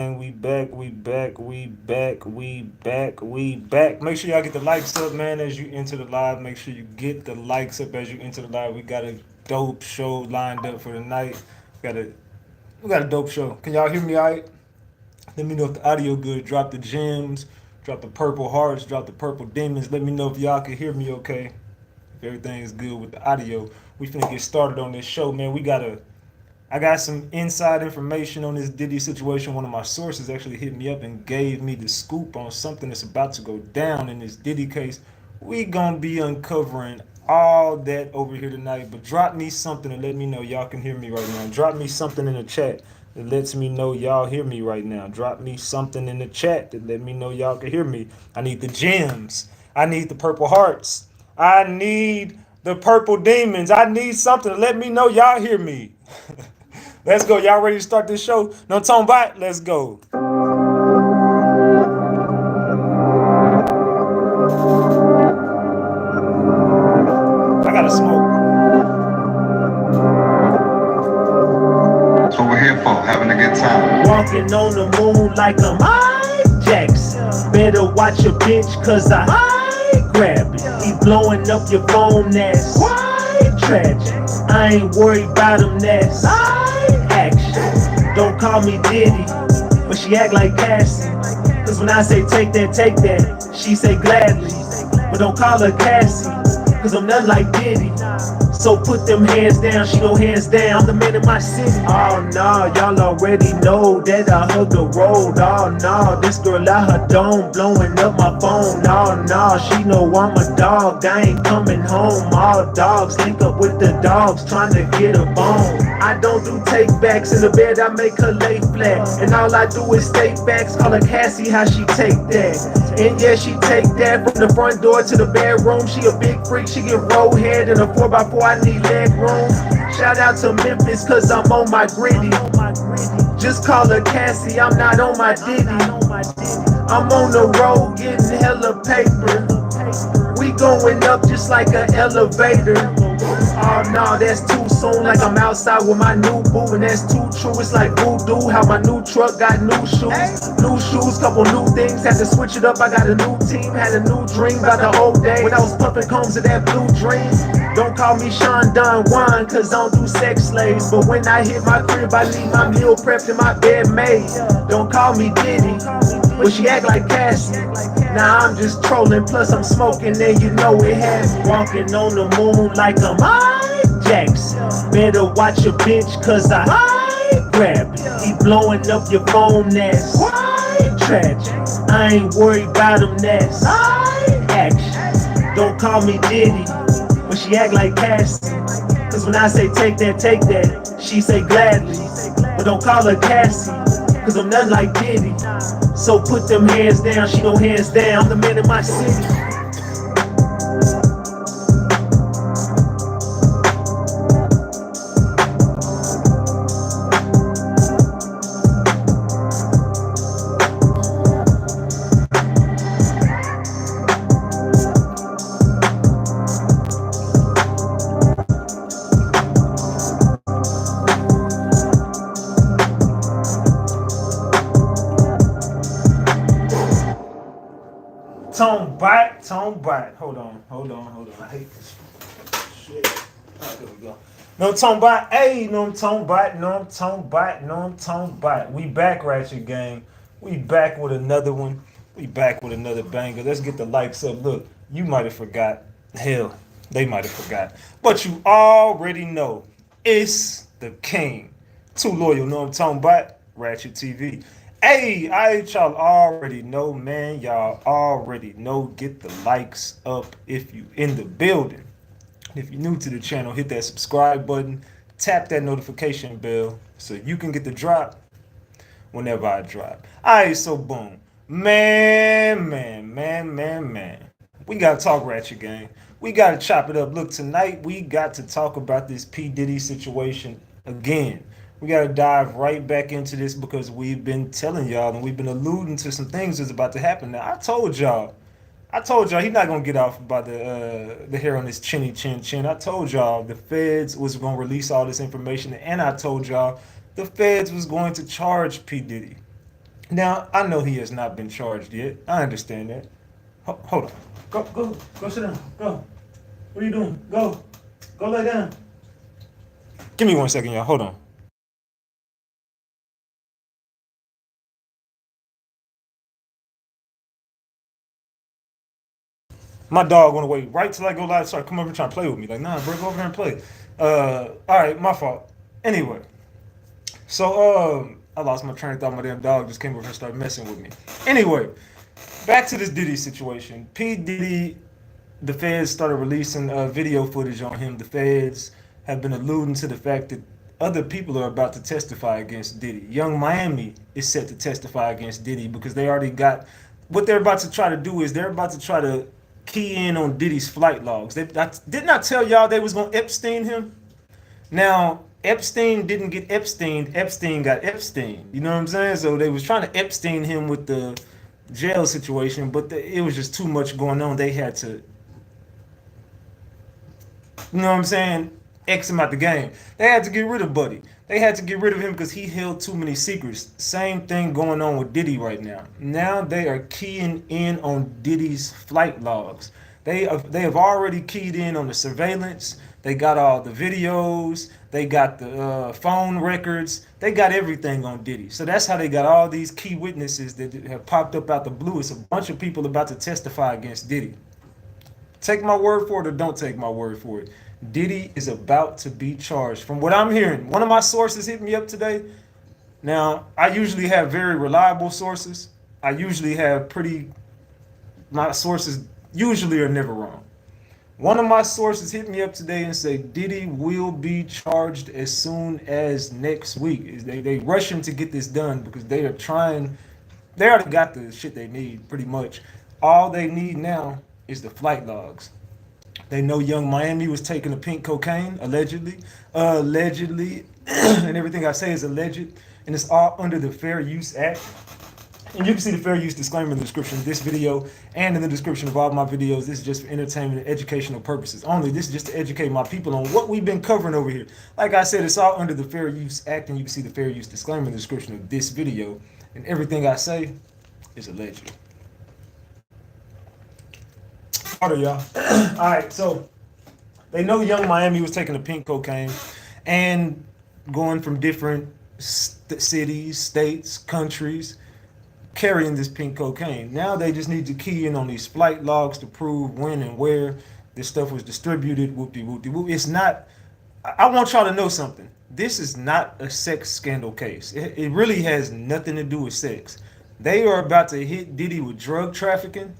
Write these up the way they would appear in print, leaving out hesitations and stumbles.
We back. Make sure y'all get the likes up, man, as you enter the live. Make sure you get the likes up as you enter the live. We got a dope show lined up for tonight. We got a we got a dope show. Can y'all hear me all right? Let me know if the audio good. Drop the gems, drop the purple hearts, drop the purple demons. Let me know if y'all can hear me okay. If everything is good with the audio. We finna get started on this show, man. I got some inside information on this Diddy situation. One of my sources actually hit me up and gave me the scoop on something that's about to go down in this Diddy case. We gonna be uncovering all that over here tonight. But drop me something and let me know y'all can hear me right now. Drop me something in the chat that lets me know y'all hear me right now. Drop me something in the chat that let me know y'all can hear me. I need the gems. I need the purple hearts. I need the purple demons. I need something to let me know y'all hear me. Let's go. Y'all ready to start this show? No tone bite. Let's go. I gotta smoke. That's what we're here for, having a good time. Walking on the moon like a Mike Jackson. Better watch your bitch, cause I might grab it. He blowing up your phone, that's quite tragic. I ain't worried about him, that's action. Don't call me Diddy, but she act like Cassie. Cause when I say take that, she say gladly. But don't call her Cassie, cause I'm nothing like Diddy. So put them hands down, she go hands down, I'm the man in my city. Oh no, y'all already know that I hug the road. Oh no, this girl out her dome, blowing up my phone. Oh no, she know I'm a dog, I ain't coming home. All dogs link up with the dogs, trying to get a bone. I don't do take backs in the bed, I make her lay flat. And all I do is stay backs, call her Cassie, how she take that. And yeah, she take that from the front door to the bedroom. She a big freak, she get roll head in a 4x4, I need leg room. Shout out to Memphis, cause I'm on my gritty. Just call her Cassie, I'm not on my Diddy. I'm on the road getting hella paper. We going up just like an elevator. Oh no, that's too soon, like I'm outside with my new boo. And that's too true, it's like voodoo. How my new truck got new shoes. New shoes, couple new things, had to switch it up. I got a new team, had a new dream about the old days when I was pumping combs of that blue dream. Don't call me Sean Don Juan, cause I don't do sex slaves. But when I hit my crib, I leave my meal prepped and my bed made. Don't call me Diddy, but she act like Cassie. Now I'm just trolling, plus I'm smoking, and you know it has me. Walking on the moon like a Mike Jackson. Better watch your bitch, cause I might grab it. He blowing up your phone, that's quite tragic. I ain't worried about him, that's action. Don't call me Diddy, but she act like Cassie. Cause when I say take that, she say gladly. But don't call her Cassie, cause I'm nothing like Diddy. So put them hands down, she go hands down, I'm the man in my city. Tone bite. Hold on. I hate this shit. Oh, there we go. No tone bite. Hey, no tone bite. We back, Ratchet Gang. We back with another one. We back with another banger. Let's get the likes up. Look, you might have forgot. Hell, they might have forgot. But you already know it's the king. Too loyal, no tone bite. Ratchet TV. Hey, y'all already know, man. Y'all already know. Get the likes up if you in the building. If you're new to the channel, hit that subscribe button. Tap that notification bell so you can get the drop whenever I drop. Alright, so boom. Man. We gotta talk Ratchet Gang. We gotta chop it up. Look, tonight we got to talk about this P. Diddy situation again. We got to dive right back into this because we've been telling y'all and we've been alluding to some things that's about to happen. Now, I told y'all he's not gonna get off by the hair on his chinny chin. I told y'all the feds was gonna release all this information, and I told y'all the feds was going to charge P. Diddy. Now, I know he has not been charged yet. I understand that. Hold on. Go sit down. Go. What are you doing? Go lay down. Give me 1 second, y'all. Hold on. My dog want to wait right till I go live. Sorry, come over and try to play with me. Like, nah, bro, go over here and play. All right, my fault. Anyway, so I lost my train of thought. My damn dog just came over and started messing with me. Anyway, back to this Diddy situation. P Diddy, the feds started releasing video footage on him. The feds have been alluding to the fact that other people are about to testify against Diddy. Young Miami is set to testify against Diddy because they already got what they're about to try to do is they're about to try to key in on Diddy's flight logs. Didn't I tell y'all they was gonna Epstein him? Now Epstein didn't get Epstein. Epstein got Epstein. You know what I'm saying? So they was trying to Epstein him with the jail situation, but it was just too much going on. They had to, you know what I'm saying, X him out the game. They had to get rid of Buddy. They had to get rid of him because he held too many secrets. Same thing going on with Diddy right now. Now they are keying in on Diddy's flight logs. They have already keyed in on the surveillance. They got all the videos. They got the phone records. They got everything on Diddy. So that's how they got all these key witnesses that have popped up out the blue. It's a bunch of people about to testify against Diddy. Take my word for it or don't take my word for it. Diddy is about to be charged. From what I'm hearing, one of my sources hit me up today. Now, I usually have very reliable sources. I usually have my sources usually are never wrong. One of my sources hit me up today and said Diddy will be charged as soon as next week. They rushing to get this done because they already got the shit they need pretty much. All they need now is the flight logs. They know Young Miami was taking the pink cocaine, allegedly, and everything I say is alleged, and it's all under the Fair Use Act. And you can see the fair use disclaimer in the description of this video and in the description of all my videos. This is just for entertainment and educational purposes only. This is just to educate my people on what we've been covering over here. Like I said, it's all under the Fair Use Act, and you can see the fair use disclaimer in the description of this video. And everything I say is alleged. Harder, y'all. All right, so they know Young Miami was taking the pink cocaine and going from different cities, states, countries, carrying this pink cocaine. Now they just need to key in on these flight logs to prove when and where this stuff was distributed. Whoop-de-whoop-de-whoop. It's not. I want y'all to know something. This is not a sex scandal case. It really has nothing to do with sex. They are about to hit Diddy with drug trafficking.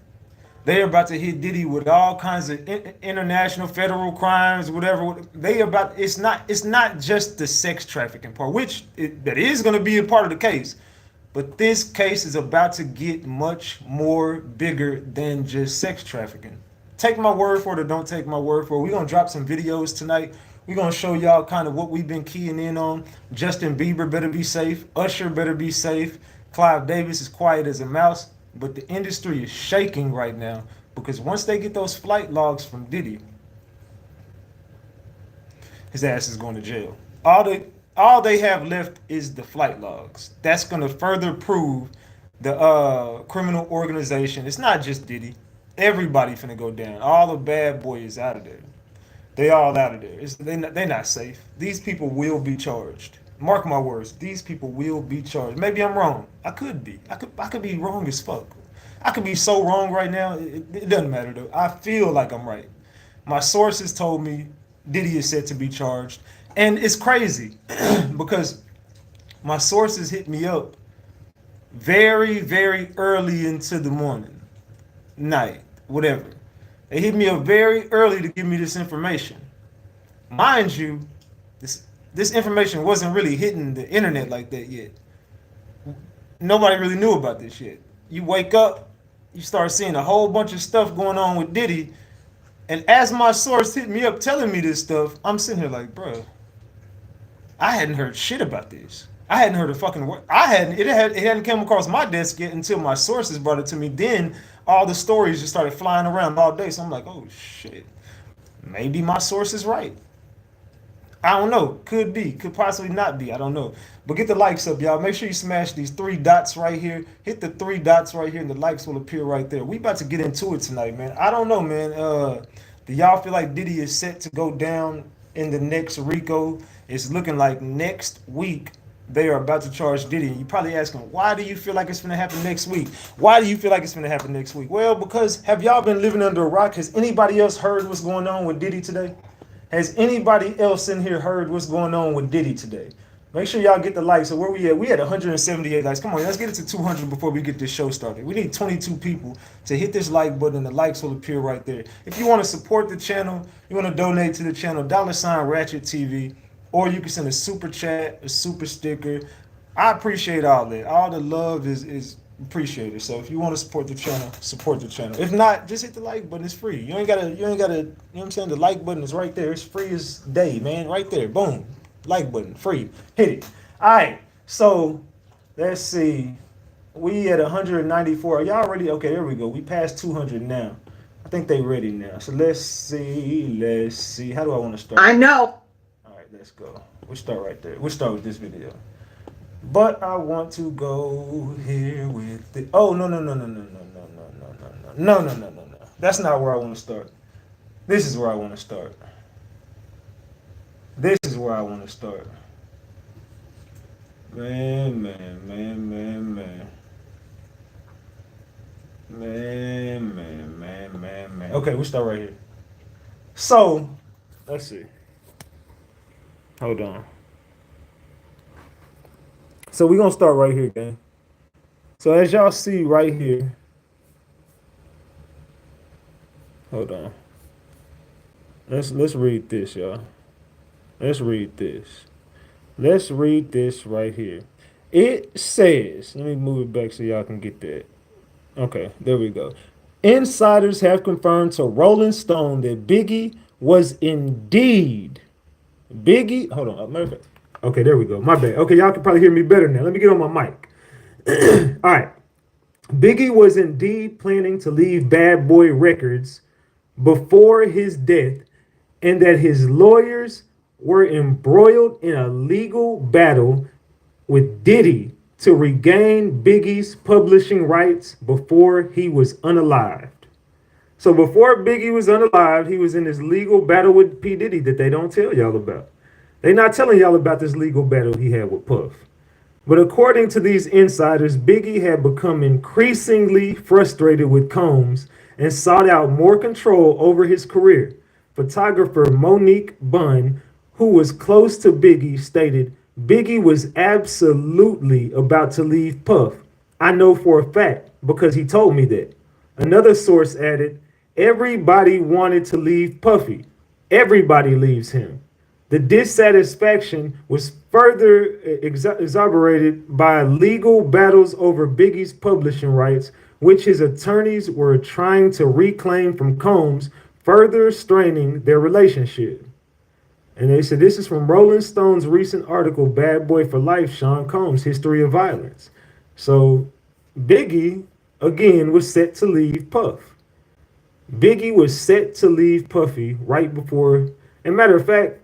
They are about to hit Diddy with all kinds of international federal crimes, whatever. It's not just the sex trafficking part, which that is going to be a part of the case. But this case is about to get much more bigger than just sex trafficking. Take my word for it or don't take my word for it. We're going to drop some videos tonight. We're going to show y'all kind of what we've been keying in on. Justin Bieber better be safe. Usher better be safe. Clive Davis is quiet as a mouse. But the industry is shaking right now because once they get those flight logs from Diddy, his ass is going to jail. All they have left is the flight logs. That's going to further prove the criminal organization. It's not just Diddy. Everybody finna go down. All the bad boys out of there. They all out of there. They're not safe. These people will be charged. Mark my words. These people will be charged. Maybe I'm wrong. I could be. I could be wrong as fuck. I could be so wrong right now. It doesn't matter though. I feel like I'm right. My sources told me Diddy is set to be charged. And it's crazy because my sources hit me up very, very early into the morning, night, whatever. They hit me up very early to give me this information. Mind you, this information wasn't really hitting the internet like that yet. Nobody really knew about this yet. You wake up, you start seeing a whole bunch of stuff going on with Diddy. And as my source hit me up telling me this stuff, I'm sitting here like, bro, I hadn't heard shit about this. I hadn't heard a fucking word. It hadn't come across my desk yet until my sources brought it to me. Then all the stories just started flying around all day. So I'm like, oh shit, maybe my source is right. I don't know. Could be. Could possibly not be. I don't know. But get the likes up, y'all. Make sure you smash these three dots right here. Hit the three dots right here, and the likes will appear right there. We about to get into it tonight, man. I don't know, man. Do y'all feel like Diddy is set to go down in the next Rico? It's looking like next week they are about to charge Diddy. And you probably asking, why do you feel like it's going to happen next week? Why do you feel like it's going to happen next week? Well, because have y'all been living under a rock? Has anybody else heard what's going on with Diddy today? Has anybody else in here heard what's going on with Diddy today? Make sure y'all get the likes. So where we at? We had 178 likes. Come on, let's get it to 200 before we get this show started. We need 22 people to hit this like button, and the likes will appear right there. If you want to support the channel, you want to donate to the channel, $Ratchet TV, or you can send a super chat, a super sticker. I appreciate all that. All the love is appreciated. So if you want to support the channel, support the channel. If not, just hit the like button. It's free. You ain't gotta, you know what I'm saying? The like button is right there. It's free as day, man. Right there. Boom. Like button. Free. Hit it. All right. So let's see. We at 194. Are y'all ready? Okay, there we go. We passed 200 now. I think they ready now. So let's see. Let's see. How do I want to start? I know. All right, let's go. We'll start right there. We'll start with this video. But I want to go here with the. Oh, no. That's not where I want to start. This is where I want to start. This is where I want to start. Man. Okay, we'll start right here. So, let's see. Hold on. So we're gonna start right here, gang. So as y'all see right here, hold on. Let's read this, y'all. Let's read this. Let's read this right here. It says, let me move it back so y'all can get that. Okay, there we go. Insiders have confirmed to Rolling Stone that Biggie was indeed hold on, matter of fact. Okay, there we go. My bad. Okay, y'all can probably hear me better now. Let me get on my mic. All right. Biggie was indeed planning to leave Bad Boy Records before his death, and that his lawyers were embroiled in a legal battle with Diddy to regain Biggie's publishing rights before he was unalived. So before Biggie was unalived, he was in this legal battle with P. Diddy that they don't tell y'all about. They're not telling y'all about this legal battle he had with Puff. But according to these insiders, Biggie had become increasingly frustrated with Combs and sought out more control over his career. Photographer Monique Bunn, who was close to Biggie, stated, Biggie was absolutely about to leave Puff. I know for a fact because he told me that. Another source added, everybody wanted to leave Puffy. Everybody leaves him. The dissatisfaction was further exacerbated by legal battles over Biggie's publishing rights, which his attorneys were trying to reclaim from Combs, further straining their relationship. And they said this is from Rolling Stone's recent article, Bad Boy for Life, Sean Combs, History of Violence. So Biggie, again, was set to leave Puff. Biggie was set to leave Puffy right before, and matter of fact,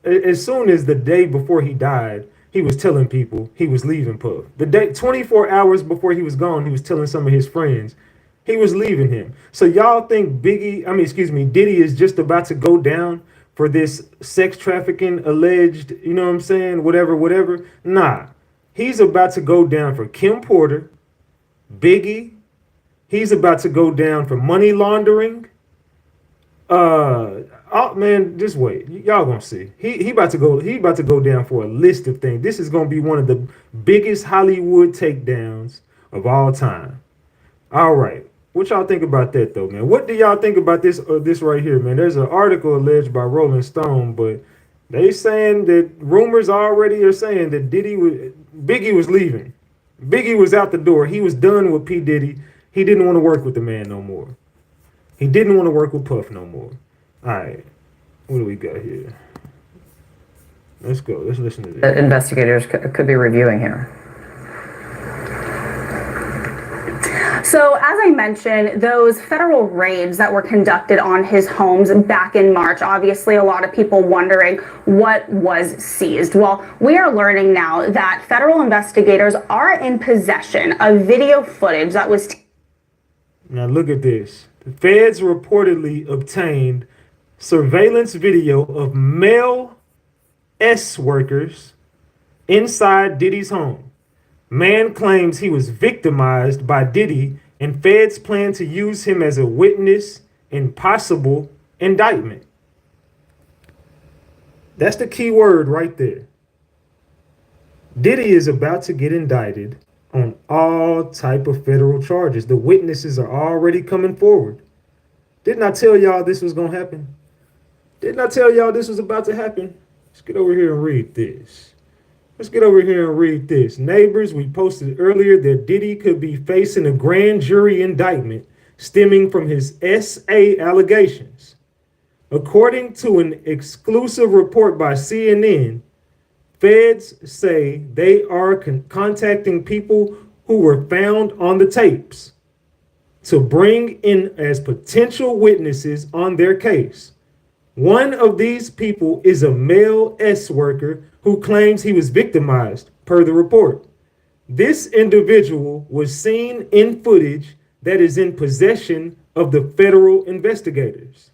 as soon as the day before he died, he was telling people he was leaving Puff. The day, 24 hours before he was gone, he was telling some of his friends he was leaving him. So y'all think Diddy is just about to go down for this sex trafficking alleged, you know what I'm saying, whatever. Nah, he's about to go down for Kim Porter, Biggie. He's about to go down for money laundering. Oh man, just wait. Y'all gonna see. He about to go down for a list of things. This is gonna be one of the biggest Hollywood takedowns of all time. All right. What y'all think about that though, man? What do y'all think about this right here, man? There's an article alleged by Rolling Stone, but they saying that rumors already are saying that Biggie was leaving. Biggie was out the door. He was done with P. Diddy. He didn't want to work with the man no more. He didn't want to work with Puff no more. All right. What do we got here? Let's go. Let's listen to this. Investigators could be reviewing here. So, as I mentioned, those federal raids that were conducted on his homes back in March, obviously a lot of people wondering what was seized. Well, we are learning now that federal investigators are in possession of video footage that was... Now look at this. The feds reportedly obtained surveillance video of male S workers inside Diddy's home. Man claims he was victimized by Diddy, and feds plan to use him as a witness in possible indictment. That's the key word right there. Diddy is about to get indicted on all type of federal charges. The witnesses are already coming forward. Didn't I tell y'all this was going to happen? Didn't I tell y'all this was about to happen? Let's get over here and read this. Neighbors, we posted earlier that Diddy could be facing a grand jury indictment stemming from his SA allegations. According to an exclusive report by CNN, feds say they are contacting people who were found on the tapes to bring in as potential witnesses on their case. One of these people is a male S worker who claims he was victimized, per the report. This individual was seen in footage that is in possession of the federal investigators.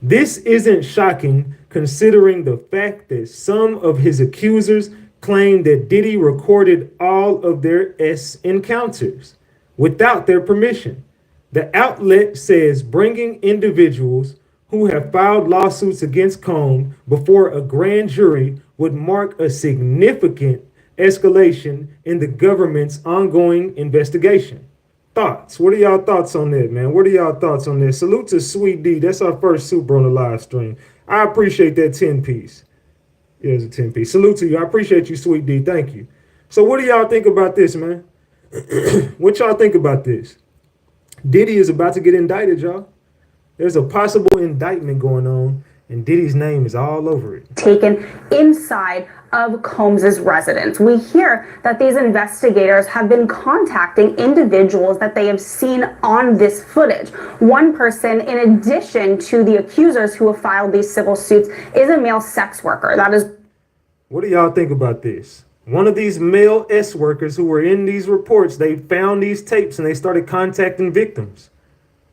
This isn't shocking considering the fact that some of his accusers claim that Diddy recorded all of their S encounters without their permission. The outlet says bringing individuals who have filed lawsuits against Combs before a grand jury would mark a significant escalation in the government's ongoing investigation. Thoughts? What are y'all thoughts on that, man? What are y'all thoughts on that? Salute to Sweet D. That's our first super on the live stream. I appreciate that 10-piece. Here's a 10-piece. Salute to you. I appreciate you, Sweet D. Thank you. So what do y'all think about this, man? What y'all think about this? Diddy is about to get indicted, y'all. There's a possible indictment going on, and Diddy's name is all over it. Taken inside of Combs's residence. We hear that these investigators have been contacting individuals that they have seen on this footage. One person, in addition to the accusers who have filed these civil suits, is a male sex worker. That is... What do y'all think about this? One of these male S workers who were in these reports, they found these tapes and they started contacting victims.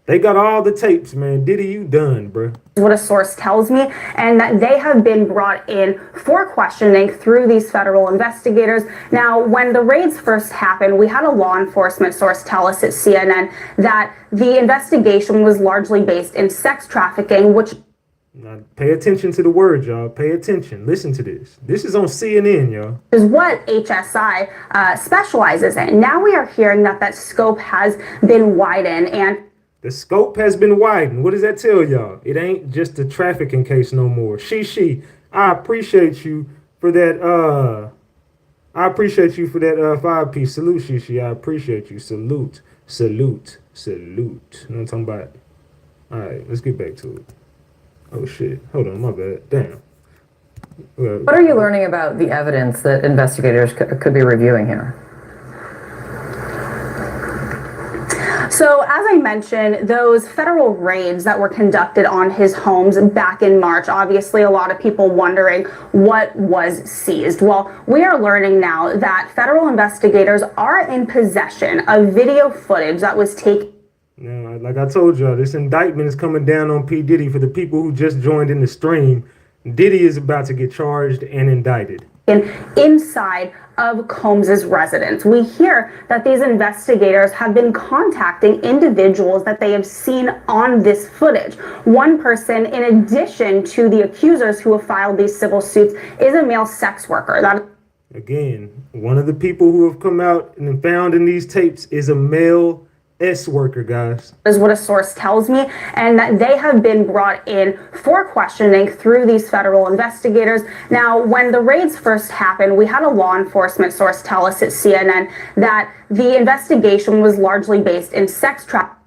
They got all the tapes, man. Diddy, you done, bro. What a source tells me, and that they have been brought in for questioning through these federal investigators. Now, when the raids first happened, we had a law enforcement source tell us at CNN that the investigation was largely based in sex trafficking, which... Now, pay attention to the words, y'all. Pay attention. Listen to this. This is on CNN, y'all. Is what HSI specializes in. Now we are hearing that that scope has been widened, and the scope has been widened. What does that tell y'all? It ain't just a trafficking case no more. She. I appreciate you for that. I appreciate you for that 5-piece. Salute, she. I appreciate you. Salute. You know what I'm talking about? All right, let's get back to it. Oh shit. Hold on, my bad. Damn. What are you learning about the evidence that investigators could be reviewing here? So, as I mentioned, those federal raids that were conducted on his homes back in March, obviously a lot of people wondering what was seized. Well, we are learning now that federal investigators are in possession of video footage that was taken. Now, like I told y'all, this indictment is coming down on P. Diddy. For the people who just joined in the stream, Diddy is about to get charged and indicted. Inside of Combs's residence. We hear that these investigators have been contacting individuals that they have seen on this footage. One person, in addition to the accusers who have filed these civil suits, is a male sex worker. That... Again, one of the people who have come out and found in these tapes is a male S worker, guys. Is what a source tells me, and that they have been brought in for questioning through these federal investigators. Now, when the raids first happened, we had a law enforcement source tell us at CNN that the investigation was largely based in sex trafficking.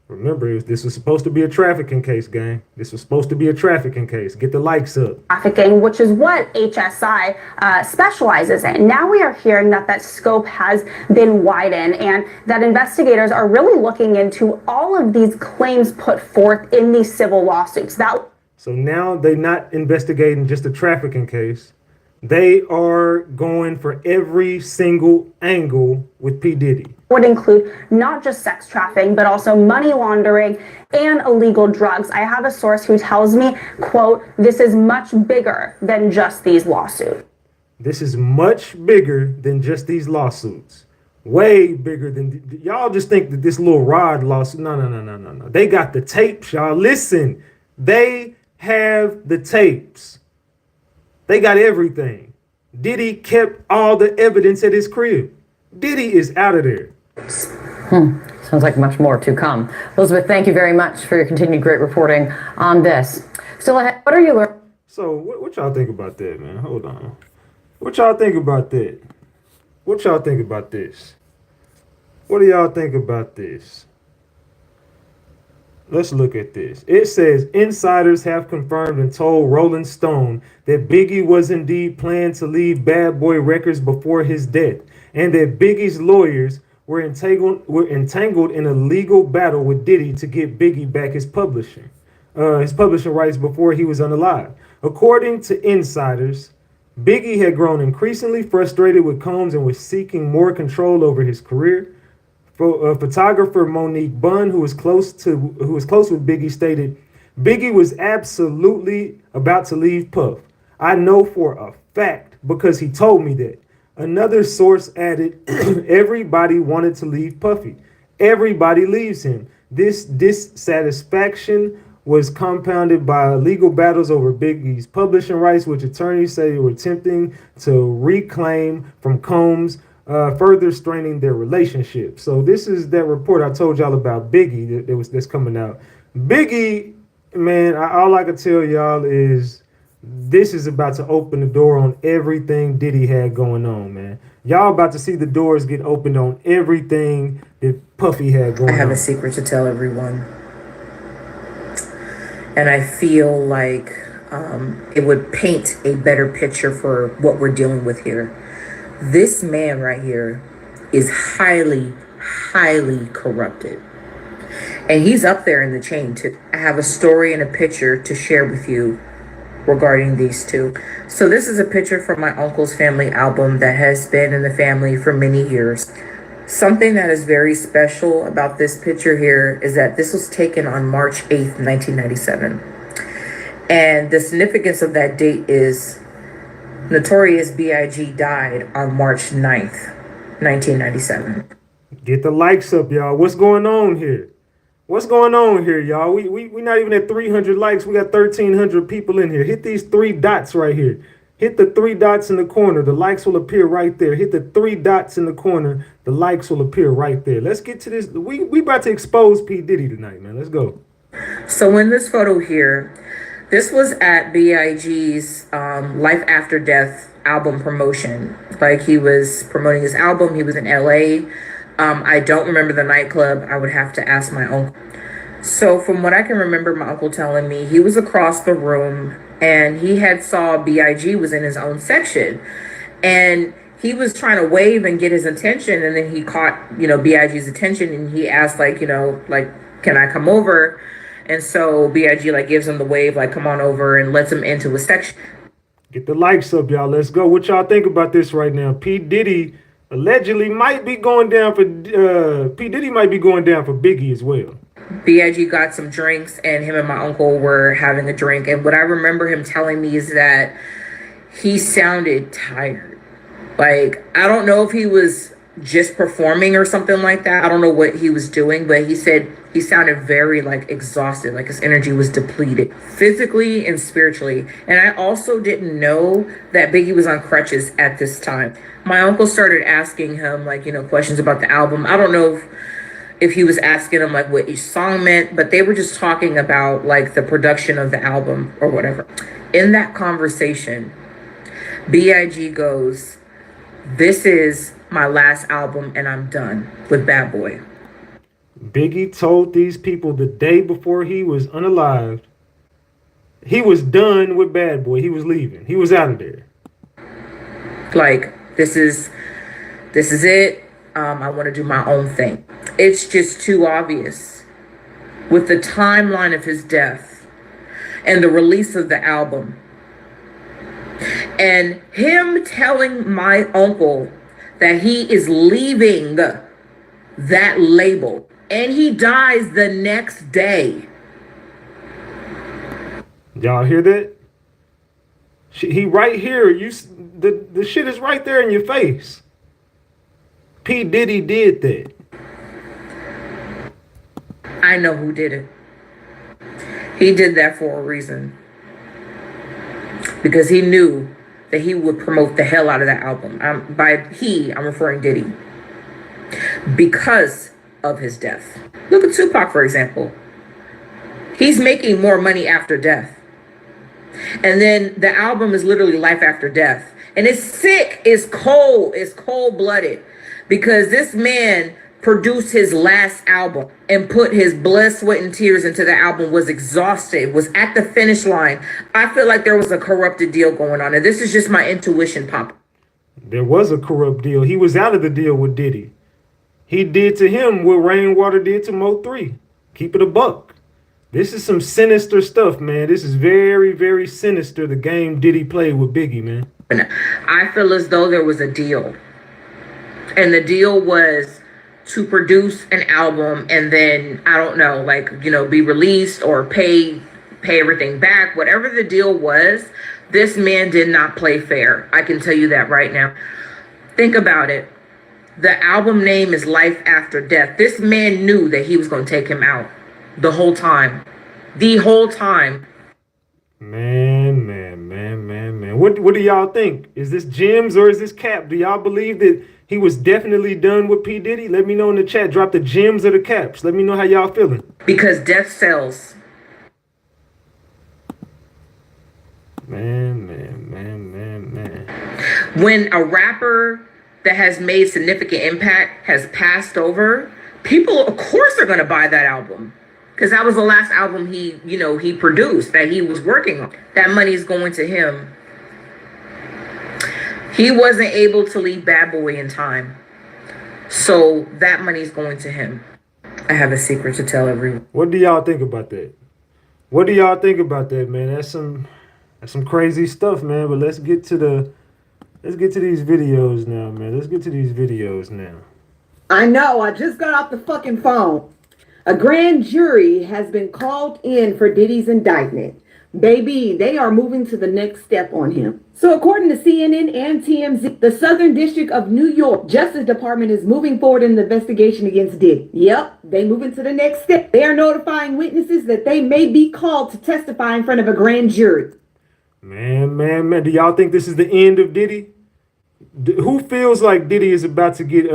Remember, this was supposed to be a trafficking case, gang. This was supposed to be a trafficking case. Get the likes up. Trafficking, which is what HSI specializes in. Now we are hearing that scope has been widened and that investigators are really looking into all of these claims put forth in these civil lawsuits. So now they're not investigating just a trafficking case. They are going for every single angle with P. Diddy. Would include not just sex trafficking, but also money laundering and illegal drugs. I have a source who tells me, quote, this is much bigger than just these lawsuits. This is much bigger than just these lawsuits. Way bigger than, y'all just think that this little Rod lawsuit. No. They got the tapes, y'all. Listen, they have the tapes. They got everything. Diddy kept all the evidence at his crib. Diddy is out of there. Sounds like much more to come. Elizabeth, thank you very much for your continued great reporting on this. Still ahead, what are you learning? So what y'all think about that, man? Hold on. What y'all think about that? What y'all think about this? What do y'all think about this? Let's look at this. It says insiders have confirmed and told Rolling Stone that Biggie was indeed planning to leave Bad Boy Records before his death, and that Biggie's lawyers were entangled in a legal battle with Diddy to get Biggie back his publishing rights before he was unalive. According to insiders, Biggie had grown increasingly frustrated with Combs and was seeking more control over his career. Photographer Monique Bunn, who was close with Biggie, stated, Biggie was absolutely about to leave Puff. I know for a fact because he told me that. Another source added, everybody wanted to leave Puffy. Everybody leaves him. This dissatisfaction was compounded by legal battles over Biggie's publishing rights, which attorneys say were attempting to reclaim from Combs, further straining their relationship. So this is that report I told y'all about Biggie that's coming out. Biggie, man, all I can tell y'all is this is about to open the door on everything Diddy had going on, man. Y'all about to see the doors get opened on everything that Puffy had going on. I have a secret to tell everyone. And I feel like it would paint a better picture for what we're dealing with here. This man right here is highly, highly corrupted. And he's up there in the chain too. I have a story and a picture to share with you regarding these two. So this is a picture from my uncle's family album that has been in the family for many years. Something that is very special about this picture here is that this was taken on March 8th, 1997. And the significance of that date is Notorious B.I.G. died on March 9th, 1997. Get the likes up, y'all. What's going on here? What's going on here, y'all? We not even at 300 likes. We got 1,300 people in here. Hit these three dots right here. Hit the three dots in the corner. The likes will appear right there. Hit the three dots in the corner. The likes will appear right there. Let's get to this. We about to expose P. Diddy tonight, man. Let's go. So in this photo here, this was at B.I.G.'s Life After Death album promotion. Like he was promoting his album. He was in L.A. I don't remember the nightclub. I would have to ask my uncle. So from what I can remember, my uncle telling me, he was across the room and he had saw B.I.G. was in his own section. And he was trying to wave and get his attention. And then he caught, B.I.G.'s attention and he asked, can I come over? And so B.I.G. gives him the wave, come on over, and lets him into a section. Get the likes up, y'all. Let's go. What y'all think about this right now? P. Diddy allegedly might be going down for P. Diddy might be going down for Biggie as well. B.I.G. got some drinks and him and my uncle were having a drink. And what I remember him telling me is that he sounded tired. I don't know if he was just performing or something like that. I don't know what he was doing, but he said he sounded very exhausted, his energy was depleted physically and spiritually. And I also didn't know that Biggie was on crutches at this time. My uncle started asking him questions about the album. I don't know if he was asking him what each song meant, but they were just talking about the production of the album or whatever. In that conversation, B.I.G. goes, "This is my last album and I'm done with Bad Boy." Biggie told these people the day before he was unalived, he was done with Bad Boy. He was leaving. He was out of there. Like, this is it. I want to do my own thing. It's just too obvious with the timeline of his death and the release of the album and him telling my uncle that he is leaving that label and he dies the next day. Y'all hear that? He right here. The shit is right there in your face. P. Diddy did that. I know who did it. He did that for a reason. Because he knew that he would promote the hell out of that album. By he, I'm referring Diddy. Because of his death. Look at Tupac, for example. He's making more money after death. And then the album is literally life after death. And it's sick, it's cold-blooded. Because this man produced his last album and put his blood, sweat, and tears into the album, was exhausted, was at the finish line. I feel like there was a corrupted deal going on. And this is just my intuition, Pop. There was a corrupt deal. He was out of the deal with Diddy. He did to him what Rainwater did to Mo3. Keep it a buck. This is some sinister stuff, man. This is very, very sinister, the game Diddy played with Biggie, man. I feel as though there was a deal. And the deal was to produce an album and then, I don't know, like, you know, be released or pay everything back. Whatever the deal was, this man did not play fair. I can tell you that right now. Think about it. The album name is Life After Death. This man knew that he was going to take him out the whole time. The whole time. Man. What do y'all think? Is this gems or is this cap? Do y'all believe that he was definitely done with P. Diddy? Let me know in the chat. Drop the gems or the caps. Let me know how y'all feeling. Because death sells. Man. When a rapper that has made significant impact has passed over, people, of course, are going to buy that album. Because that was the last album he produced, that he was working on. That money's going to him. He wasn't able to leave Bad Boy in time. So that money's going to him. I have a secret to tell everyone. What do y'all think about that? What do y'all think about that, man? That's some crazy stuff, man. But let's get to these videos now, man. Let's get to these videos now. I know. I just got off the fucking phone. A grand jury has been called in for Diddy's indictment. Baby, they are moving to the next step on him. So according to CNN and TMZ, the Southern District of New York Justice Department is moving forward in the investigation against Diddy. Yep, they moving to the next step. They are notifying witnesses that they may be called to testify in front of a grand jury. Man. Do y'all think this is the end of Diddy? Who feels like Diddy is about to get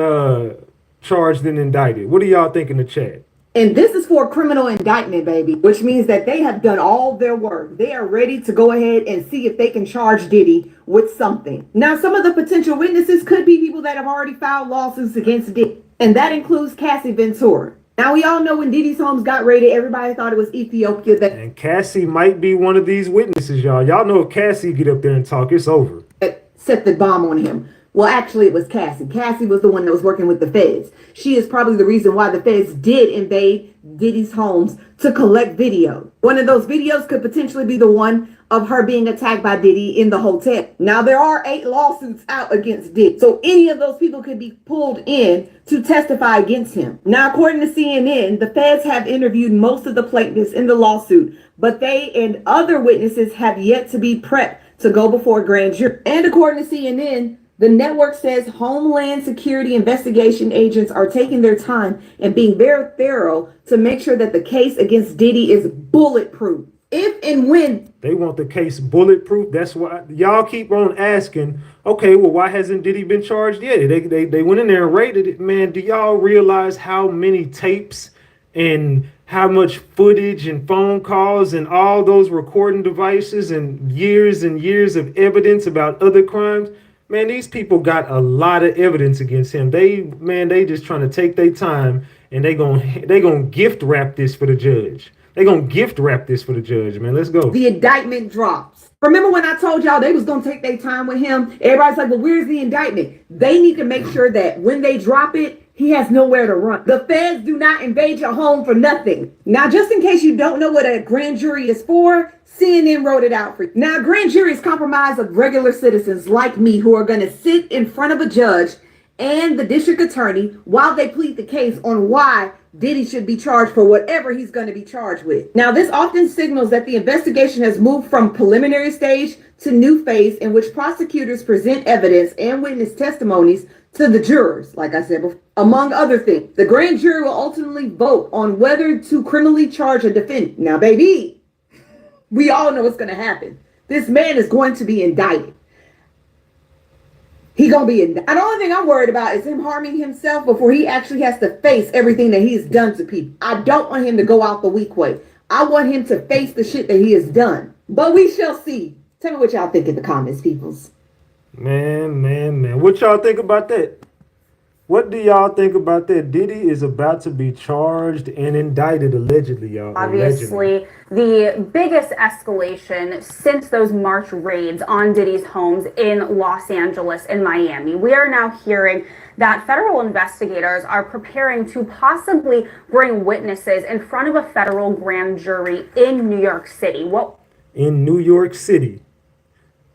charged and indicted? What do y'all think in the chat? And this is for a criminal indictment, baby, which means that they have done all their work. They are ready to go ahead and see if they can charge Diddy with something. Now, some of the potential witnesses could be people that have already filed lawsuits against Diddy, and that includes Cassie Ventura. Now, we all know when Diddy's homes got raided, everybody thought it was Ethiopia. And Cassie might be one of these witnesses, y'all. Y'all know if Cassie get up there and talk, it's over. Set the bomb on him. Well, actually, it was Cassie. Cassie was the one that was working with the feds. She is probably the reason why the feds did invade Diddy's homes to collect video. One of those videos could potentially be the one of her being attacked by Diddy in the hotel. Now, there are 8 lawsuits out against Diddy. So any of those people could be pulled in to testify against him. Now, according to CNN, the feds have interviewed most of the plaintiffs in the lawsuit, but they and other witnesses have yet to be prepped to go before a grand jury. And according to CNN, the network says Homeland Security investigation agents are taking their time and being very thorough to make sure that the case against Diddy is bulletproof. If and when they want the case bulletproof, that's why y'all keep on asking, okay, well, why hasn't Diddy been charged yet? They went in there and raided it. Man, do y'all realize how many tapes and how much footage and phone calls and all those recording devices and years of evidence about other crimes? Man, these people got a lot of evidence against him. They just trying to take their time and they gonna gift wrap this for the judge. They gonna gift wrap this for the judge, man. Let's go. The indictment drops. Remember when I told y'all they was gonna take their time with him? Everybody's like, well, where's the indictment? They need to make sure that when they drop it, he has nowhere to run. The feds do not invade your home for nothing. Now, just in case you don't know what a grand jury is for, CNN wrote it out for you. Now, a grand jury is comprised of regular citizens like me who are going to sit in front of a judge and the district attorney while they plead the case on why Diddy should be charged for whatever he's going to be charged with. Now, this often signals that the investigation has moved from preliminary stage to new phase in which prosecutors present evidence and witness testimonies to the jurors, like I said before, among other things. The grand jury will ultimately vote on whether to criminally charge a defendant. Now, baby, we all know what's going to happen. This man is going to be indicted. He gonna be indicted. And the only thing I'm worried about is him harming himself before he actually has to face everything that he's done to people. I don't want him to go out the weak way. I want him to face the shit that he has done. But we shall see. Tell me what y'all think in the comments, peoples. Man. What y'all think about that? What do y'all think about that? Diddy is about to be charged and indicted, allegedly, y'all. Obviously, the biggest escalation since those March raids on Diddy's homes in Los Angeles and Miami. We are now hearing that federal investigators are preparing to possibly bring witnesses in front of a federal grand jury in New York City. In New York City.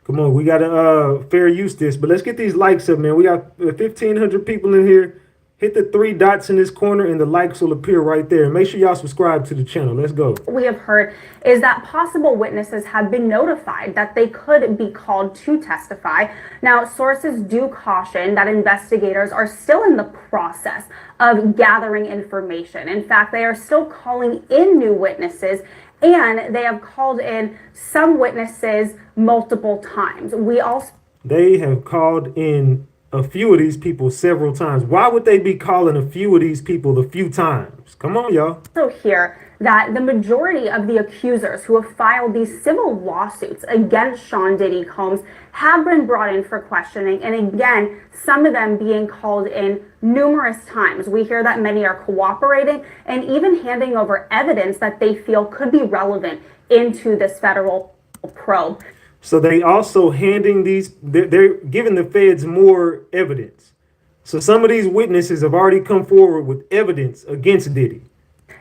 Come on, we got to fair use this, but let's get these likes up, man. We got 1,500 people in here. Hit the 3 dots in this corner and the likes will appear right there. Make sure y'all subscribe to the channel. Let's go. We have heard is that possible witnesses have been notified that they could be called to testify. Now, sources do caution that investigators are still in the process of gathering information. In fact, they are still calling in new witnesses, and they have called in some witnesses multiple times. They have called in a few of these people several times. Why would they be calling a few of these people a few times? Come on, y'all. Also hear that the majority of the accusers who have filed these civil lawsuits against Sean Diddy Combs have been brought in for questioning, and again, some of them being called in numerous times. We hear that many are cooperating and even handing over evidence that they feel could be relevant into this federal probe. So they also they're giving the feds more evidence. So some of these witnesses have already come forward with evidence against Diddy.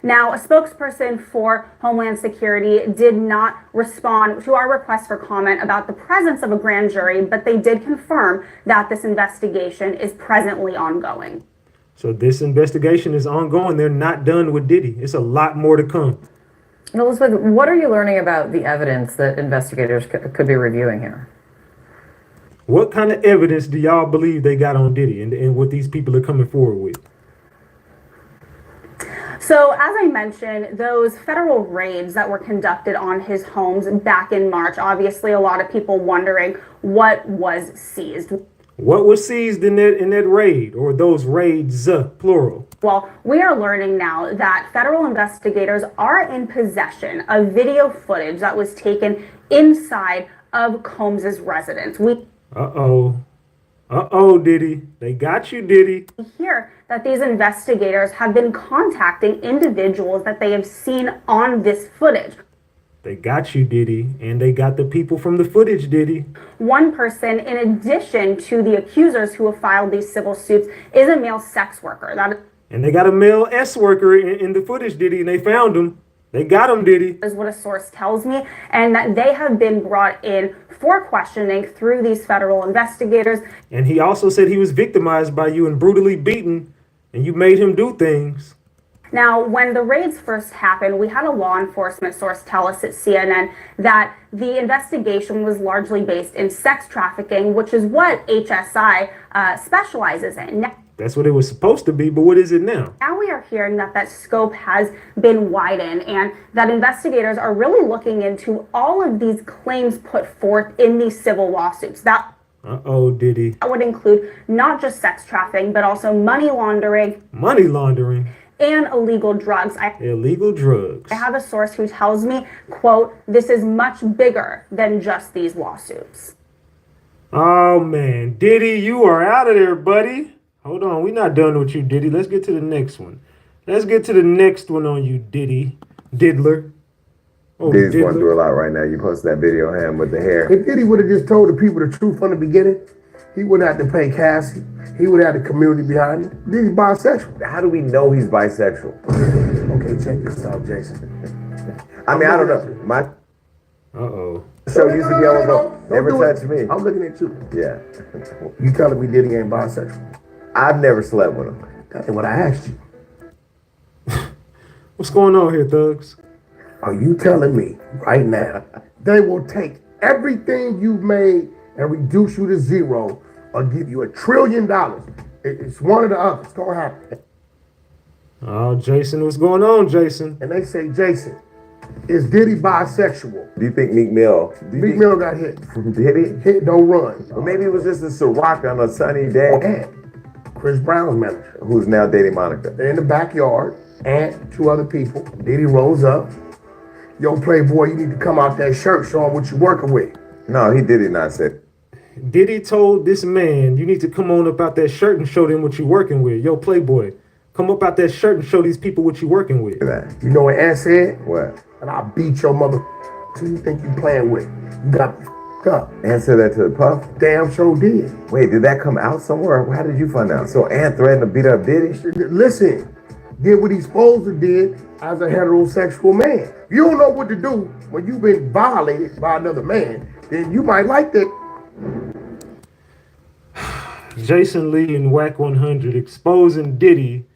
Now, a spokesperson for Homeland Security did not respond to our request for comment about the presence of a grand jury, but they did confirm that this investigation is presently ongoing. So this investigation is ongoing. They're not done with Diddy. It's a lot more to come. Elizabeth, what are you learning about the evidence that investigators could be reviewing here? What kind of evidence do y'all believe they got on Diddy and what these people are coming forward with? So, as I mentioned, those federal raids that were conducted on his homes back in March, obviously a lot of people wondering what was seized. What was seized in that raid, or those raids, plural? Well, we are learning now that federal investigators are in possession of video footage that was taken inside of Combs's residence. Diddy. They got you, Diddy. We hear that these investigators have been contacting individuals that they have seen on this footage. They got you, Diddy, and they got the people from the footage, Diddy. One person, in addition to the accusers who have filed these civil suits, is a male sex worker. And they got a male S worker in the footage, Diddy, and they found him. They got him, Diddy. Is what a source tells me, and that they have been brought in for questioning through these federal investigators. And he also said he was victimized by you and brutally beaten, and you made him do things. Now, when the raids first happened, we had a law enforcement source tell us at CNN that the investigation was largely based in sex trafficking, which is what HSI specializes in. That's what it was supposed to be, but what is it now? Now we are hearing that scope has been widened and that investigators are really looking into all of these claims put forth in these civil lawsuits. Diddy. That would include not just sex trafficking, but also money laundering. Money laundering. And illegal drugs. Illegal drugs. I have a source who tells me, quote, this is much bigger than just these lawsuits. Oh, man. Diddy, you are out of there, buddy. Hold on. We're not done with you, Diddy. Let's get to the next one. Let's get to the next one on you, Diddy. Diddler. Oh, Diddy's going Diddler. through a lot right now. You posted that video of him with the hair. If Diddy would have just told the people the truth from the beginning, he wouldn't have to pay Cassie. He would have the community behind him. Diddy's bisexual. How do we know he's bisexual? Okay, check this out, Jason. I mean, I don't know. My Uh-oh. show used to be on the Never Touch Me. I'm looking at you. Yeah. You telling me Diddy ain't bisexual? I've never slept with him. That's what I asked you. What's going on here, thugs? Are you telling me right now they will take everything you've made and reduce you to zero or give you $1 trillion? It's one or the other. It's gonna happen. Oh, Jason, what's going on, Jason? And they say, Jason, is Diddy bisexual? Do you think Meek Mill? Meek Mill got hit. Did he? Hit, don't run. Or maybe it was just a Ciroc on a sunny day. And Chris Brown's manager, Who's now dating Monica. they're in the backyard, and 2 other people. Diddy rolls up. Yo, Playboy, you need to come out that shirt, show him what you're working with. No, he did not say. Diddy told this man, you need to come on up out that shirt and show them what you're working with. Yo, Playboy, come up out that shirt and show these people what you're working with. That. You know what Ant said? What? And I'll beat your mother. Who you think you playing with? You got me up. Answer that to the Puff? Damn sure did. Wait, did that come out somewhere? How did you find out? So Ant threatened to beat up Diddy? Listen, did what he's supposed to did as a heterosexual man. You don't know what to do when you've been violated by another man, then you might like that. Jason Lee and Whack 100 exposing Diddy.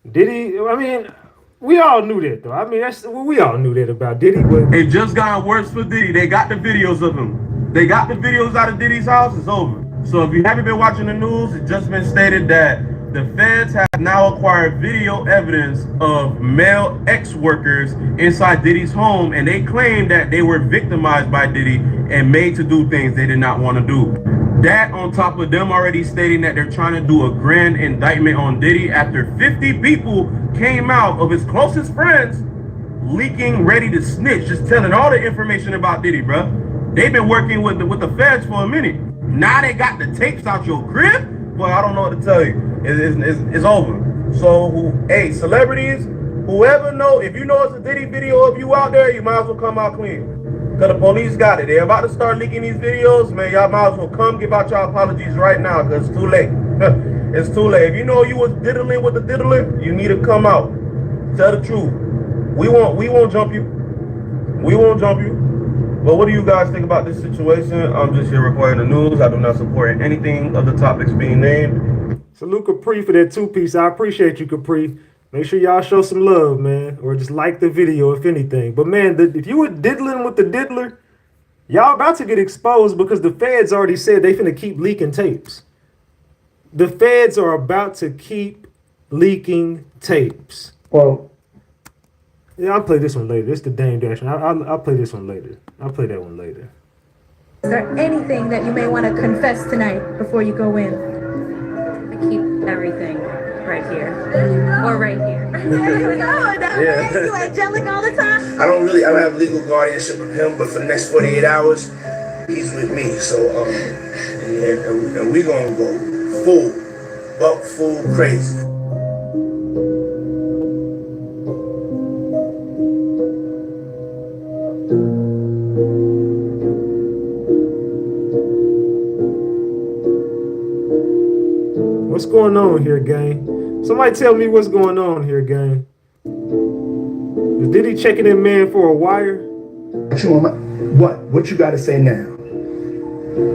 Diddy, I mean, we all knew that, though. I mean, we all knew that about Diddy, but It just got worse for Diddy. They got the videos of him. They got the videos out of Diddy's house. It's over. So if you haven't been watching the news, it's just been stated that the feds have now acquired video evidence of male ex-workers inside Diddy's home, and they claim that they were victimized by Diddy and made to do things they did not want to do. That on top of them already stating that they're trying to do a grand indictment on Diddy after 50 people came out of his closest friends leaking, ready to snitch, just telling all the information about Diddy, bro. They've been working with the feds for a minute. Now they got the tapes out your crib? Boy, I don't know what to tell you. It's over. So, hey, celebrities, whoever know, if you know it's a Diddy video of you out there, you might as well come out clean. Because the police got it. They're about to start leaking these videos. Man, y'all might as well come give out your apologies right now because it's too late. It's too late. If you know you was diddling with the diddler, you need to come out. Tell the truth. We won't jump you. We won't jump you. But what do you guys think about this situation? I'm just here reporting the news. I do not support anything of the topics being named. salute Capri for that 2-piece. I appreciate you, Capri. Make sure y'all show some love, man, or just like the video, if anything. But, man, if you were diddling with the diddler, y'all about to get exposed because the feds already said they finna keep leaking tapes. The feds are about to keep leaking tapes. Well, yeah, I'll play this one later. It's the Dame Dash. I'll play this one later. I'll play that one later. Is there anything that you may want to confess tonight before you go in? I keep everything right here. Or right here. There you go. Yeah. You angelic all the time? I don't have legal guardianship of him, but for the next 48 hours, he's with me. So, and we're going to go full crazy. What's going on here, gang? Somebody tell me what's going on here, gang. Is Diddy checking in man for a wire? What you gotta say now?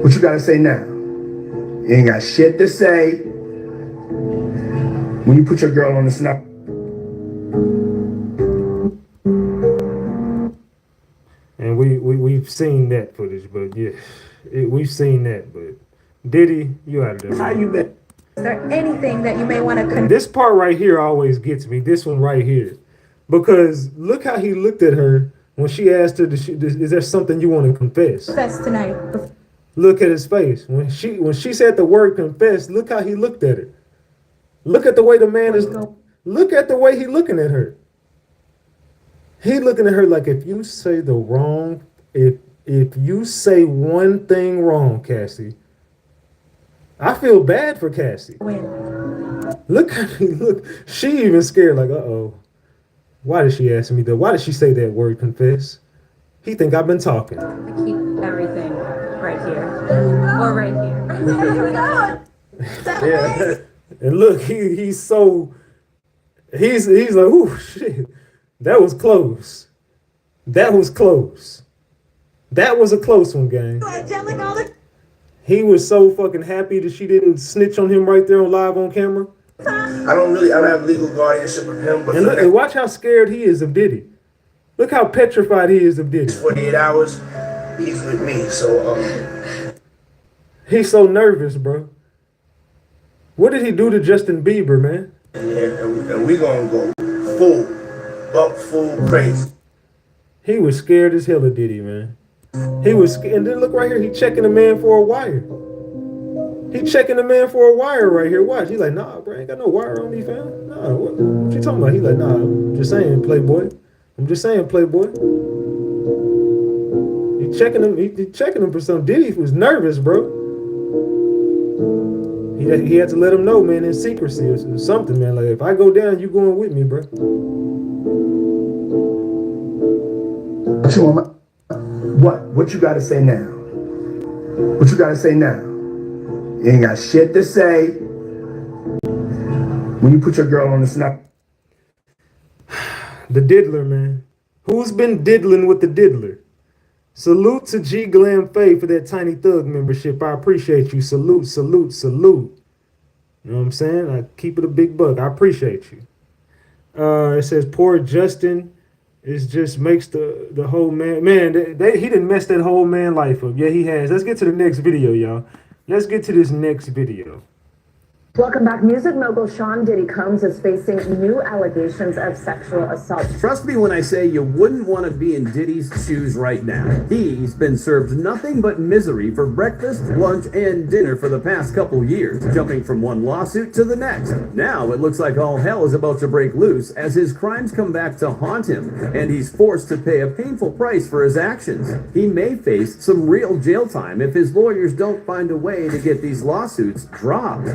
What you gotta say now? You ain't got shit to say when you put your girl on the snap. And we've seen that footage, but yeah, we've seen that. But Diddy, you out of there. How you been? Is there anything that you may want to confess? This part right here always gets me. This one right here, because look how he looked at her when she asked her, "Is there something you want to confess?" Confess tonight. Look at his face when she said the word confess. Look how he looked at her. Look at the way the man is. Look at the way he looking at her. He looking at her like if you say the wrong, if you say one thing wrong, Cassie. I feel bad for Cassie. Win. Look at me, look. She even scared, like, uh-oh. Why did she ask me that? Why did she say that word, confess? He think I've been talking. I keep everything right here. Or right here. Yeah. And look, he's like, ooh, shit. That was close. That was close. That was a close one, gang. He was so fucking happy that she didn't snitch on him right there on live on camera. I don't have legal guardianship of him, but And look, and watch how scared he is of Diddy. Look how petrified he is of Diddy. 48 hours, he's with me. So he's so nervous, bro. What did he do to Justin Bieber, man? and we gonna go full crazy. He was scared as hell of Diddy, man. He was, and then look right here, he checking the man for a wire. He checking the man for a wire right here. Watch. He's like, nah, bro, ain't got no wire on me, fam. Nah, what you talking about? He's like, nah, I'm just saying, playboy. I'm just saying, playboy. He checking him. He checking him for something. Diddy was nervous, bro. He had to let him know, man, in secrecy or something, man. Like, if I go down, you going with me, bro. What you gotta say now? What you gotta say now? You ain't got shit to say when you put your girl on the snap. The diddler, man. Who's been diddling with the diddler? Salute to G Glam Faye for that Tiny Thug membership. I appreciate you. Salute, salute, salute. You know what I'm saying? I keep it a big buck. I appreciate you. It says poor Justin is just makes the whole man. Man, he didn't mess that whole man life up. Yeah, he has. Let's get to the next video, y'all. Let's get to this next video. Welcome back. Music mogul Sean Diddy Combs is facing new allegations of sexual assault. Trust me when I say you wouldn't want to be in Diddy's shoes right now. He's been served nothing but misery for breakfast, lunch, and dinner for the past couple years, jumping from one lawsuit to the next. Now it looks like all hell is about to break loose as his crimes come back to haunt him, and he's forced to pay a painful price for his actions. He may face some real jail time if his lawyers don't find a way to get these lawsuits dropped.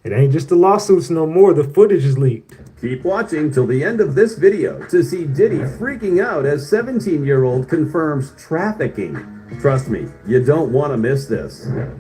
It ain't just the lawsuits no more. The footage is leaked. Keep watching till the end of this video to see Diddy freaking out as 17-year-old confirms trafficking. Trust me, you don't want to miss this. Man.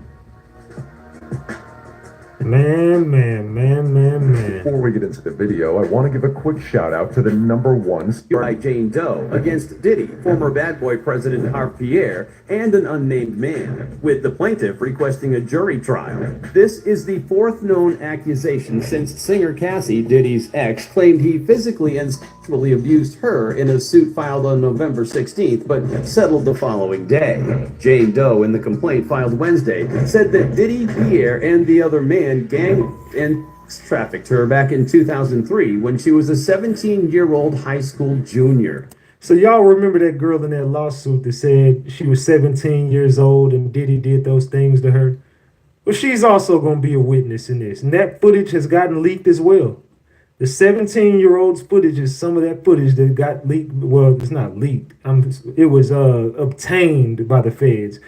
Before we get into the video, I want to give a quick shout out to the #1 By Jane Doe against Diddy, former Bad Boy president Harve Pierre, and an unnamed man, with the plaintiff requesting a jury trial. This is the fourth known accusation since singer Cassie, Diddy's ex, claimed he physically and sexually abused her in a suit filed on November 16th, but settled the following day. Jane Doe, in the complaint filed Wednesday, said that Diddy, Pierre, and the other man gang and trafficked her back in 2003 when she was a 17-year-old high school junior. So y'all remember that girl in that lawsuit that said she was 17 years old and Diddy did those things to her? Well, she's also going to be a witness in this. And that footage has gotten leaked as well. The 17-year-old's footage is some of that footage that got leaked. Well, it's not leaked. It was obtained by the feds.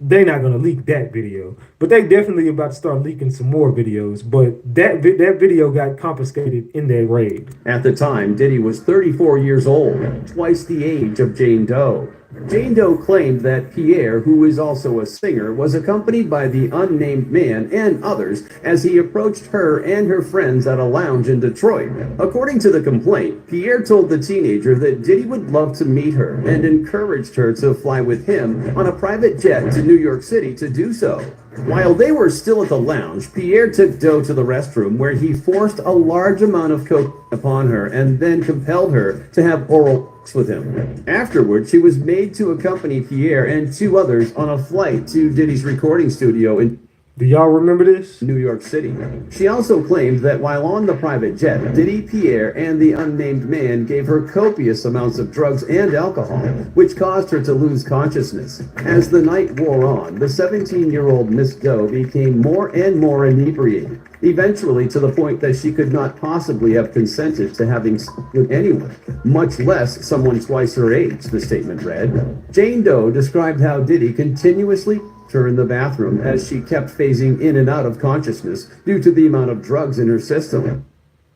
They're not going to leak that video, but they definitely about to start leaking some more videos. But that video got confiscated in that raid. At the time, Diddy was 34 years old, twice the age of Jane Doe. Jane Doe claimed that Pierre, who is also a singer, was accompanied by the unnamed man and others as he approached her and her friends at a lounge in Detroit. According to the complaint, Pierre told the teenager that Diddy would love to meet her and encouraged her to fly with him on a private jet to New York City to do so. While they were still at the lounge, Pierre took Doe to the restroom where he forced a large amount of coke upon her and then compelled her to have oral sex with him. Afterward, she was made to accompany Pierre and two others on a flight to Diddy's recording studio in Do y'all remember this? New York City. She also claimed that while on the private jet, Diddy, Pierre, and the unnamed man gave her copious amounts of drugs and alcohol, which caused her to lose consciousness. As the night wore on, the 17-year-old Miss Doe became more and more inebriated, eventually to the point that she could not possibly have consented to having sex with anyone, much less someone twice her age, the statement read. Jane Doe described how Diddy continuously her in the bathroom as she kept phasing in and out of consciousness due to the amount of drugs in her system.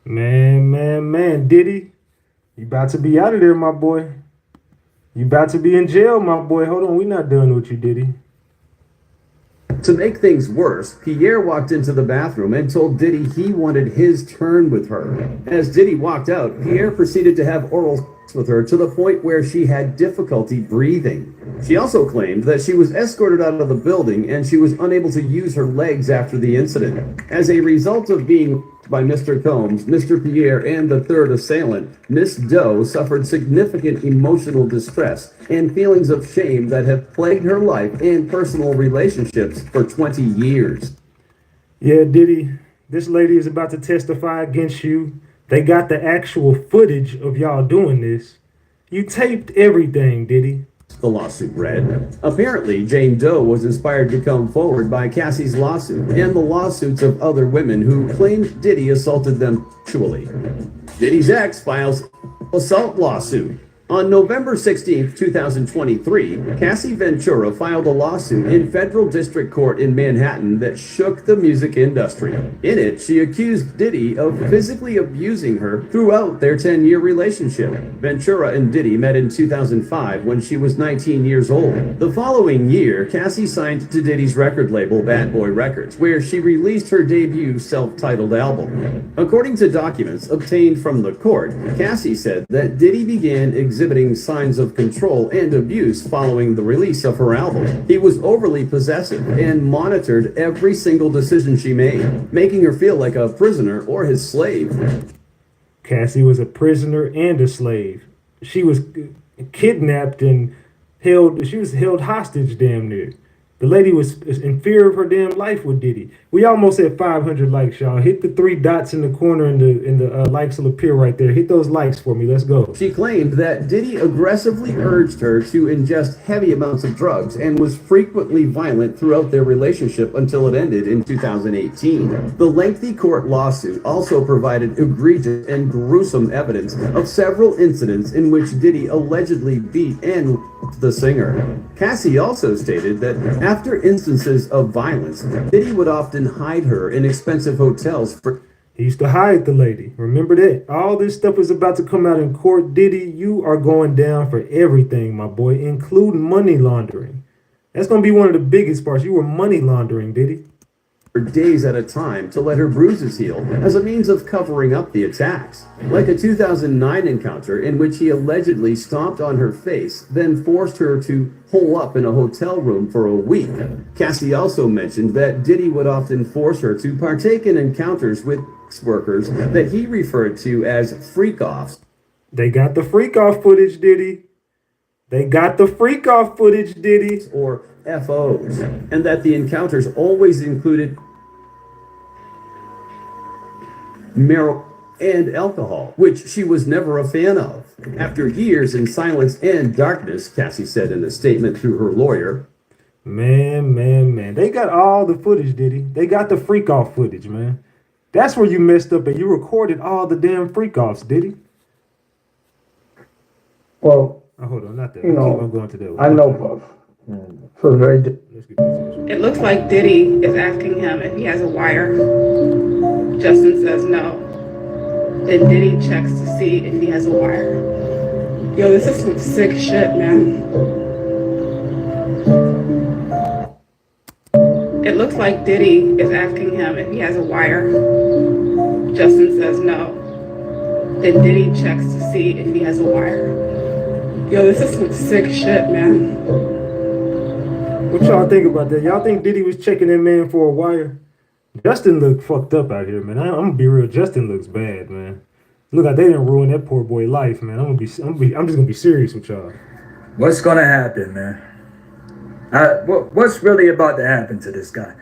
Man, Diddy, you about to be out of there, my boy. You about to be in jail, my boy. Hold on, we not done with you, Diddy. To make things worse, Pierre walked into the bathroom and told Diddy he wanted his turn with her. As Diddy walked out, Pierre proceeded to have oral sex with her to the point where she had difficulty breathing. She also claimed that she was escorted out of the building and she was unable to use her legs after the incident. As a result of being by Mr. Combs, Mr. Pierre, and the third assailant, Miss Doe suffered significant emotional distress and feelings of shame that have plagued her life and personal relationships for 20 years. Yeah, Diddy, this lady is about to testify against you. They got the actual footage of y'all doing this. You taped everything, Diddy. The lawsuit read. Apparently, Jane Doe was inspired to come forward by Cassie's lawsuit and the lawsuits of other women who claimed Diddy assaulted them sexually. Diddy's ex files assault lawsuit. On November 16, 2023, Cassie Ventura filed a lawsuit in federal district court in Manhattan that shook the music industry. In it, she accused Diddy of physically abusing her throughout their 10-year relationship. Ventura and Diddy met in 2005 when she was 19 years old. The following year, Cassie signed to Diddy's record label, Bad Boy Records, where she released her debut self-titled album. According to documents obtained from the court, Cassie said that Diddy began exhibiting signs of control and abuse following the release of her album. He was overly possessive and monitored every single decision she made, making her feel like a prisoner or his slave. Cassie was a prisoner and a slave. She was kidnapped and she was held hostage damn near. The lady was in fear of her damn life with Diddy. We almost had 500 likes, y'all. Hit the 3 dots in the corner and the likes will appear right there. Hit those likes for me. Let's go. She claimed that Diddy aggressively urged her to ingest heavy amounts of drugs and was frequently violent throughout their relationship until it ended in 2018. The lengthy court lawsuit also provided egregious and gruesome evidence of several incidents in which Diddy allegedly beat and raped the singer. Cassie also stated that after instances of violence, Diddy would often hide her in expensive hotels for... He used to hide the lady. Remember that? All this stuff is about to come out in court. Diddy, you are going down for everything, my boy, including money laundering. That's going to be one of the biggest parts. You were money laundering, Diddy. For days at a time to let her bruises heal as a means of covering up the attacks. Like a 2009 encounter in which he allegedly stomped on her face, then forced her to hole up in a hotel room for a week. Cassie also mentioned that Diddy would often force her to partake in encounters with sex workers that he referred to as freak-offs. They got the freak-off footage, Diddy. They got the freak-off footage, Diddy. Or FOs. And that the encounters always included marijuana and alcohol, which she was never a fan of. After years in silence and darkness, Cassie said in a statement through her lawyer, Man. They got all the footage, Diddy. They got the freak-off footage, man. That's where you messed up and you recorded all the damn freak-offs, Diddy. Well, oh, hold on, not that. You know, I'm going to that one. I know Puff. So very. It looks like Diddy is asking him if he has a wire. Justin says no. Then Diddy checks to see if he has a wire. Yo, this is some sick shit, man. It looks like Diddy is asking him if he has a wire. Justin says no. Then Diddy checks to see if he has a wire. Yo, this is some sick shit, man. What y'all think about that? Y'all think Diddy was checking that man for a wire? Justin looked fucked up out here, man. I'm gonna be real. Justin looks bad, man. Look like they didn't ruin that poor boy life, man. I'm just gonna be serious with y'all. What's gonna happen, man? What's really about to happen to this guy?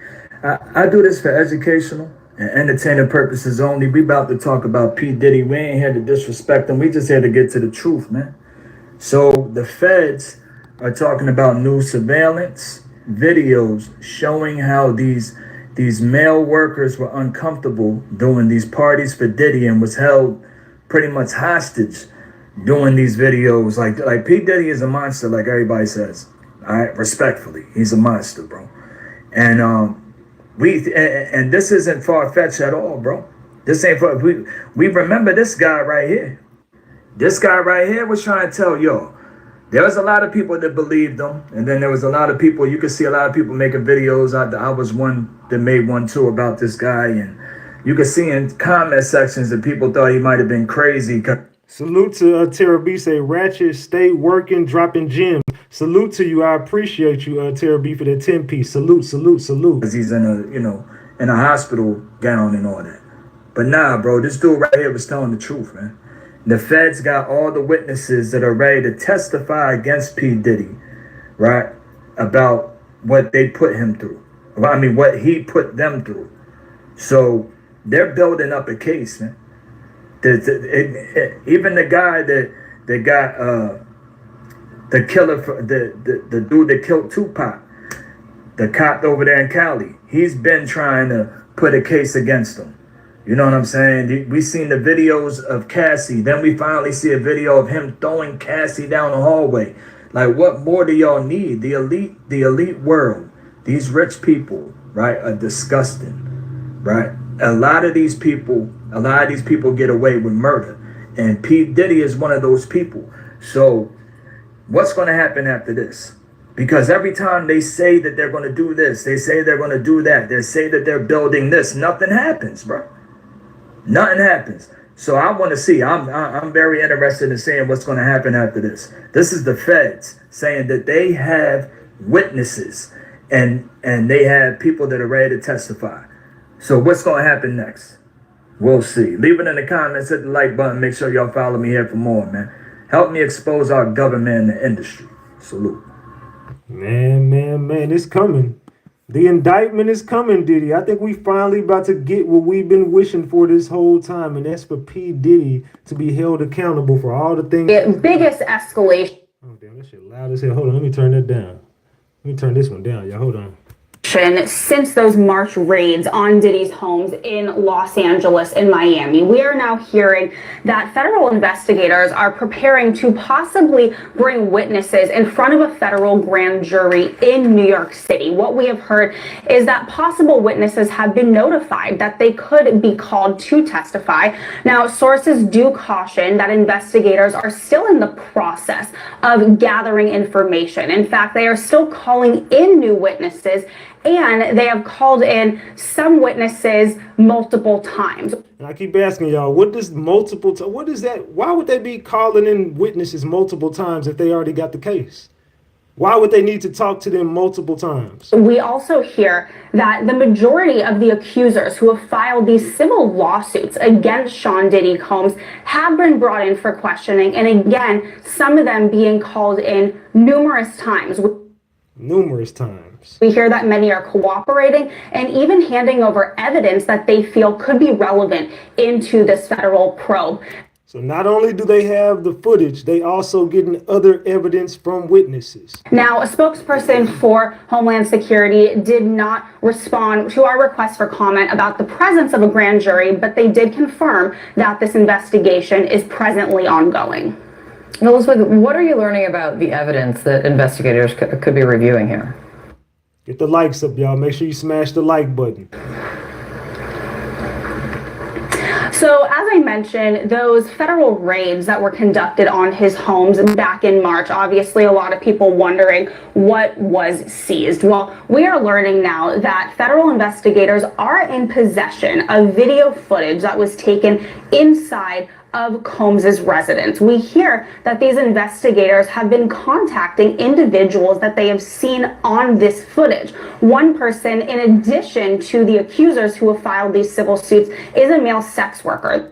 I do this for educational and entertainment purposes only. We about to talk about P. Diddy. We ain't here to disrespect him. We just here to get to the truth, man. So the feds are talking about new surveillance videos showing how these male workers were uncomfortable doing these parties for Diddy and was held pretty much hostage doing these videos. Like P. Diddy is a monster, like everybody says. All right, respectfully, he's a monster, bro. And and this isn't far-fetched at all, bro. This ain't far. We remember this guy right here. This guy right here was trying to tell y'all. There was a lot of people that believed him, and then there was a lot of people. You could see a lot of people making videos. I was one that made one too about this guy, and you could see in comment sections that people thought he might have been crazy. Salute to Tara B. Say Ratchet, stay working, dropping gems. Salute to you. I appreciate you, Tara B, for that 10-piece. Salute, salute, salute. Because he's in a hospital gown and all that. But nah, bro, this dude right here was telling the truth, man. The feds got all the witnesses that are ready to testify against P. Diddy, right? About what they put him through. I mean, what he put them through. So they're building up a case, man. Even the guy that got the killer, the dude that killed Tupac, the cop over there in Cali, he's been trying to put a case against him. You know what I'm saying? We seen the videos of Cassie. Then we finally see a video of him throwing Cassie down the hallway. Like, what more do y'all need? The elite world, these rich people, right, are disgusting, right? A lot of these people get away with murder. And P. Diddy is one of those people. So what's going to happen after this? Because every time they say that they're going to do this, they say they're going to do that, they say that they're building this, nothing happens, bro. Nothing happens. So I want to see. I'm very interested in seeing what's going to happen after this. This is the feds saying that they have witnesses and they have people that are ready to testify. So what's going to happen next? We'll see. Leave it in the comments, hit the like button. Make sure y'all follow me here for more, man. Help me expose our government and the industry. Salute. Man, it's coming. The indictment is coming, Diddy. I think we finally about to get what we've been wishing for this whole time, and that's for P. Diddy to be held accountable for all the things. The biggest escalation. Oh, damn, that shit loud as hell. Hold on, let me turn that down. Let me turn this one down, y'all. Hold on. Since those March raids on Diddy's homes in Los Angeles and Miami, we are now hearing that federal investigators are preparing to possibly bring witnesses in front of a federal grand jury in New York City. What we have heard is that possible witnesses have been notified that they could be called to testify. Now, sources do caution that investigators are still in the process of gathering information. In fact, they are still calling in new witnesses, and they have called in some witnesses multiple times. And I keep asking y'all, what is what is that? Why would they be calling in witnesses multiple times if they already got the case? Why would they need to talk to them multiple times? We also hear that the majority of the accusers who have filed these civil lawsuits against Sean Diddy Combs have been brought in for questioning. And again, some of them being called in numerous times. We hear that many are cooperating and even handing over evidence that they feel could be relevant into this federal probe. So not only do they have the footage, they also getting other evidence from witnesses. Now, a spokesperson for Homeland Security did not respond to our request for comment about the presence of a grand jury, but they did confirm that this investigation is presently ongoing. Elizabeth, what are you learning about the evidence that investigators could be reviewing here? Get the likes up, y'all. Make sure you smash the like button. So, as I mentioned, those federal raids that were conducted on his homes back in March, obviously a lot of people wondering what was seized. Well, we are learning now that federal investigators are in possession of video footage that was taken inside of Combs's residence. We hear that these investigators have been contacting individuals that they have seen on this footage. One person, in addition to the accusers who have filed these civil suits, is a male sex worker.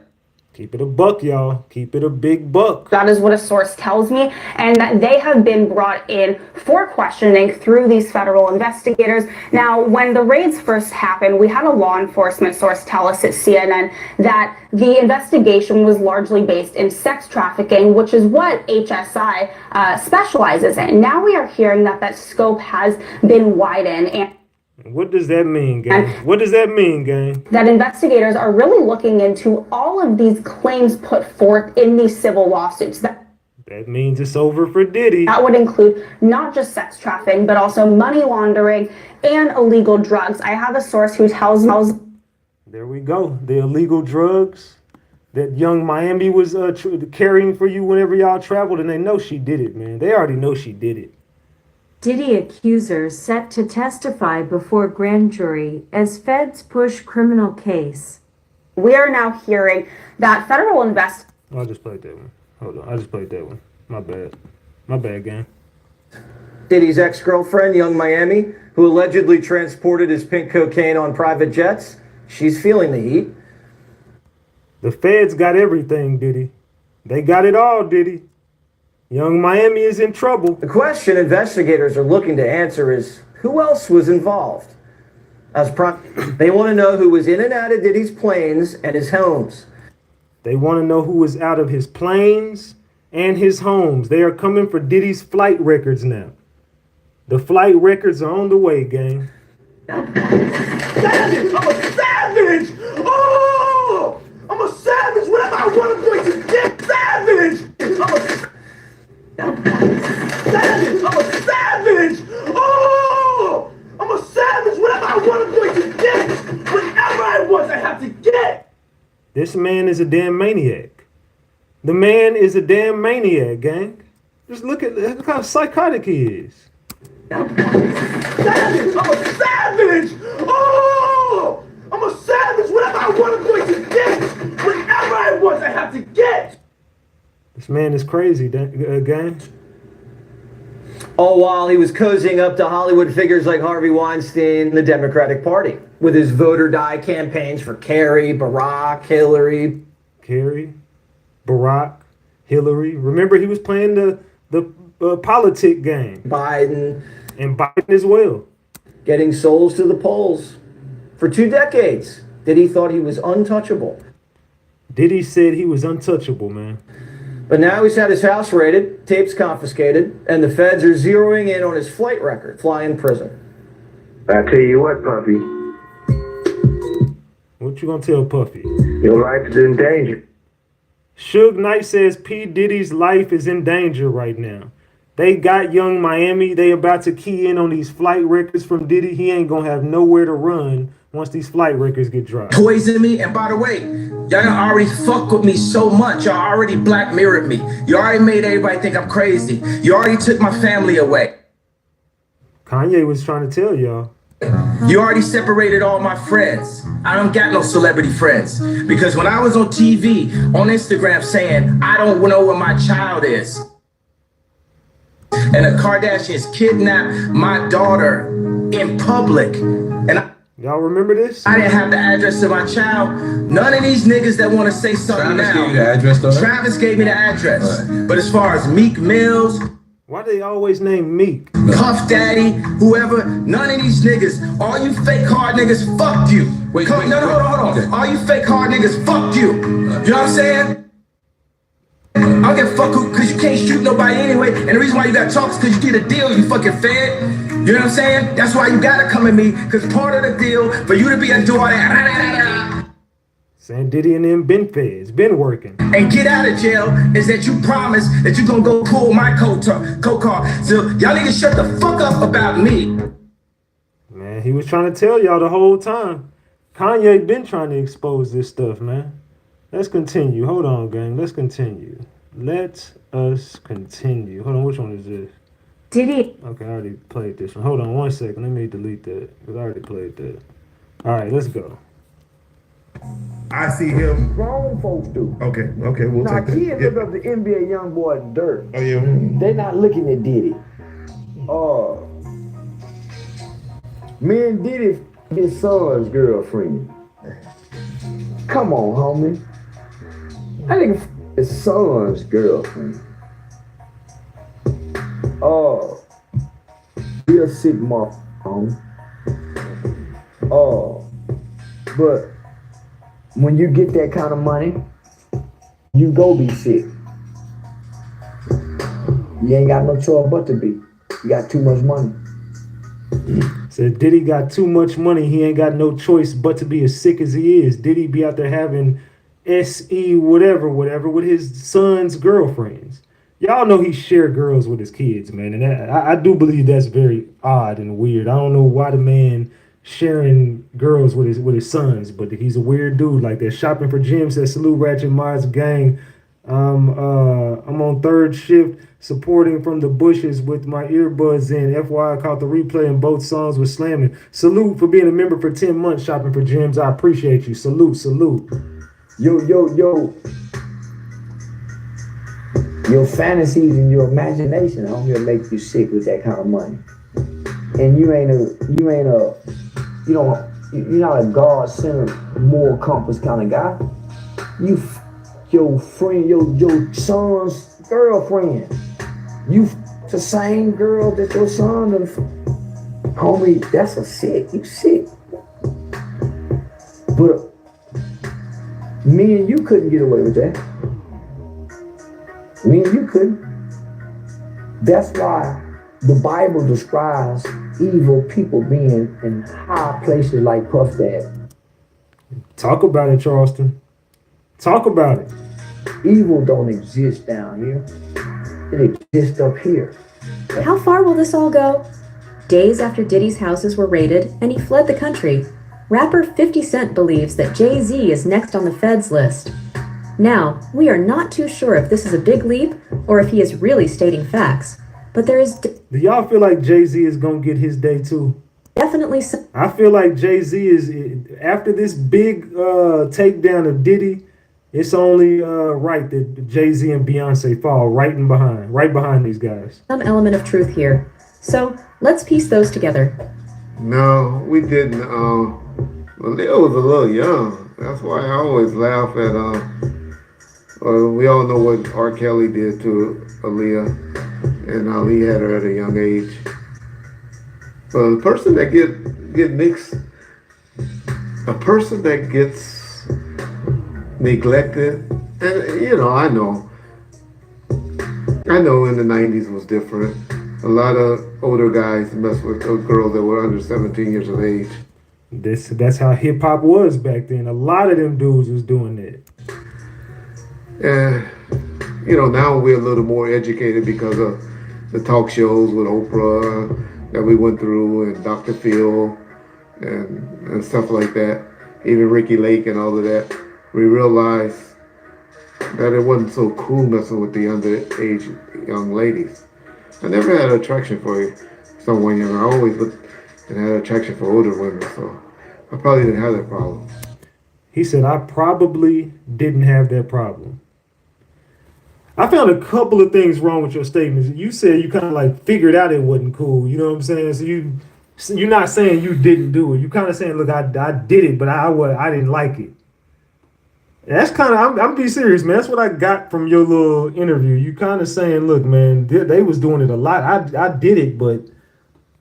Keep it a buck, y'all. Keep it a big buck. That is what a source tells me, and that they have been brought in for questioning through these federal investigators. Now, when the raids first happened, we had a law enforcement source tell us at CNN that the investigation was largely based in sex trafficking, which is what HSI specializes in. Now we are hearing that that scope has been widened. And what does that mean, gang? What does that mean, gang? That investigators are really looking into all of these claims put forth in these civil lawsuits. That means it's over for Diddy. That would include not just sex trafficking, but also money laundering and illegal drugs. I have a source who tells me. There we go. The illegal drugs that Young Miami was carrying for you whenever y'all traveled, and they know she did it, man. They already know she did it. Diddy accusers set to testify before grand jury as feds push criminal case. We are now hearing that federal I just played that one. Hold on. I just played that one. My bad. My bad, gang. Diddy's ex-girlfriend, Young Miami, who allegedly transported his pink cocaine on private jets, she's feeling the heat. The feds got everything, Diddy. They got it all, Diddy. Young Miami is in trouble. The question investigators are looking to answer is, who else was involved? They want to know who was in and out of Diddy's planes and his homes. They want to know who was out of his planes and his homes. They are coming for Diddy's flight records now. The flight records are on the way, gang. Savage! I'm a savage! Oh! I'm a savage! Whatever I want, I'm going to get savage! I'm a savage! Oh! I'm a savage! Whatever I want, I'm going to get! Whatever I want, I have to get! This man is a damn maniac. The man is a damn maniac, gang. Just look how psychotic he is. Savage! I'm a savage! Oh! I'm a savage! Whatever I want, I'm going to get! Whatever I want, I have to get! This man is crazy, gang. All while he was cozying up to Hollywood figures like Harvey Weinstein and the Democratic Party with his vote or die campaigns for Kerry, Barack, Hillary. Kerry, Barack, Hillary. Remember, he was playing the politic game. Biden. And Biden as well. Getting souls to the polls. For 2 decades, Diddy thought he was untouchable. Diddy said he was untouchable, man. But now he's had his house raided, tapes confiscated, and the feds are zeroing in on his flight record, flying prison. I tell you what, Puffy. What you gonna tell Puffy? Your life is in danger. Suge Knight says P. Diddy's life is in danger right now. They got Young Miami. They about to key in on these flight records from Diddy. He ain't gonna have nowhere to run once these flight records get dropped. Poison me, and by the way, y'all already fuck with me so much. Y'all already black mirrored me. You already made everybody think I'm crazy. You already took my family away. Kanye was trying to tell y'all. You already separated all my friends. I don't got no celebrity friends. Because when I was on TV, on Instagram saying, I don't know where my child is, and the Kardashians kidnapped my daughter in public, and y'all remember this? I didn't have the address of my child. None of these niggas that want to say something Travis now. gave you the address, though? Travis gave me the address. Right. But as far as Meek Mills, why do they always name Meek? Puff Daddy, whoever, none of these niggas, all you fake hard niggas, fuck you. Wait, hold on. Okay. All you fake hard niggas, fuck you. You know what I'm saying? I don't give a fuck who, cause you can't shoot nobody anyway. And the reason why you gotta talk is cause you get a deal, you fucking fed. You know what I'm saying? That's why you gotta come at me, cause part of the deal for you to be a doing that. Saying Diddy and them been feds, been working. And get out of jail is that you promise that you gonna go pull my coat car. So y'all need to shut the fuck up about me. Man, he was trying to tell y'all the whole time. Kanye been trying to expose this stuff, man. Let's continue. Hold on, gang. Let's continue. Let us continue. Hold on, which one is this? Diddy. Okay, I already played this one. Hold on 1 second. Let me delete that because I already played that. All right, let's go. I see him. Grown folks do. Okay, we'll Now, take that. kids look up the NBA young boy dirt. Oh, yeah. They not looking at Diddy. Me and Diddy, his son's girlfriend. Come on, homie. I think his son's girlfriend. Real sick mother, homie. But when you get that kind of money, you go be sick. You ain't got no choice but to be. You got too much money. Said Diddy got too much money. He ain't got no choice but to be as sick as he is. Diddy be out there having SE whatever with his son's girlfriends. Y'all know he shared girls with his kids, man, and I do believe that's very odd and weird. I don't know why the man sharing girls with his sons, but he's a weird dude like that. Shopping for Jim says salute Ratchet Myers gang. I'm on third shift supporting from the bushes with my earbuds in. FYI, I caught the replay and both songs were slamming. Salute for being a member for 10 months shopping for Jims. I appreciate you. Salute, salute. Yo. Your fantasies and your imagination, I'm gonna make you sick with that kind of money. And you're not a God-centered moral compass kind of guy. Your friend, your son's girlfriend. You the same girl that your son and homie, that's a sick. You sick. But me and you couldn't get away with that. Me and you couldn't. That's why the Bible describes evil people being in high places like Puff Daddy. Talk about it, Charleston. Talk about it. Evil don't exist down here. It exists up here. How far will this all go? Days after Diddy's houses were raided and he fled the country, rapper 50 Cent believes that Jay-Z is next on the Feds list. Now, we are not too sure if this is a big leap or if he is really stating facts, but there is... Do y'all feel like Jay-Z is going to get his day too? Definitely so. I feel like Jay-Z is, after this big takedown of Diddy, it's only right that Jay-Z and Beyonce fall right behind these guys. Some element of truth here. So, let's piece those together. No, we didn't. Leo was a little young. That's why I always laugh at... we all know what R. Kelly did to Aaliyah, and how he had her at a young age. But a person that get mixed, a person that gets neglected, and I know in the 90s was different. A lot of older guys messed with girls that were under 17 years of age. That's how hip hop was back then. A lot of them dudes was doing that. And, now we're a little more educated because of the talk shows with Oprah that we went through and Dr. Phil and stuff like that. Even Ricky Lake and all of that. We realized that it wasn't so cool messing with the underage young ladies. I never had an attraction for someone young. I always looked and had an attraction for older women, so I probably didn't have that problem. He said, I probably didn't have that problem. I found a couple of things wrong with your statements. You said you kind of like figured out it wasn't cool. You know what I'm saying? So you're not saying you didn't do it. You kind of saying, look, I did it, but I didn't like it. That's kind of, I'm being serious, man. That's what I got from your little interview. You kind of saying, look, man, they was doing it a lot. I did it, but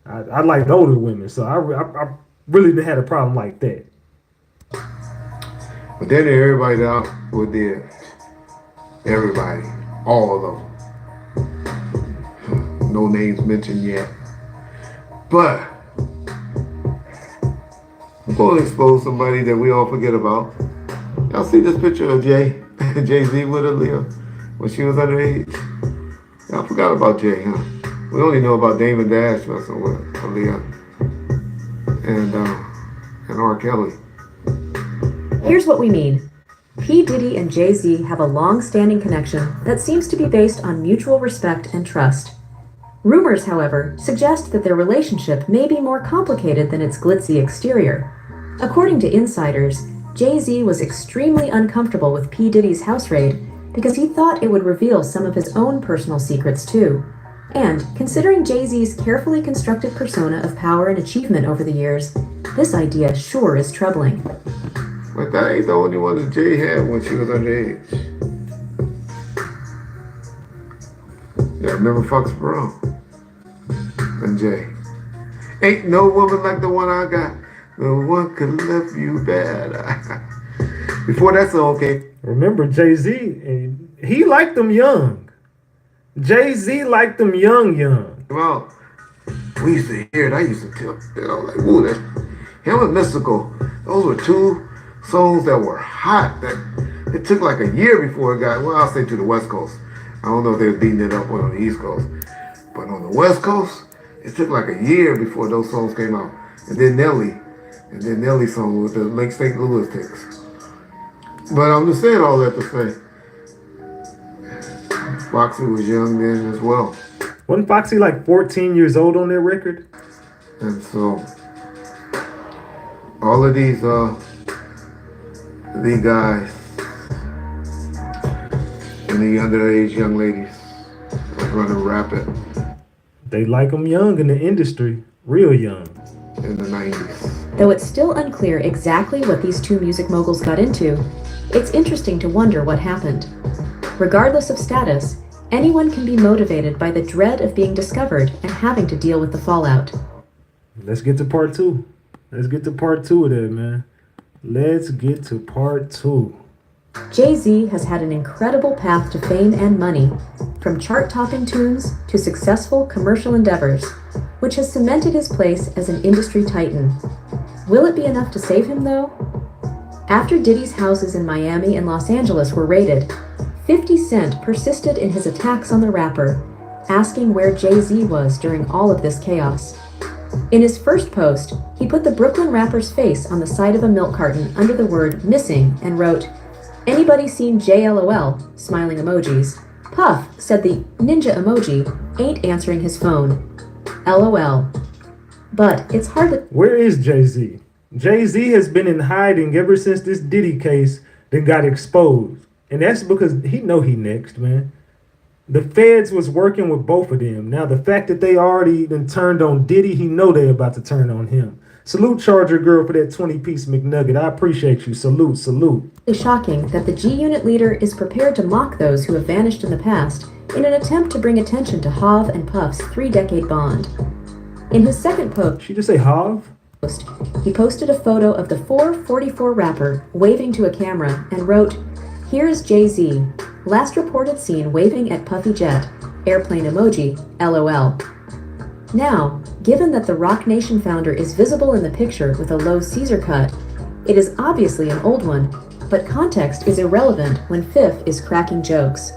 I liked older women. So I really didn't have a problem like that. But then everybody out with it. Everybody. All of them. No names mentioned yet. But I'm going to expose somebody that we all forget about. Y'all see this picture of Jay-Z with Aaliyah when she was underage? Y'all forgot about Jay, huh? We only know about Damon Dash messing with Aaliyah and R. Kelly. Here's what we mean. P. Diddy and Jay-Z have a long-standing connection that seems to be based on mutual respect and trust. Rumors, however, suggest that their relationship may be more complicated than its glitzy exterior. According to insiders, Jay-Z was extremely uncomfortable with P. Diddy's house raid because he thought it would reveal some of his own personal secrets too. And, considering Jay-Z's carefully constructed persona of power and achievement over the years, this idea sure is troubling. But that ain't the only one that Jay had when she was underage. Yeah, remember Foxborough and Jay. Ain't no woman like the one I got. No one could love you better. Before that song came. Remember Jay-Z, he liked them young. Jay-Z liked them young. Well, we used to hear it. I used to tell, like, ooh, that's him and Mystical. Those were two songs that were hot. That It took like a year before it got, well, I'll say to the West Coast. I don't know if they were beating it up on the East Coast. But on the West Coast, it took like a year before those songs came out. And then Nelly's song with the Lake St. Louis Ticks. But I'm just saying all that to say, Foxy was young then as well. Wasn't Foxy like 14 years old on their record? And so, all of these guys and the underage young ladies are running rapid. They like them young in the industry, real young. In the 90s. Though it's still unclear exactly what these two music moguls got into, it's interesting to wonder what happened. Regardless of status, anyone can be motivated by the dread of being discovered and having to deal with the fallout. Let's get to part two. Let's get to part two of that, man. Let's get to part two. Jay-Z has had an incredible path to fame and money, from chart-topping tunes to successful commercial endeavors, which has cemented his place as an industry titan. Will it be enough to save him, though? After Diddy's houses in Miami and Los Angeles were raided, 50 Cent persisted in his attacks on the rapper, asking where Jay-Z was during all of this chaos. In his first post, he put the Brooklyn rapper's face on the side of a milk carton under the word missing and wrote, "Anybody seen JLOL?" Smiling emojis. Puff said the ninja emoji ain't answering his phone. LOL. But it's hard to... Where is Jay-Z? Jay-Z has been in hiding ever since this Diddy case that got exposed. And that's because he know he next, man. The feds was working with both of them. Now, the fact that they already done turned on Diddy, he know they about to turn on him. Salute Charger Girl for that 20-piece McNugget. I appreciate you. Salute, salute. It's shocking that the G-Unit leader is prepared to mock those who have vanished in the past in an attempt to bring attention to Hav and Puff's 3-decade bond. In his second post, She just say Hav? He posted a photo of the 444 rapper waving to a camera and wrote, "Here's Jay-Z, last reported seen waving at Puffy Jet, airplane emoji, LOL." Now, given that the Roc Nation founder is visible in the picture with a low Caesar cut, it is obviously an old one, but context is irrelevant when Fifth is cracking jokes.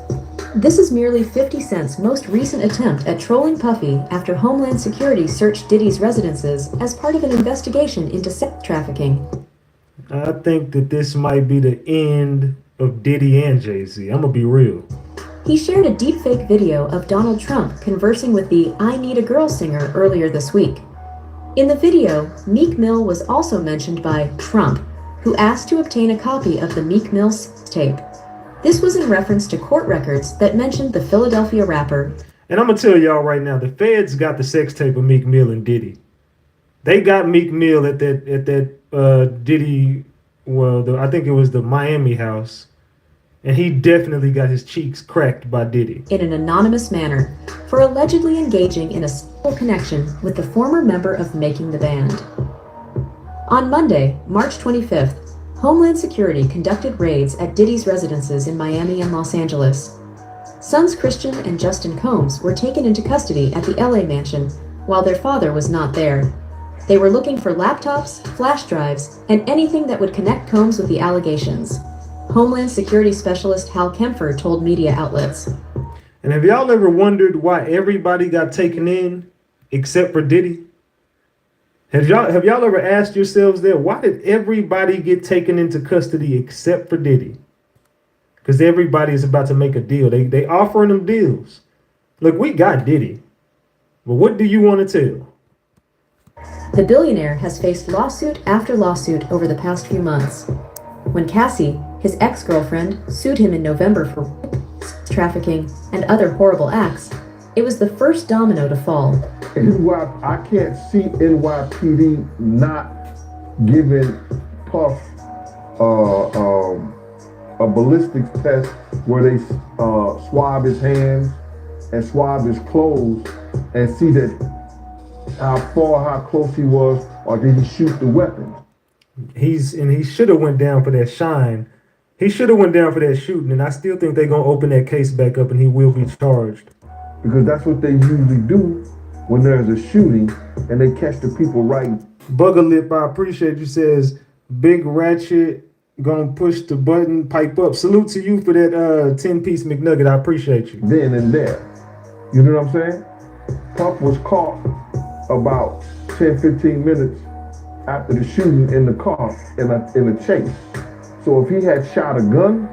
This is merely 50 Cent's most recent attempt at trolling Puffy after Homeland Security searched Diddy's residences as part of an investigation into sex trafficking. I think that this might be the end of Diddy and Jay-Z. I'm gonna be real. He shared a deepfake video of Donald Trump conversing with the I Need a Girl singer earlier this week. In the video, Meek Mill was also mentioned by Trump, who asked to obtain a copy of the Meek Mill tape. This was in reference to court records that mentioned the Philadelphia rapper. And I'm gonna tell y'all right now, the feds got the sex tape of Meek Mill and Diddy. They got Meek Mill at that Diddy, I think it was the Miami house. And he definitely got his cheeks cracked by Diddy. In an anonymous manner, for allegedly engaging in a sexual connection with the former member of Making the Band. On Monday, March 25th, Homeland Security conducted raids at Diddy's residences in Miami and Los Angeles. Sons Christian and Justin Combs were taken into custody at the LA mansion while their father was not there. They were looking for laptops, flash drives, and anything that would connect Combs with the allegations. Homeland Security Specialist Hal Kempfer told media outlets. And have y'all ever wondered why everybody got taken in except for Diddy? Have y'all ever asked yourselves that? Why did everybody get taken into custody except for Diddy? Because everybody is about to make a deal. They offering them deals. Look, we got Diddy. But what do you want to tell? The billionaire has faced lawsuit after lawsuit over the past few months. When Cassie, his ex-girlfriend, sued him in November for trafficking and other horrible acts, it was the first domino to fall. I can't see NYPD not giving Puff a ballistics test where they swab his hands and swab his clothes and see that how close he was, or did he shoot the weapon? He should have went down for that shine. He should have went down for that shooting, and I still think they're gonna open that case back up and he will be charged. Because that's what they usually do when there's a shooting and they catch the people right. Bugger Lip, I appreciate you, says Big Ratchet gonna push the button, pipe up. Salute to you for that 10-piece McNugget. I appreciate you. Then and there. You know what I'm saying? Puff was caught about 10, 15 minutes after the shooting in the car in a chase. So if he had shot a gun,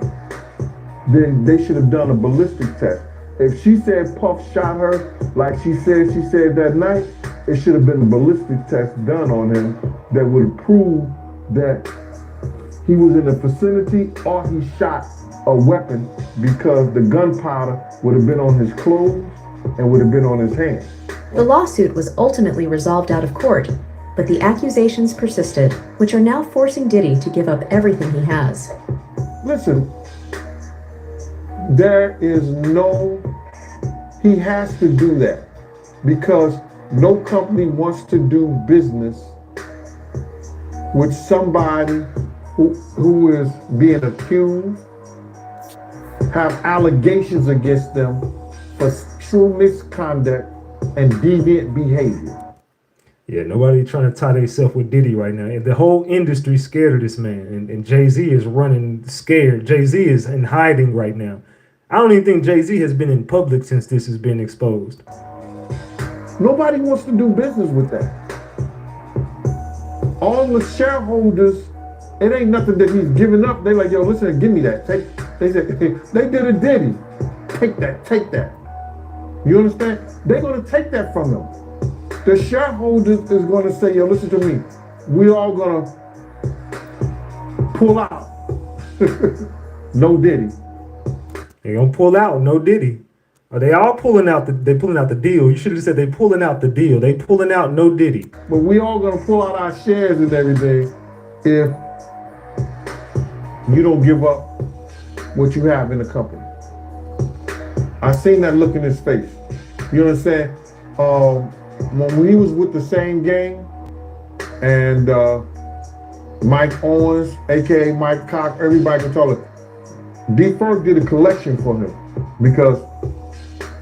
then they should have done a ballistic test. If she said Puff shot her like she said that night, it should have been a ballistic test done on him that would have proved that he was in the vicinity or he shot a weapon, because the gunpowder would have been on his clothes and would have been on his hands. The lawsuit was ultimately resolved out of court, but the accusations persisted, which are now forcing Diddy to give up everything he has. Listen, he has to do that because no company wants to do business with somebody who is being accused, have allegations against them for true misconduct and deviant behavior. Yeah, nobody trying to tie themselves with Diddy right now. And the whole industry scared of this man. And Jay-Z is running scared. Jay-Z is in hiding right now. I don't even think Jay-Z has been in public since this has been exposed. Nobody wants to do business with that. All the shareholders, it ain't nothing that he's giving up. They like, yo, listen, give me that. They said, they did a Diddy. Take that. You understand? They're gonna take that from them. The shareholders is gonna say, yo, listen to me. We all gonna pull out. No Diddy. They gonna pull out, no Diddy. Are they all pulling out they pulling out the deal? You should have said they pulling out the deal. They pulling out no Diddy. But we all gonna pull out our shares and everything if you don't give up what you have in the company. I seen that look in his face. You understand? When he was with the same gang and Mike Owens, aka Mike Cox, everybody can tell it. D Funk did a collection for him because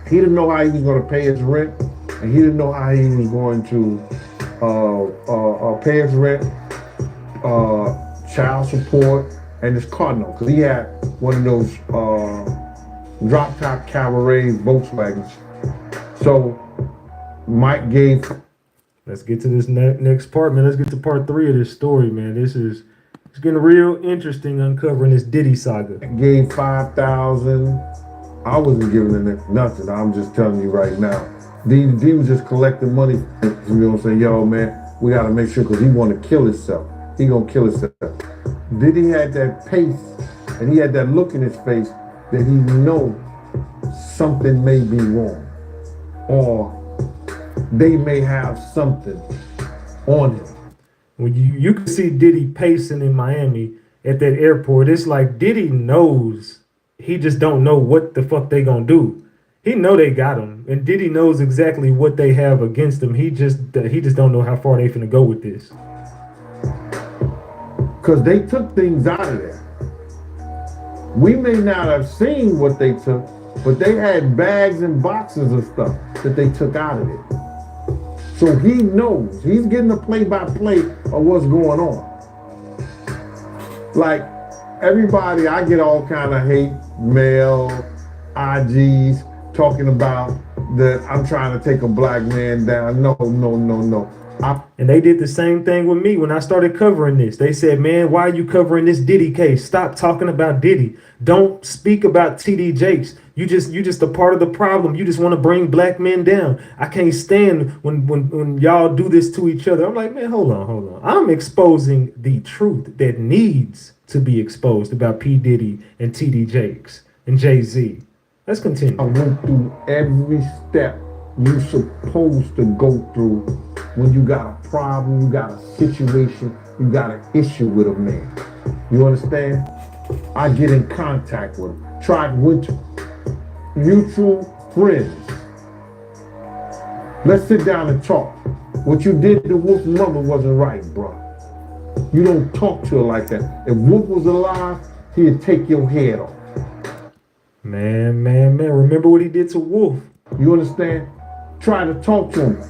he didn't know how he was going to pay his rent, and he didn't know how he was going to pay his rent, child support, and his car note, because he had one of those drop-top cabaret Volkswagens. So Mike gave. Let's get to this next part, man. Let's get to part 3 of this story, man. It's getting real interesting uncovering this Diddy saga. Gave $5,000. I wasn't giving him nothing. I'm just telling you right now. D was just collecting money. You know what I'm saying? Yo, man, we got to make sure, because he want to kill himself. He going to kill himself. Diddy had that pace, and he had that look in his face that he know something may be wrong, or they may have something on him. When you can see Diddy pacing in Miami at that airport, it's like Diddy knows. He just don't know what the fuck they gonna do. He know they got him, and Diddy knows exactly what they have against him. He just don't know how far they finna go with this. Because they took things out of there. We may not have seen what they took, but they had bags and boxes of stuff that they took out of it. So he knows. He's getting a play-by-play of what's going on. Like, everybody, I get all kind of hate mail, IGs, talking about that I'm trying to take a black man down. No. And they did the same thing with me when I started covering this. They said, man, why are you covering this Diddy case? Stop talking about Diddy. Don't speak about TD Jakes. You just a part of the problem. You just want to bring black men down. I can't stand when y'all do this to each other. I'm like, man, hold on. I'm exposing the truth that needs to be exposed about P. Diddy and TD Jakes and Jay-Z. Let's continue. I went through every step you're supposed to go through when you got a problem, you got a situation, you got an issue with a man. You understand? I get in contact with him. Tried with mutual friends. Let's sit down and talk. What you did to Wolf's mother wasn't right, bro. You don't talk to her like that. If Wolf was alive, he'd take your head off. Man. Remember what he did to Wolf. You understand? Try to talk to him.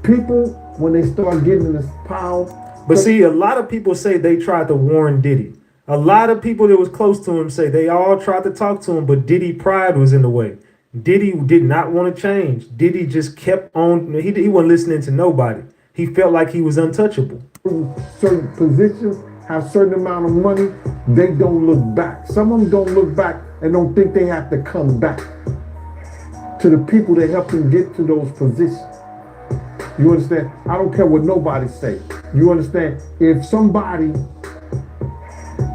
People, when they start getting this power. But see, a lot of people say they tried to warn Diddy. A lot of people that was close to him say they all tried to talk to him, but Diddy pride was in the way. Diddy did not want to change. Diddy just kept on. He wasn't listening to nobody. He felt like he was untouchable. Certain positions have certain amount of money. They don't look back. Some of them don't look back and don't think they have to come back to the people that helped them get to those positions. You understand? I don't care what nobody say. You understand? If somebody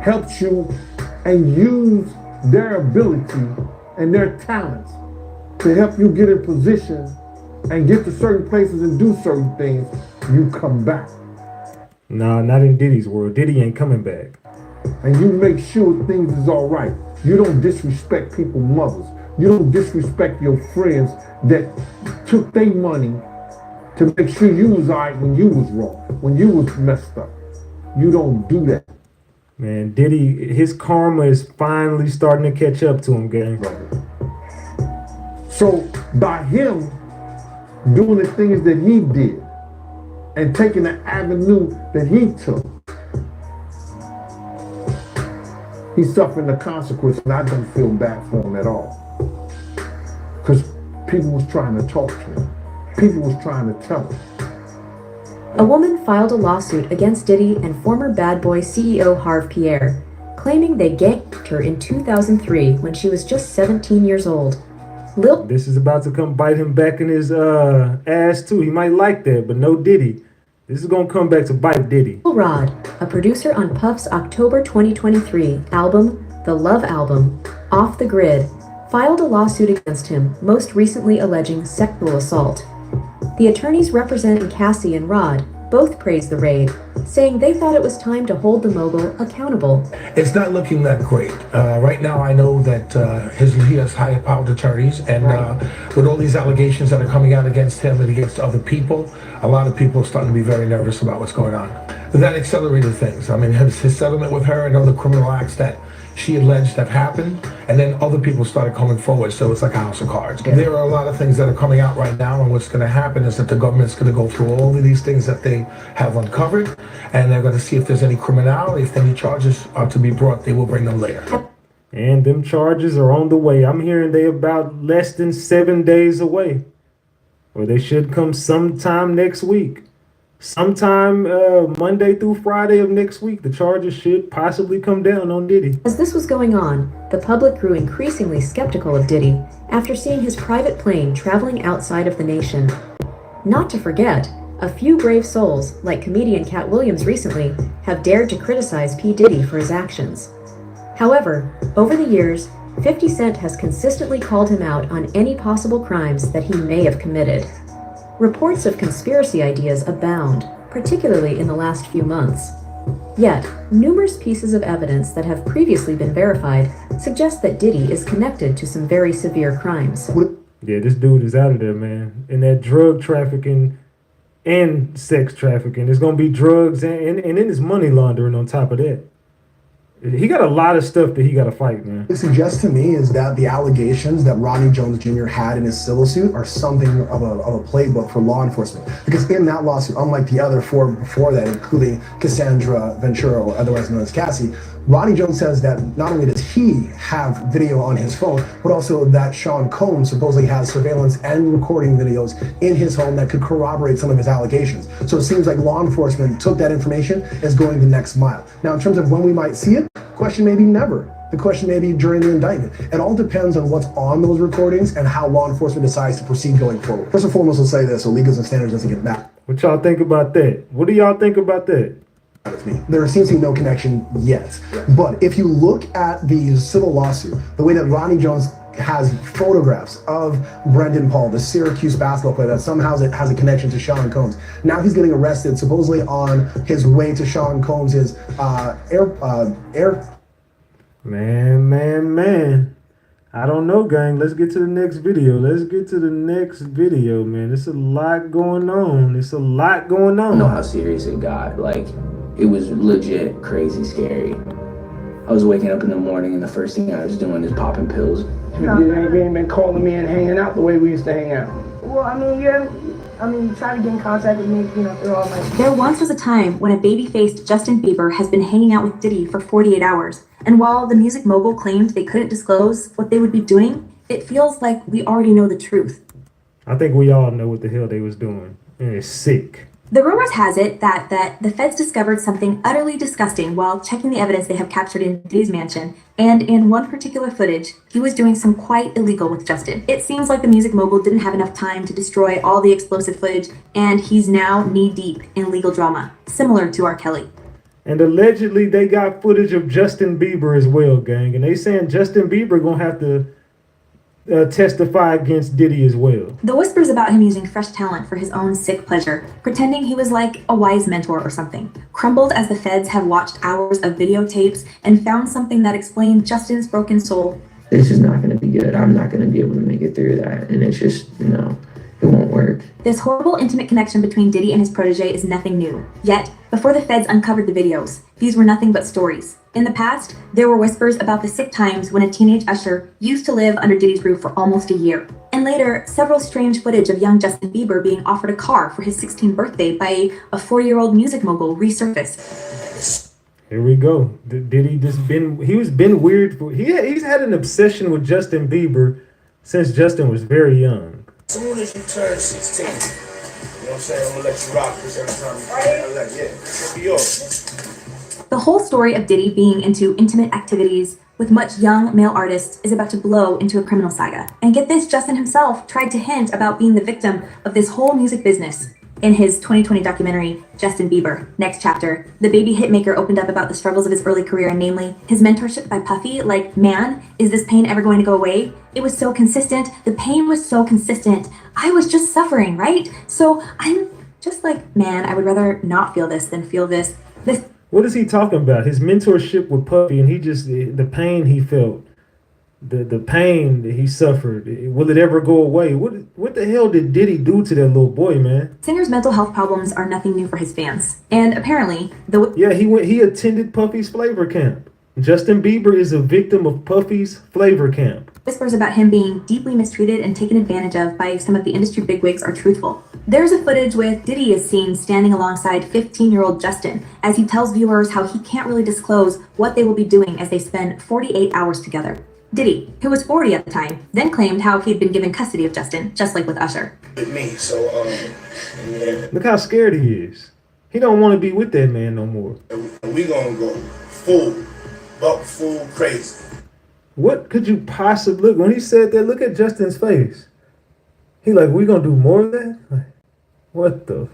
helps you and use their ability and their talents to help you get in position and get to certain places and do certain things, you come back. Nah, not in Diddy's world. Diddy ain't coming back. And you make sure things is all right. You don't disrespect people's mothers. You don't disrespect your friends that took their money to make sure you was all right when you was wrong, when you was messed up. You don't do that. Man, Diddy, his karma is finally starting to catch up to him, gang. So by him doing the things that he did and taking the avenue that he took, he's suffering the consequence, and I don't feel bad for him at all. Because people was trying to talk to him. People was trying to tell him. A woman filed a lawsuit against Diddy and former Bad Boy CEO Harve Pierre, claiming they ganked her in 2003 when she was just 17 years old. This is about to come bite him back in his ass too. He might like that, but no Diddy. This is gonna come back to bite Diddy. Lil Rod, a producer on Puff's October 2023 album, The Love Album, Off the Grid, filed a lawsuit against him, most recently alleging sexual assault. The attorneys representing Cassie and Rod both praised the raid, saying they thought it was time to hold the mogul accountable. It's not looking that great. Right now I know that he has high-powered attorneys, and with all these allegations that are coming out against him and against other people, a lot of people are starting to be very nervous about what's going on. But that accelerated things. I mean, his settlement with her and other criminal acts that she alleged have happened, and then other people started coming forward, so it's like a house of cards. Yeah. There are a lot of things that are coming out right now, and what's going to happen is that the government's going to go through all of these things that they have uncovered, and they're going to see if there's any criminality. If any charges are to be brought, they will bring them later. And them charges are on the way. I'm hearing they about less than 7 days away, or they should come sometime next week. Sometime Monday through Friday of next week, the charges should possibly come down on Diddy. As this was going on, the public grew increasingly skeptical of Diddy after seeing his private plane traveling outside of the nation. Not to forget, a few brave souls, like comedian Cat Williams recently, have dared to criticize P. Diddy for his actions. However, over the years, 50 Cent has consistently called him out on any possible crimes that he may have committed. Reports of conspiracy ideas abound, particularly in the last few months. Yet, numerous pieces of evidence that have previously been verified suggest that Diddy is connected to some very severe crimes. Yeah, this dude is out of there, man. And that drug trafficking and sex trafficking. There's going to be drugs and then there's money laundering on top of that. He got a lot of stuff that he got to fight, man. It suggests to me is that the allegations that Rodney Jones Jr. had in his civil suit are something of a playbook for law enforcement. Because in that lawsuit, unlike the other four before that, including Cassandra Ventura, or otherwise known as Cassie, Rodney Jones says that not only does he have video on his phone, but also that Sean Combs supposedly has surveillance and recording videos in his home that could corroborate some of his allegations. So it seems like law enforcement took that information, is going the next mile. Now, in terms of when we might see it, question may be never. The question may be during the indictment. It all depends on what's on those recordings and how law enforcement decides to proceed going forward. First and foremost, we'll say this, so Legals and Standards doesn't get back. What y'all think about that? What do y'all think about that? There seems to be no connection yet. But if you look at the civil lawsuit, the way that Rodney Jones has photographs of Brendan Paul, the Syracuse basketball player that somehow has a connection to Sean Combs. Now he's getting arrested supposedly on his way to Sean Combs' air. Man. I don't know, gang. Let's get to the next video. Man. There's a lot going on. I don't know how serious it got. Like, it was legit crazy scary. I was waking up in the morning and the first thing I was doing is popping pills. You ain't been calling me and hanging out the way we used to hang out. Well, I mean, yeah, try to get in contact with me, through all my... There once was a time when a baby-faced Justin Bieber has been hanging out with Diddy for 48 hours. And while the music mogul claimed they couldn't disclose what they would be doing, it feels like we already know the truth. I think we all know what the hell they was doing. And it's sick. The rumors has it that the feds discovered something utterly disgusting while checking the evidence they have captured in Diddy's mansion, and in one particular footage, he was doing some quite illegal with Justin. It seems like the music mogul didn't have enough time to destroy all the explosive footage, and he's now knee-deep in legal drama, similar to R. Kelly. And allegedly, they got footage of Justin Bieber as well, gang, and they saying Justin Bieber gonna have to testify against Diddy as well. The whispers about him using fresh talent for his own sick pleasure, pretending he was like a wise mentor or something, crumbled as the feds have watched hours of videotapes and found something that explained Justin's broken soul. This is not going to be good. I'm not going to be able to make it through that. And it's just, it won't work. This horrible intimate connection between Diddy and his protege is nothing new. Yet, before the feds uncovered the videos, these were nothing but stories. In the past, there were whispers about the sick times when a teenage usher used to live under Diddy's roof for almost a year. And later, several strange footage of young Justin Bieber being offered a car for his 16th birthday by a 40-year-old music mogul resurfaced. Here we go. Diddy he's been weird. He's had an obsession with Justin Bieber since Justin was very young. As soon as you turn 16, you know what I'm saying? I'm gonna let you rock this every time you it's gonna be yours. The whole story of Diddy being into intimate activities with much young male artists is about to blow into a criminal saga. And get this, Justin himself tried to hint about being the victim of this whole music business. In his 2020 documentary, Justin Bieber, Next Chapter, the baby hitmaker opened up about the struggles of his early career, and namely, his mentorship by Puffy, like, man, is this pain ever going to go away? It was so consistent. The pain was so consistent. I was just suffering, right? So I'm just like, man, I would rather not feel this than feel this. What is he talking about? His mentorship with Puffy, and the pain he felt, the pain that he suffered. Will it ever go away? What the hell did Diddy do to that little boy, man? Singer's mental health problems are nothing new for his fans, and apparently, he attended Puffy's flavor camp. Justin Bieber is a victim of Puffy's flavor camp. Whispers about him being deeply mistreated and taken advantage of by some of the industry bigwigs are truthful. There's a footage with Diddy is seen standing alongside 15-year-old Justin as he tells viewers how he can't really disclose what they will be doing as they spend 48 hours together. Diddy, who was 40 at the time, then claimed how he'd been given custody of Justin, just like with Usher. With me, so yeah. Look how scared he is. He don't want to be with that man no more. We gonna go full crazy. What could you possibly look when he said that? Look at Justin's face. He like, we gonna do more of that? Like, what the?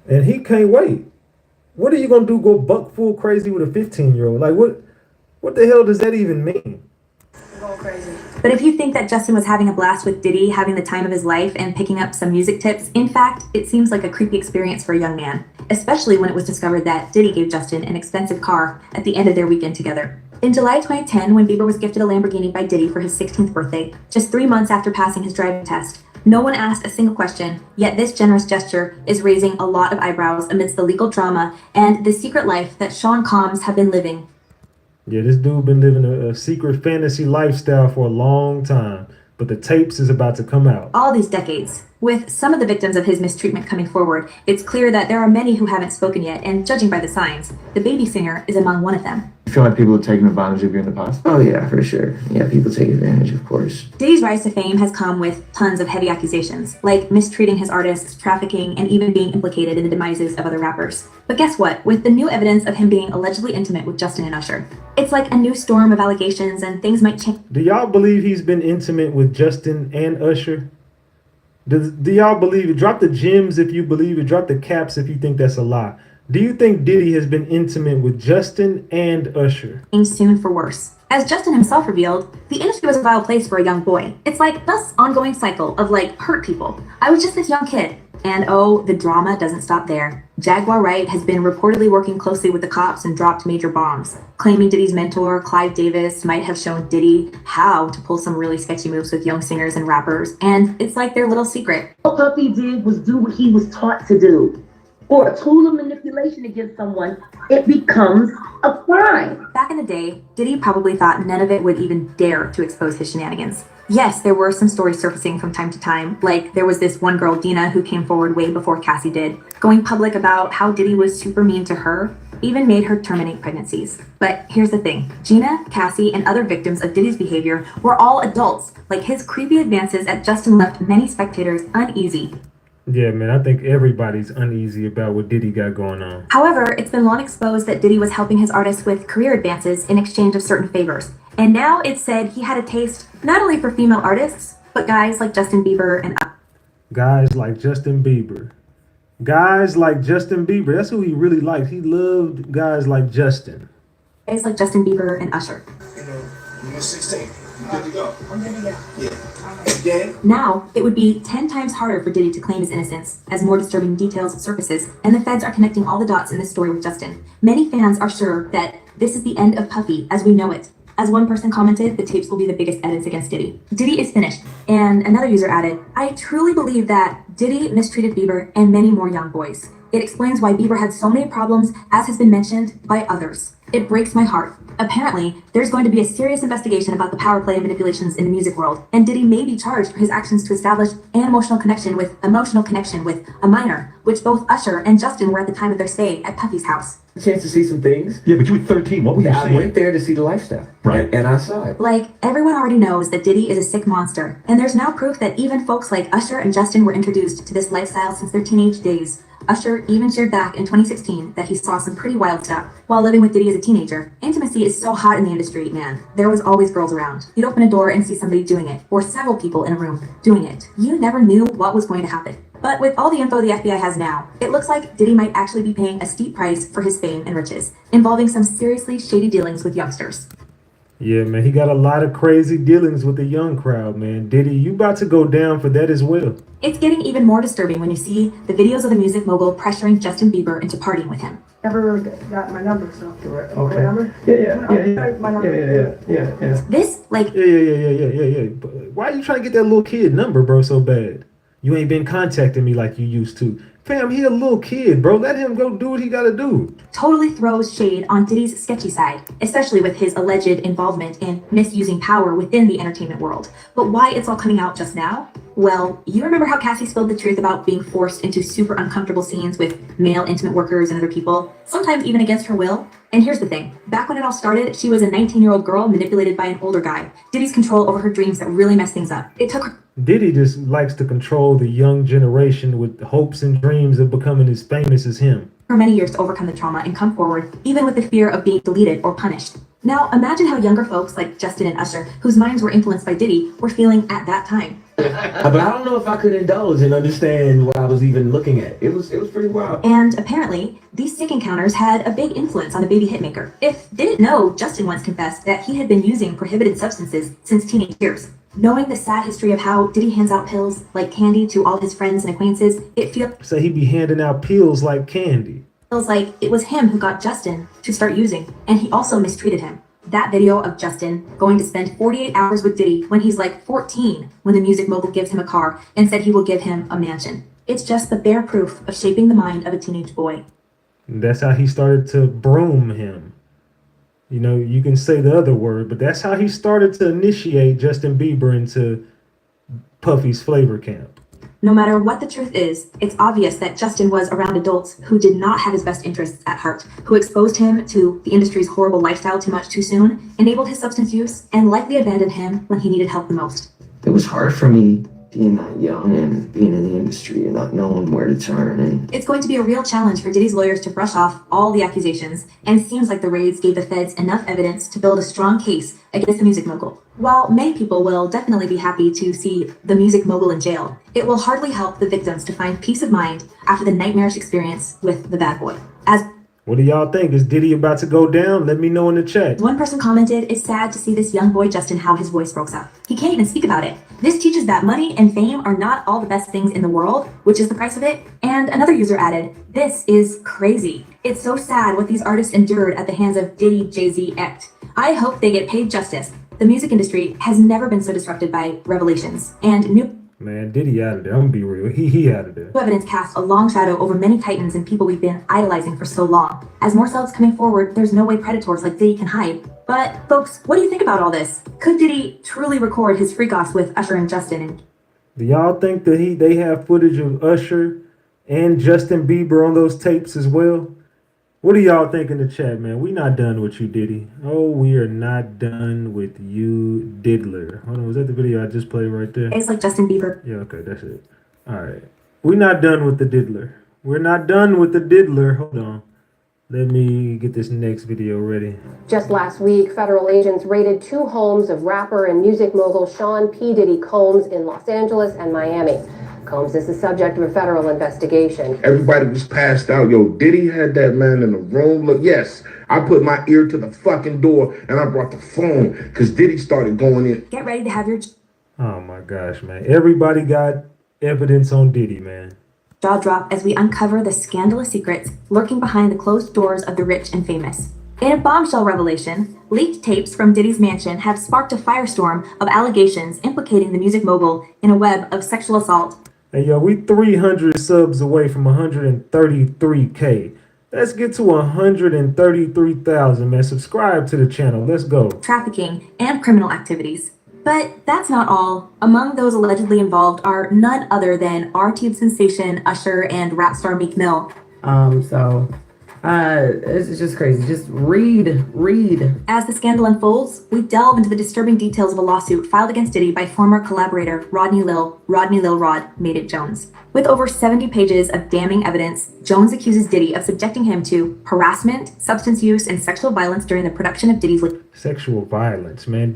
And he can't wait. What are you gonna do? Go buck full crazy with a 15-year-old? Like what the hell does that even mean? Going crazy. But if you think that Justin was having a blast with Diddy, having the time of his life, and picking up some music tips, in fact, it seems like a creepy experience for a young man, especially when it was discovered that Diddy gave Justin an expensive car at the end of their weekend together. In July 2010, when Bieber was gifted a Lamborghini by Diddy for his 16th birthday, just 3 months after passing his driving test, no one asked a single question, yet this generous gesture is raising a lot of eyebrows amidst the legal drama and the secret life that Sean Combs have been living. Yeah, this dude been living a secret fantasy lifestyle for a long time, but the tapes is about to come out. All these decades. With some of the victims of his mistreatment coming forward, it's clear that there are many who haven't spoken yet, and judging by the signs, the baby singer is among one of them. You feel like people have taken advantage of you in the past? Oh yeah, for sure. Yeah, people take advantage, of course. Diddy's rise to fame has come with tons of heavy accusations, like mistreating his artists, trafficking, and even being implicated in the demises of other rappers. But guess what? With the new evidence of him being allegedly intimate with Justin and Usher, it's like a new storm of allegations, and things might change. Do y'all believe he's been intimate with Justin and Usher? Do y'all believe it? Drop the gems if you believe it. Drop the caps if you think that's a lie. Do you think Diddy has been intimate with Justin and Usher? Soon for worse. As Justin himself revealed, the industry was a vile place for a young boy. It's like this ongoing cycle of hurt people. I was just this young kid. And oh, the drama doesn't stop there. Jaguar Wright has been reportedly working closely with the cops and dropped major bombs, claiming Diddy's mentor, Clive Davis, might have shown Diddy how to pull some really sketchy moves with young singers and rappers. And it's like their little secret. All Puffy did was do what he was taught to do. Or a tool of manipulation against someone, it becomes a crime. Back in the day, Diddy probably thought none of it would even dare to expose his shenanigans. Yes, there were some stories surfacing from time to time. Like, there was this one girl, Dina, who came forward way before Cassie did, going public about how Diddy was super mean to her, even made her terminate pregnancies. But here's the thing. Gina, Cassie, and other victims of Diddy's behavior were all adults. Like, his creepy advances at Justin left many spectators uneasy. Yeah, man, I think everybody's uneasy about what Diddy got going on. However, it's been long exposed that Diddy was helping his artists with career advances in exchange of certain favors. And now it's said he had a taste not only for female artists, but guys like Justin Bieber and Guys like Justin Bieber. Guys like Justin Bieber. That's who he really liked. He loved guys like Justin. guys like Justin Bieber and Usher. You're 16. You good to go? I'm good to go. Yeah. Again? Now, it would be 10 times harder for Diddy to claim his innocence as more disturbing details surfaces, and the feds are connecting all the dots in this story with Justin. Many fans are sure that this is the end of Puffy as we know it. As one person commented, the tapes will be the biggest evidence against Diddy. Diddy is finished. And another user added, I truly believe that Diddy mistreated Bieber and many more young boys. It explains why Bieber had so many problems, as has been mentioned by others. It breaks my heart. Apparently, there's going to be a serious investigation about the power play and manipulations in the music world, and Diddy may be charged for his actions to establish an emotional connection with a minor, which both Usher and Justin were at the time of their stay at Puffy's house. A chance to see some things. Yeah, but you were 13. What were you I saying? went there to see the lifestyle. Right. And I saw it. Like, everyone already knows that Diddy is a sick monster, and there's now proof that even folks like Usher and Justin were introduced to this lifestyle since their teenage days. Usher even shared back in 2016 that he saw some pretty wild stuff while living with Diddy as a teenager. Intimacy is so hot in the industry, man. There was always girls around. You'd open a door and see somebody doing it, or several people in a room doing it. You never knew what was going to happen. But with all the info the FBI has now, it looks like Diddy might actually be paying a steep price for his fame and riches, involving some seriously shady dealings with youngsters. Yeah, man, he got a lot of crazy dealings with the young crowd, man. Diddy, you about to go down for that as well. It's getting even more disturbing when you see the videos of the music mogul pressuring Justin Bieber into partying with him. Never got my number, so. Okay. My number? Yeah. This, like... Yeah. Why are you trying to get that little kid number, bro, so bad? You ain't been contacting me like you used to. Fam, he a little kid, bro. Let him go do what he gotta do. Totally throws shade on Diddy's sketchy side, especially with his alleged involvement in misusing power within the entertainment world. But why it's all coming out just now? Well, you remember how Cassie spilled the truth about being forced into super uncomfortable scenes with male intimate workers and other people, sometimes even against her will? And here's the thing. Back when it all started, she was a 19-year-old girl manipulated by an older guy. Diddy's control over her dreams that really messed things up. It took her... Diddy just likes to control the young generation with hopes and dreams of becoming as famous as him. For many years to overcome the trauma and come forward, even with the fear of being deleted or punished. Now, imagine how younger folks like Justin and Usher, whose minds were influenced by Diddy, were feeling at that time. But I don't know if I could indulge and understand what I was even looking at. It was pretty wild. And apparently, these sick encounters had a big influence on the baby hitmaker. If didn't know, Justin once confessed that he had been using prohibited substances since teenage years. Knowing the sad history of how Diddy hands out pills like candy to all his friends and acquaintances, it feels So he be handing out pills like candy. like it was him who got Justin to start using, and he also mistreated him. That video of Justin going to spend 48 hours with Diddy when he's like 14 when the music mogul gives him a car and said he will give him a mansion. It's just the bare proof of shaping the mind of a teenage boy. And that's how he started to broom him. You know, you can say the other word, but that's how he started to initiate Justin Bieber into Puffy's flavor camp. No matter what the truth is, it's obvious that Justin was around adults who did not have his best interests at heart, who exposed him to the industry's horrible lifestyle too much too soon, enabled his substance use, and likely abandoned him when he needed help the most. It was hard for me being that young and being in the industry and not knowing where to turn. And It's going to be a real challenge for Diddy's lawyers to brush off all the accusations, and it seems like the raids gave the feds enough evidence to build a strong case against the music mogul. While many people will definitely be happy to see the music mogul in jail, it will hardly help the victims to find peace of mind after the nightmarish experience with the bad boy. As What do y'all think? Is Diddy about to go down? Let me know in the chat. one person commented, it's sad to see this young boy Justin how his voice broke up. He can't even speak about it. This teaches that money and fame are not all the best things in the world, which is the price of it. And another user added, this is crazy. It's so sad what these artists endured at the hands of Diddy, Jay-Z, Act. I hope they get paid justice. The music industry has never been so disrupted by revelations and new Man, Diddy out of there. I'm gonna be real. He out of there. Evidence casts a long shadow over many titans and people we've been idolizing for so long. As more celebs coming forward, there's no way predators like Diddy can hide. But folks, what do you think about all this? Could Diddy truly record his freak-offs with Usher and Justin? Do y'all think that they have footage of Usher and Justin Bieber on those tapes as well? What do y'all think in the chat, man? We not done with you, Diddy. Oh, we are not done with you, Diddler. Hold on, was that the video I just played right there? It's like Justin Bieber. Yeah, okay, that's it. All right. We're not done with the Diddler. We're not done with the Diddler. Hold on. Let me get this next video ready. Just last week, federal agents raided 2 homes of rapper and music mogul Sean P. Diddy Combs in Los Angeles and Miami. Combs is the subject of a federal investigation. Everybody was passed out. Yo, Diddy had that man in the room. Look, yes, I put my ear to the fucking door and I brought the phone because Diddy started going in. Get ready to have your Oh my gosh, man. Everybody got evidence on Diddy, man. jaw drop as we uncover the scandalous secrets lurking behind the closed doors of the rich and famous. In a bombshell revelation, leaked tapes from Diddy's mansion have sparked a firestorm of allegations implicating the music mogul in a web of sexual assault. Hey, yo, we 300 subs away from 133K. Let's get to 133,000, man. Subscribe to the channel. Let's go. Trafficking, and criminal activities. But that's not all. Among those allegedly involved are none other than R-Tube sensation Usher and rap star Meek Mill. It's just crazy. Just read. As the scandal unfolds, we delve into the disturbing details of a lawsuit filed against Diddy by former collaborator Rodney Lil Made It Jones. With over 70 pages of damning evidence, Jones accuses Diddy of subjecting him to harassment, substance use, and sexual violence during the production of Diddy's Sexual violence, man.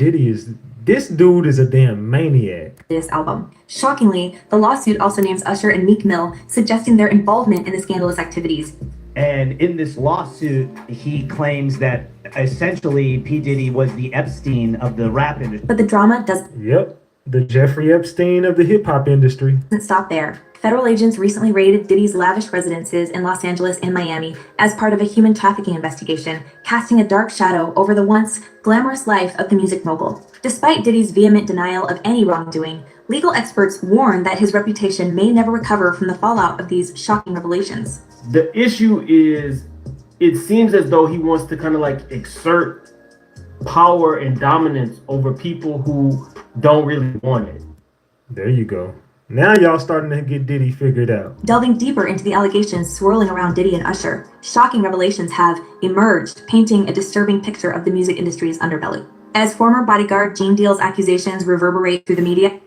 This dude is a damn maniac. latest album. Shockingly, the lawsuit also names Usher and Meek Mill, suggesting their involvement in the scandalous activities. And in this lawsuit, he claims that essentially P. Diddy was the Epstein of the rap industry. But the drama doesn't Yep, the Jeffrey Epstein of the hip-hop industry. stop there. Federal agents recently raided Diddy's lavish residences in Los Angeles and Miami as part of a human trafficking investigation, casting a dark shadow over the once glamorous life of the music mogul. Despite Diddy's vehement denial of any wrongdoing, legal experts warn that his reputation may never recover from the fallout of these shocking revelations. The issue is, it seems as though he wants to kind of like exert power and dominance over people who don't really want it. There you go. Now y'all starting to get Diddy figured out. Delving deeper into the allegations swirling around Diddy and Usher, shocking revelations have emerged, painting a disturbing picture of the music industry's underbelly. As former Bodyguard Gene Deal's accusations reverberate through the media,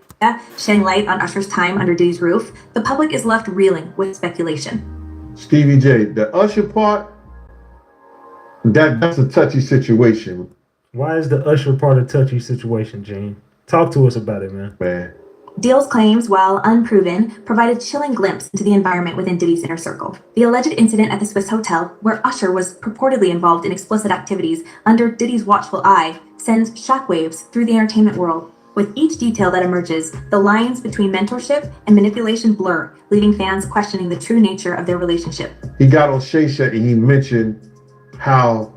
shedding light on Usher's time under Diddy's roof, the public is left reeling with speculation. Stevie J, the Usher part, that's a touchy situation. Why is the Usher part a touchy situation, Gene? Talk to us about it, man. Deal's claims, while unproven, provide a chilling glimpse into the environment within Diddy's inner circle. The alleged incident at the Swiss hotel, where Usher was purportedly involved in explicit activities under Diddy's watchful eye, sends shockwaves through the entertainment world. With each detail that emerges, the lines between mentorship and manipulation blur, leaving fans questioning the true nature of their relationship. He got on Shay Shay and he mentioned how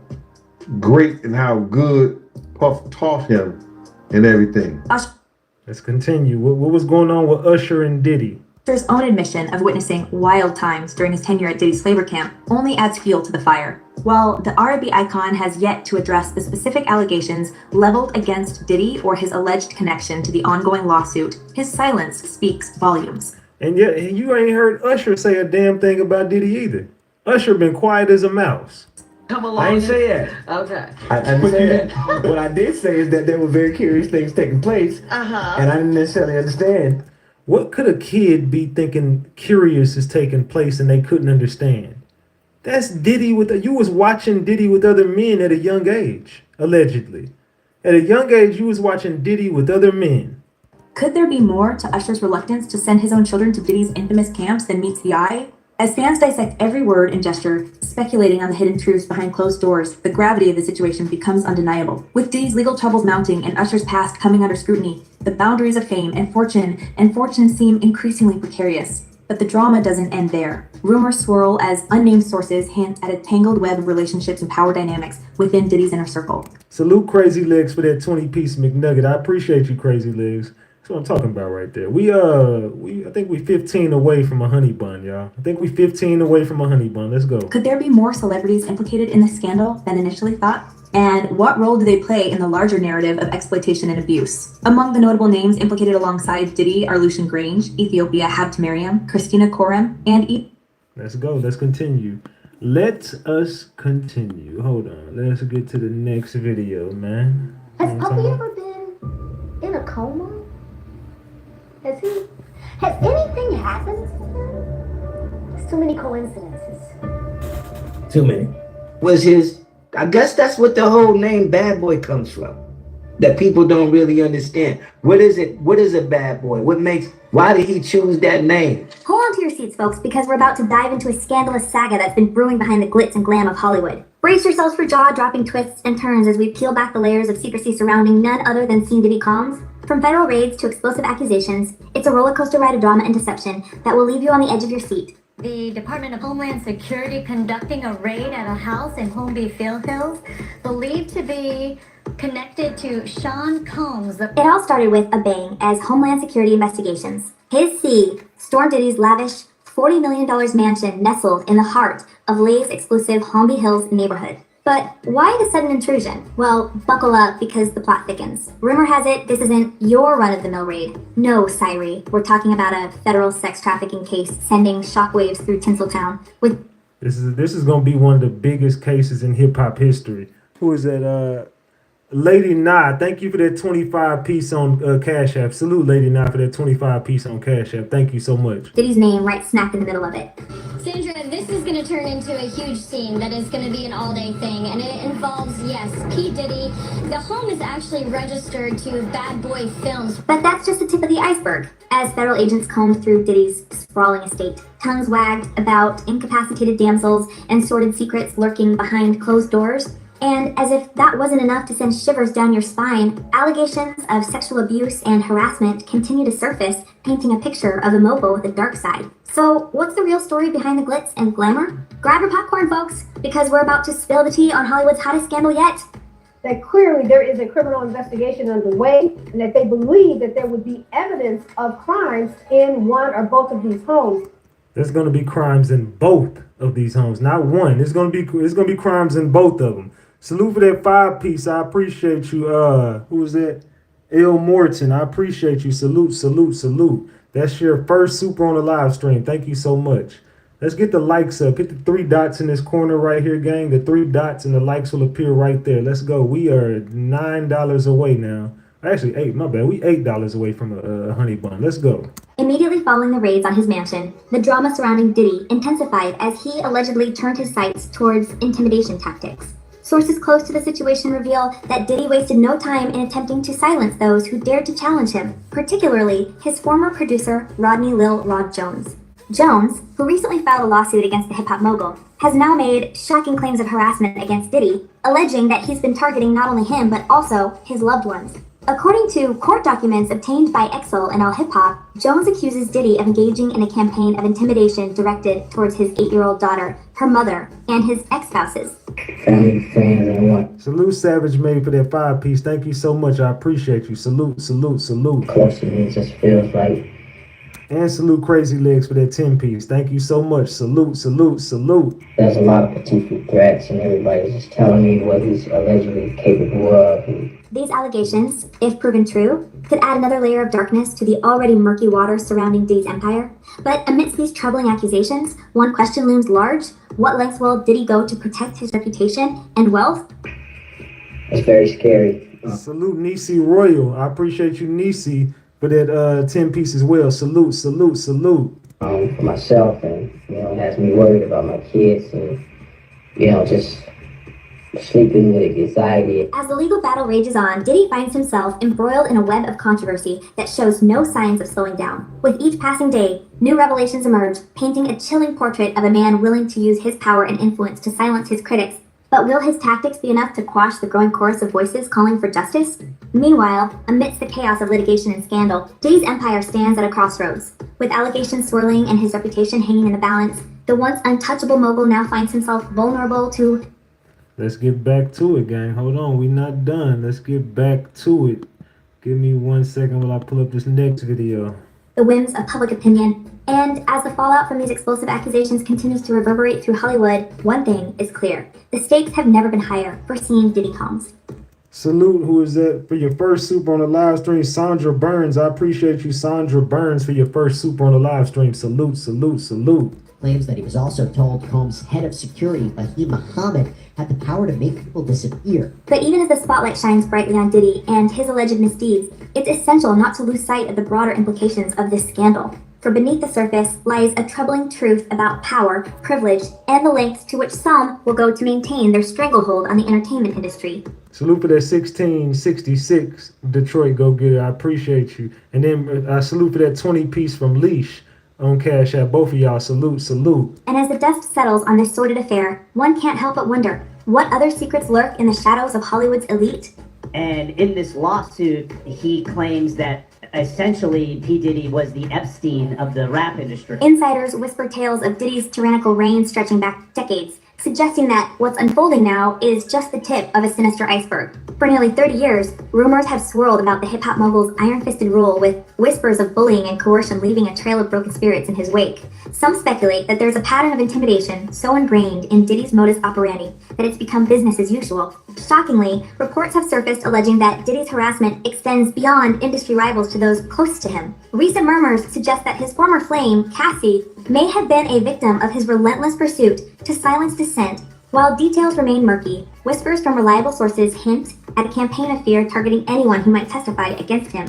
great and how good Puff taught him and everything. Let's continue. What was going on with Usher and Diddy? Usher's own admission of witnessing wild times during his tenure at Diddy's flavor camp only adds fuel to the fire. While the R&B icon has yet to address the specific allegations leveled against Diddy or his alleged connection to the ongoing lawsuit, his silence speaks volumes. And yet you ain't heard Usher say a damn thing about Diddy either. Usher been quiet as a mouse. Come along. I ain't say that. Okay. I didn't say that. What I did say is that there were very curious things taking place, and I didn't necessarily understand. What could a kid be thinking curious is taking place and they couldn't understand? That's Diddy you was watching Diddy with other men at a young age, allegedly. At a young age, you was watching Diddy with other men. Could there be more to Usher's reluctance to send his own children to Diddy's infamous camps than meets the eye? As fans dissect every word and gesture, speculating on the hidden truths behind closed doors, the gravity of the situation becomes undeniable. With Diddy's legal troubles mounting and Usher's past coming under scrutiny, the boundaries of fame and fortune seem increasingly precarious. But the drama doesn't end there. Rumors swirl as unnamed sources hint at a tangled web of relationships and power dynamics within Diddy's inner circle. Salute Crazy Legs for that 20-piece McNugget. I appreciate you, Crazy Legs. That's what I'm talking about right there. I think we 15 away from a honey bun, y'all. I think we 15 away from a honey bun. Let's go. Could there be more celebrities implicated in this scandal than initially thought? And what role do they play in the larger narrative of exploitation and abuse? Among the notable names implicated alongside Diddy are Lucian Grange, Ethiopia Habte Mariam, Christina Koren, and Let's go. Let's continue. Let us continue. Hold on. Let's get to the next video, man. Has Puppy ever been in a coma? Has anything happened to him? There's too many coincidences. Too many. I guess that's what the whole name bad boy comes from. That people don't really understand. What is it? What is a bad boy? Why did he choose that name? Hold on to your seats, folks, because we're about to dive into a scandalous saga that's been brewing behind the glitz and glam of Hollywood. Brace yourselves for jaw-dropping twists and turns as we peel back the layers of secrecy surrounding none other than Scene Diddy Combs. From federal raids to explosive accusations, it's a roller coaster ride of drama and deception that will leave you on the edge of your seat. The Department of Homeland Security conducting a raid at a house in Holmby Field Hills, believed to be connected to Sean Combs. It all started with a bang as Homeland Security investigations. His C stormed Diddy's lavish $40 million mansion nestled in the heart of Lay's exclusive Holmby Hills neighborhood. But why the sudden intrusion? Well, buckle up because the plot thickens. Rumor has it this isn't your run-of-the-mill raid. No, Syrie. We're talking about a federal sex trafficking case sending shockwaves through Tinseltown with... This is gonna be one of the biggest cases in hip-hop history. Who is that? Lady Nah, thank you for that 25 piece on Cash App. Salute Lady Nah for that 25 piece on Cash App. Thank you so much. Diddy's name right smack in the middle of it. Sandra, this is going to turn into a huge scene that is going to be an all-day thing, and it involves, yes, P. Diddy. The home is actually registered to Bad Boy Films. But that's just the tip of the iceberg. As federal agents combed through Diddy's sprawling estate, tongues wagged about incapacitated damsels and sordid secrets lurking behind closed doors. And as if that wasn't enough to send shivers down your spine, allegations of sexual abuse and harassment continue to surface, painting a picture of a mogul with a dark side. So what's the real story behind the glitz and glamour? Grab your popcorn, folks, because we're about to spill the tea on Hollywood's hottest scandal yet. That clearly there is a criminal investigation underway and that they believe that there would be evidence of crimes in one or both of these homes. There's gonna be crimes in both of these homes, not one. It's gonna be crimes in both of them. Salute for that 5 piece. I appreciate you. Who was that? L. Morton. I appreciate you. Salute, salute, salute. That's your first super on the live stream. Thank you so much. Let's get the likes up. Hit the 3 dots in this corner right here, gang. The 3 dots and the likes will appear right there. Let's go. We are $9 away now. Actually, 8. My bad. We $8 away from a honey bun. Let's go. Immediately following the raids on his mansion, the drama surrounding Diddy intensified as he allegedly turned his sights towards intimidation tactics. Sources close to the situation reveal that Diddy wasted no time in attempting to silence those who dared to challenge him, particularly his former producer, Rodney Lil Rod Jones. Jones, who recently filed a lawsuit against the hip-hop mogul, has now made shocking claims of harassment against Diddy, alleging that he's been targeting not only him, but also his loved ones. According to court documents obtained by Exel and All Hip Hop, Jones accuses Diddy of engaging in a campaign of intimidation directed towards his 8-year-old daughter, her mother, and his ex-spouses. Family, friends, and what? Salute Savage Made for that 5 piece. Thank you so much. I appreciate you. Salute, salute, salute. Close to me, it just feels like. And salute Crazy Legs for that 10 piece. Thank you so much. Salute, salute, salute. There's a lot of potential threats, and everybody's just telling me what he's allegedly capable of. These allegations, if proven true, could add another layer of darkness to the already murky waters surrounding Diddy's empire. But amidst these troubling accusations, one question looms large. What lengths will Diddy go to protect his reputation and wealth? It's very scary. Salute Nisi Royal. I appreciate you, Nisi, for that 10 piece as well. Salute, salute, salute. For myself, and it has me worried about my kids, and just sleeping with anxiety. As the legal battle rages on, Diddy finds himself embroiled in a web of controversy that shows no signs of slowing down. With each passing day, new revelations emerge, painting a chilling portrait of a man willing to use his power and influence to silence his critics. But will his tactics be enough to quash the growing chorus of voices calling for justice? Meanwhile, amidst the chaos of litigation and scandal, Diddy's empire stands at a crossroads. With allegations swirling and his reputation hanging in the balance, the once untouchable mogul now finds himself vulnerable to... Let's get back to it, gang. Hold on, we not done. Let's get back to it. Give me 1 second while I pull up this next video. The whims of public opinion. And as the fallout from these explosive accusations continues to reverberate through Hollywood, one thing is clear. The stakes have never been higher for seeing Diddy Combs. Salute, who is that for your first super on the live stream? Sandra Burns. I appreciate you, Sandra Burns, for your first super on the live stream. Salute, salute, salute. Claims that he was also told Combs' head of security, Fahim Muhammad, had the power to make people disappear. But even as the spotlight shines brightly on Diddy and his alleged misdeeds, it's essential not to lose sight of the broader implications of this scandal. For beneath the surface lies a troubling truth about power, privilege, and the lengths to which some will go to maintain their stranglehold on the entertainment industry. Salute for that 1666 Detroit go-getter. I appreciate you. And then I salute for that 20 piece from Leash on Cash App. Both of y'all, salute, salute. And as the dust settles on this sordid affair, one can't help but wonder, what other secrets lurk in the shadows of Hollywood's elite? And in this lawsuit, he claims that essentially P. Diddy was the Epstein of the rap industry. Insiders whisper tales of Diddy's tyrannical reign stretching back decades, suggesting that what's unfolding now is just the tip of a sinister iceberg. For nearly 30 years, rumors have swirled about the hip-hop mogul's iron-fisted rule, with whispers of bullying and coercion leaving a trail of broken spirits in his wake. Some speculate that there's a pattern of intimidation so ingrained in Diddy's modus operandi that it's become business as usual. Shockingly, reports have surfaced alleging that Diddy's harassment extends beyond industry rivals to those close to him. Recent murmurs suggest that his former flame, Cassie, may have been a victim of his relentless pursuit to silence dissent. While details remain murky, whispers from reliable sources hint at a campaign of fear targeting anyone who might testify against him.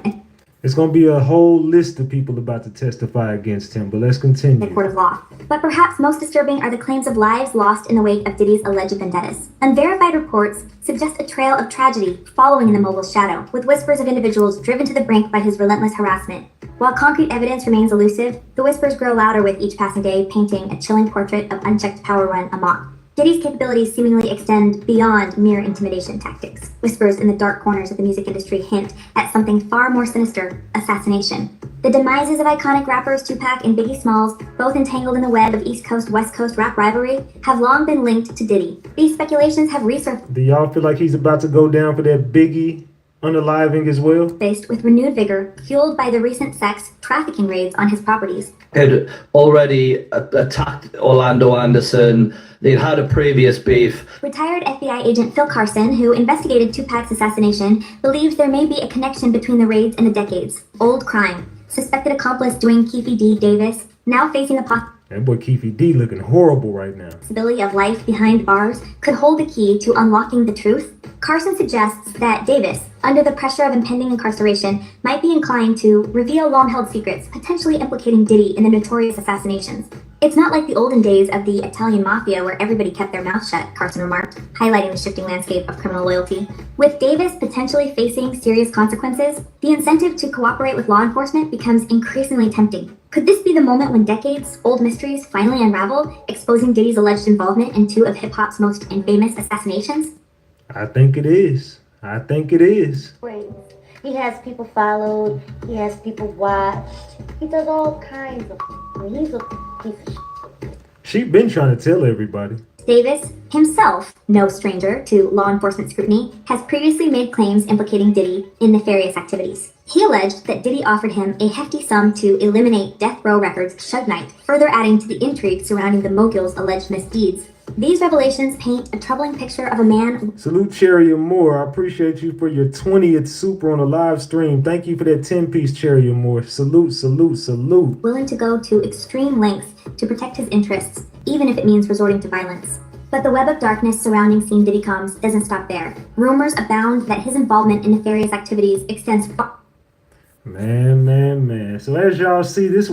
It's going to be a whole list of people about to testify against him, but let's continue. In court of law. But perhaps most disturbing are the claims of lives lost in the wake of Diddy's alleged vendettas. Unverified reports suggest a trail of tragedy following in the mogul's shadow, with whispers of individuals driven to the brink by his relentless harassment. While concrete evidence remains elusive, the whispers grow louder with each passing day, painting a chilling portrait of unchecked power run amok. Diddy's capabilities seemingly extend beyond mere intimidation tactics. Whispers in the dark corners of the music industry hint at something far more sinister: assassination. The demises of iconic rappers Tupac and Biggie Smalls, both entangled in the web of East Coast-West Coast rap rivalry, have long been linked to Diddy. These speculations have resurfaced. Do y'all feel like he's about to go down for that Biggie unaliving as well? Faced with renewed vigor, fueled by the recent sex trafficking raids on his properties. Had already attacked Orlando Anderson. They'd had a previous beef. Retired FBI agent Phil Carson, who investigated Tupac's assassination, believes there may be a connection between the raids and the decades. Old crime. Suspected accomplice Dwayne Keefe D. Davis, now facing the That boy Keefe D looking horrible right now. possibility of life behind bars, could hold the key to unlocking the truth. Carson suggests that Davis, under the pressure of impending incarceration, might be inclined to reveal long-held secrets, potentially implicating Diddy in the notorious assassinations. It's not like the olden days of the Italian mafia where everybody kept their mouth shut, Carson remarked, highlighting the shifting landscape of criminal loyalty. With Davis potentially facing serious consequences, the incentive to cooperate with law enforcement becomes increasingly tempting. Could this be the moment when decades-old mysteries finally unravel, exposing Diddy's alleged involvement in two of hip-hop's most infamous assassinations? I think it is. I think it is. He has people followed. He has people watched. He does all kinds of. He's a piece of. She been trying to tell everybody. Davis, himself no stranger to law enforcement scrutiny, has previously made claims implicating Diddy in nefarious activities. He alleged that Diddy offered him a hefty sum to eliminate Death Row Records' Suge Knight, further adding to the intrigue surrounding the mogul's alleged misdeeds. These revelations paint a troubling picture of a man. Salute Cherry Moore. I appreciate you for your 20th super on the live stream. Thank you for that 10-piece Cherry Moore. Salute, salute, salute. Willing to go to extreme lengths to protect his interests, even if it means resorting to violence. But the web of darkness surrounding Seeing Diddy Combs doesn't stop there. Rumors abound that his involvement in nefarious activities extends far. Man. So as y'all see, this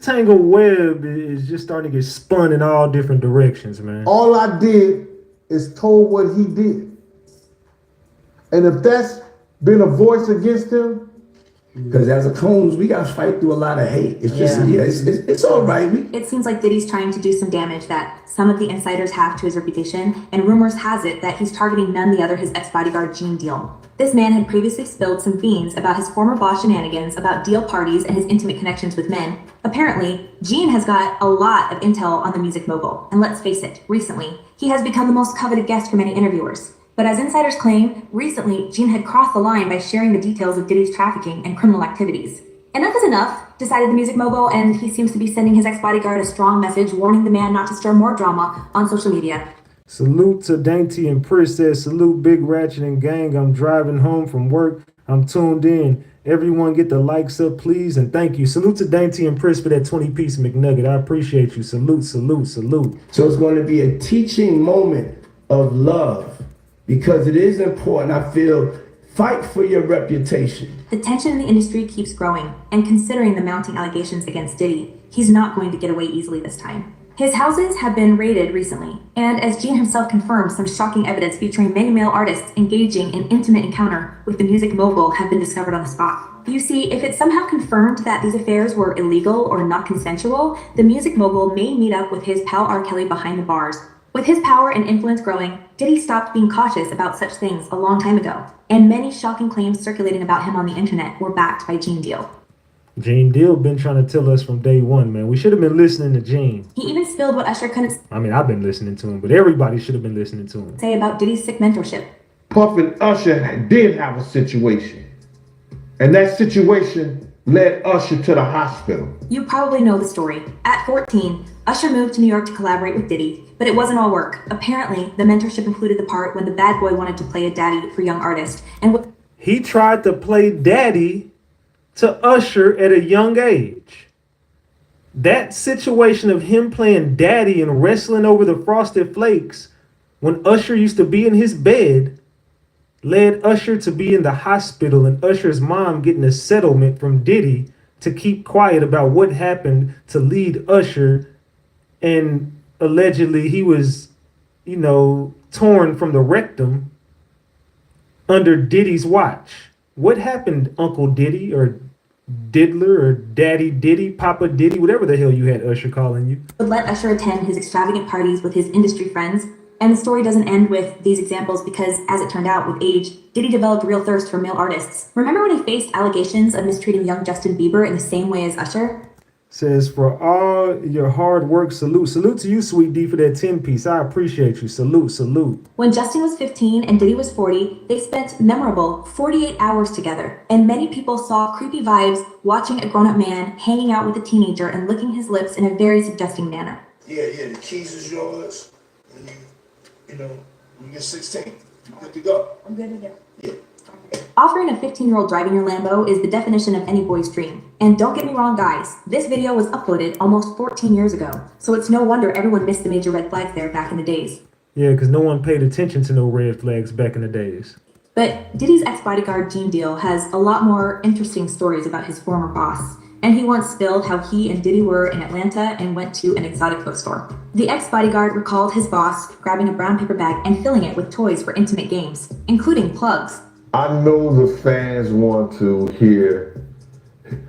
tangled web is just starting to get spun in all different directions, man. All I did is told what he did. And if that's been a voice against him, because as a Combs, we got to fight through a lot of hate. It's just, it's all right. It seems like Diddy's trying to do some damage that some of the insiders have to his reputation, and rumors has it that he's targeting none other his ex-bodyguard Gene Deal. This man had previously spilled some beans about his former boss shenanigans, about deal parties and his intimate connections with men. Apparently, Gene has got a lot of intel on the music mogul, and let's face it, recently, he has become the most coveted guest for many interviewers. But as insiders claim, recently, Gene had crossed the line by sharing the details of Diddy's trafficking and criminal activities. Enough is enough, decided the music mogul, and he seems to be sending his ex-bodyguard a strong message warning the man not to stir more drama on social media. Salute to Dainty and Pris says, salute Big Ratchet and gang. I'm driving home from work. I'm tuned in. Everyone get the likes up, please, and thank you. Salute to Dainty and Pris for that 20-piece McNugget. I appreciate you. Salute, salute, salute. So it's going to be a teaching moment of love because it is important, I feel, fight for your reputation. The tension in the industry keeps growing, and considering the mounting allegations against Diddy, he's not going to get away easily this time. His houses have been raided recently, and as Gene himself confirmed, some shocking evidence featuring many male artists engaging in intimate encounter with the music mogul have been discovered on the spot. You see, if it's somehow confirmed that these affairs were illegal or not consensual, the music mogul may meet up with his pal R. Kelly behind the bars. With his power and influence growing, Diddy stopped being cautious about such things a long time ago, and many shocking claims circulating about him on the internet were backed by Gene Deal. Gene Deal been trying to tell us from day one, man. We should have been listening to Gene. He even spilled what Usher couldn't I mean, I've been listening to him, but everybody should have been listening to him. say about Diddy's sick mentorship. Puff and Usher did have a situation. And that situation led Usher to the hospital. You probably know the story. At 14, Usher moved to New York to collaborate with Diddy, but it wasn't all work. Apparently, the mentorship included the part when the bad boy wanted to play a daddy for young artists. And he tried to play daddy to Usher at a young age. That situation of him playing daddy and wrestling over the Frosted Flakes when Usher used to be in his bed led Usher to be in the hospital and Usher's mom getting a settlement from Diddy to keep quiet about what happened to lead Usher, and allegedly he was, torn from the rectum under Diddy's watch. What happened, Uncle Diddy or Diddler or Daddy Diddy, Papa Diddy, whatever the hell you had Usher calling you? would let Usher attend his extravagant parties with his industry friends. And the story doesn't end with these examples because, as it turned out, with age, Diddy developed real thirst for male artists. Remember when he faced allegations of mistreating young Justin Bieber in the same way as Usher? Says, for all your hard work, salute. Salute to you, Sweet D, for that 10-piece. I appreciate you. Salute, salute. When Justin was 15 and Diddy was 40, they spent memorable 48 hours together. And many people saw creepy vibes watching a grown-up man hanging out with a teenager and licking his lips in a very suggesting manner. Yeah, the keys is yours. And you get 16. You're good to go. I'm good to go. Yeah. Offering a 15-year-old driving your Lambo is the definition of any boy's dream. And don't get me wrong, guys, this video was uploaded almost 14 years ago. So it's no wonder everyone missed the major red flags there back in the days. Yeah, because no one paid attention to no red flags back in the days. But Diddy's ex-bodyguard, Gene Deal, has a lot more interesting stories about his former boss. And he once spilled how he and Diddy were in Atlanta and went to an exotic bookstore. The ex-bodyguard recalled his boss grabbing a brown paper bag and filling it with toys for intimate games, including plugs. I know the fans want to hear